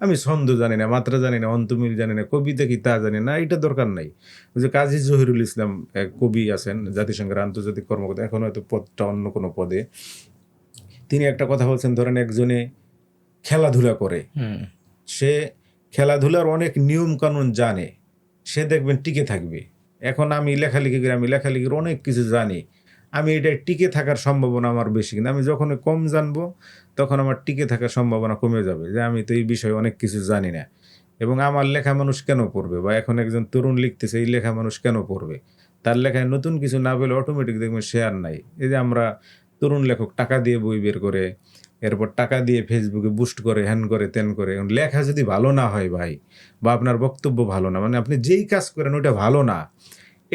আমি ছন্দ জানি না, মাত্রা জানি না, অন্তমিল জানি না, কবিতা কি তা জানি না, এটা দরকার নাই। ওই যে কাজী জহিরুল ইসলাম এক কবি আছেন, জাতিসংঘের আন্তর্জাতিক কর্মকর্তা, এখন হয়তো পদটা অন্য কোনো পদে, তিনি একটা কথা বলছেন, ধরেন একজনে খেলাধুলা করে, সে খেলাধুলার অনেক নিয়ম কানুন জানে, সে দেখবেন টিকে থাকবে। এখন আমি লেখালেখি করি, আমি লেখালেখির অনেক কিছু জানি, আমি এটা টিকে থাকার সম্ভাবনা আমার বেশি। কিন্তু আমি যখন কম জানবো তখন আমার টিকে থাকার সম্ভাবনা কমে যাবে, যে আমি তো এই বিষয়ে অনেক কিছু জানি না। এবং আমার লেখা মানুষ কেন পড়বে, বা এখন একজন তরুণ লিখতেছে, এই লেখা মানুষ কেন পড়বে? তার লেখায় নতুন কিছু না পেলে অটোমেটিক দেখবেন শেয়ার নাই। এই যে আমরা তরুণ লেখক টাকা দিয়ে বই বের করে, এরপর টাকা দিয়ে ফেসবুকে বুস্ট করে, হ্যান করে, তেন করে। এখন লেখা যদি ভালো না হয় ভাই, বা আপনার বক্তব্য ভালো না, মানে আপনি যেই কাজ করেন ওটা ভালো না,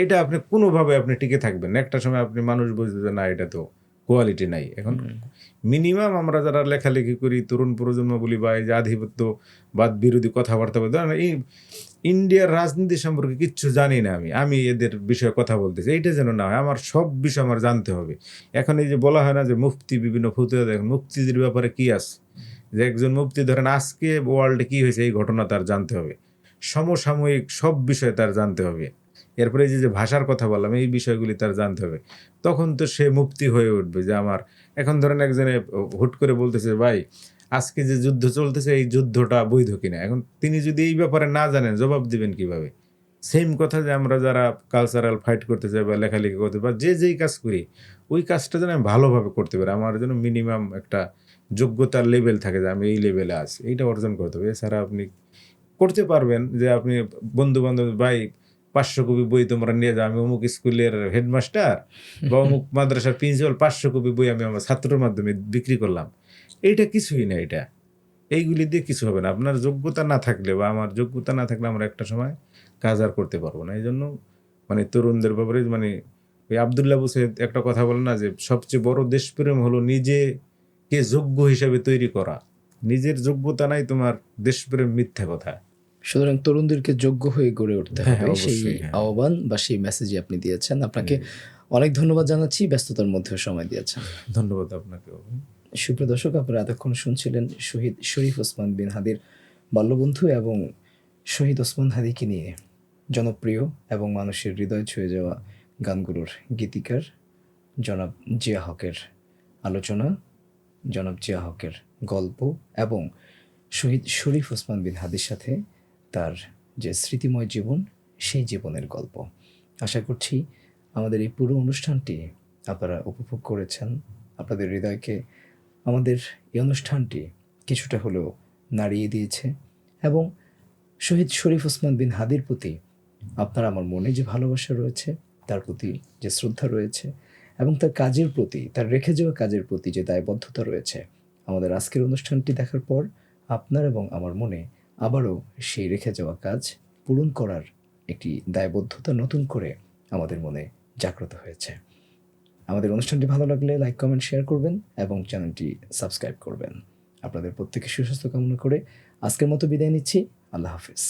এটা আপনি কোনোভাবে আপনি টিকে থাকবেন না। একটা সময় আপনি মানুষ বুঝবে যে না এটা তো কোয়ালিটি নাই। এখন মিনিমাম আমরা যারা লেখালেখি করি, তরুণ প্রজন্ম বলি, বা এই যে আধিপত্যবাদ বিরোধী কথাবার্তা বলি, ধরেন এই ইন্ডিয়ার রাজনীতি সম্পর্কে কিচ্ছু জানি না, আমি এদের বিষয়ে কথা বলতেছি, এইটা যেন না হয়। আমার সব বিষয় আমার জানতে হবে। এখন এই যে বলা হয় না যে মুফতি বিভিন্ন ফতুয়া দেন, মুফতিদের ব্যাপারে কি আছে, যে একজন মুফতি ধরেন আজকে ওয়ার্ল্ডে কি হয়েছে এই ঘটনা তার জানতে হবে, সমসাময়িক সব বিষয় তার জানতে হবে। এরপরে যে ভাষার কথা বললাম, এই বিষয়গুলি তার জানতে হবে, তখন তো সে মুফতি হয়ে উঠবে। যে আমার এখন ধরেন একজনে হুট করে বলতেছে ভাই আজকে যে যুদ্ধ চলতেছে এই যুদ্ধটা বৈধ কিনা, এখন তিনি যদি এই ব্যাপারে না জানেন জবাব দিবেন কিভাবে? সেম কথা যে আমরা যারা কালচারাল ফাইট করতে চাই বা লেখালেখি করতে বা যে যেই কাজ করি, ওই কাজটা যেন আমি ভালোভাবে করতে পারি, আমার যেন মিনিমাম একটা যোগ্যতার লেভেল থাকে যে আমি এই লেভেলে আছি, এইটা অর্জন করতে হবে। এছাড়া আপনি করতে পারবেন যে আপনি বন্ধু বান্ধব ভাই 500 কপি বই তোমরা নিয়ে যাও, আমি অমুক স্কুলের হেডমাস্টার বা অমুক মাদ্রাসার প্রিন্সিপাল, 500 কপি বই আমি আমার ছাত্রের মাধ্যমে বিক্রি করলাম, এইটা কিছুই না। এইগুলি দিয়ে কিছু হবে না। আপনার যোগ্যতা না থাকলে বা আমার যোগ্যতা না থাকলে আমরা একটা সময় কাজ আর করতে পারবো না। এই জন্য মানে তরুণদের ব্যাপারে মানে ওই আবদুল্লাহ বুসে একটা কথা বলে না যে সবচেয়ে বড় দেশপ্রেম হলো নিজেকে যোগ্য হিসেবে তৈরি করা। নিজের যোগ্যতা নাই তোমার দেশপ্রেম মিথ্যা কথা। সুতরাং তরুণদেরকে যোগ্য হয়ে গড়ে উঠতে হ্যাঁ, হবে, সেই অবশ্যই, হ্যাঁ। আহ্বান বা সেই মেসেজই আপনি দিয়েছেন। আপনাকে অনেক ধন্যবাদ জানাচ্ছি, ব্যস্ততার মধ্যেও সময় দিয়েছেন। ধন্যবাদ আপনাকেও। সুপ্রিয় দর্শক, আপনারা এতক্ষণ শুনছিলেন শহীদ শরীফ ওসমান বিন হাদির বাল্যবন্ধু এবং শহীদ ওসমান হাদিকে নিয়ে জনপ্রিয় এবং মানুষের হৃদয় ছুঁয়ে যাওয়া গানগুলোর গীতিকার জনাব জিয়া হকের আলোচনা, জনাব জিয়া হকের গল্প এবং শহীদ শরীফ ওসমান বিন হাদির সাথে তার যে স্মৃতিময় জীবন, সেই জীবনের গল্প। আশা করছি আমাদের এই পুরো অনুষ্ঠানটি আপনারা উপভোগ করেছেন। আপনাদের হৃদয়কে আমাদের এই অনুষ্ঠানটি কিছুটা হলেও নাড়িয়ে দিয়েছে এবং শহীদ শরীফ ওসমান বিন হাদির প্রতি আপনার আমার মনে যে ভালোবাসা রয়েছে, তার প্রতি যে শ্রদ্ধা রয়েছে এবং তার কাজের প্রতি, তার রেখে যাওয়া কাজের প্রতি যে দায়বদ্ধতা রয়েছে, আমাদের আজকের অনুষ্ঠানটি দেখার পর আপনার এবং আমার মনে আবারও সেই রেখে যাওয়া কাজ পূরণ করার একটি দায়বদ্ধতা নতুন করে আমাদের মনে জাগ্রত হয়েছে। আমাদের অনুষ্ঠানটি ভালো লাগলে লাইক, কমেন্ট, শেয়ার করবেন এবং চ্যানেলটি সাবস্ক্রাইব করবেন। আপনাদের প্রত্যেকের সুস্বাস্থ্য কামনা করে আজকের মতো বিদায় নিচ্ছি। আল্লাহ হাফিজ।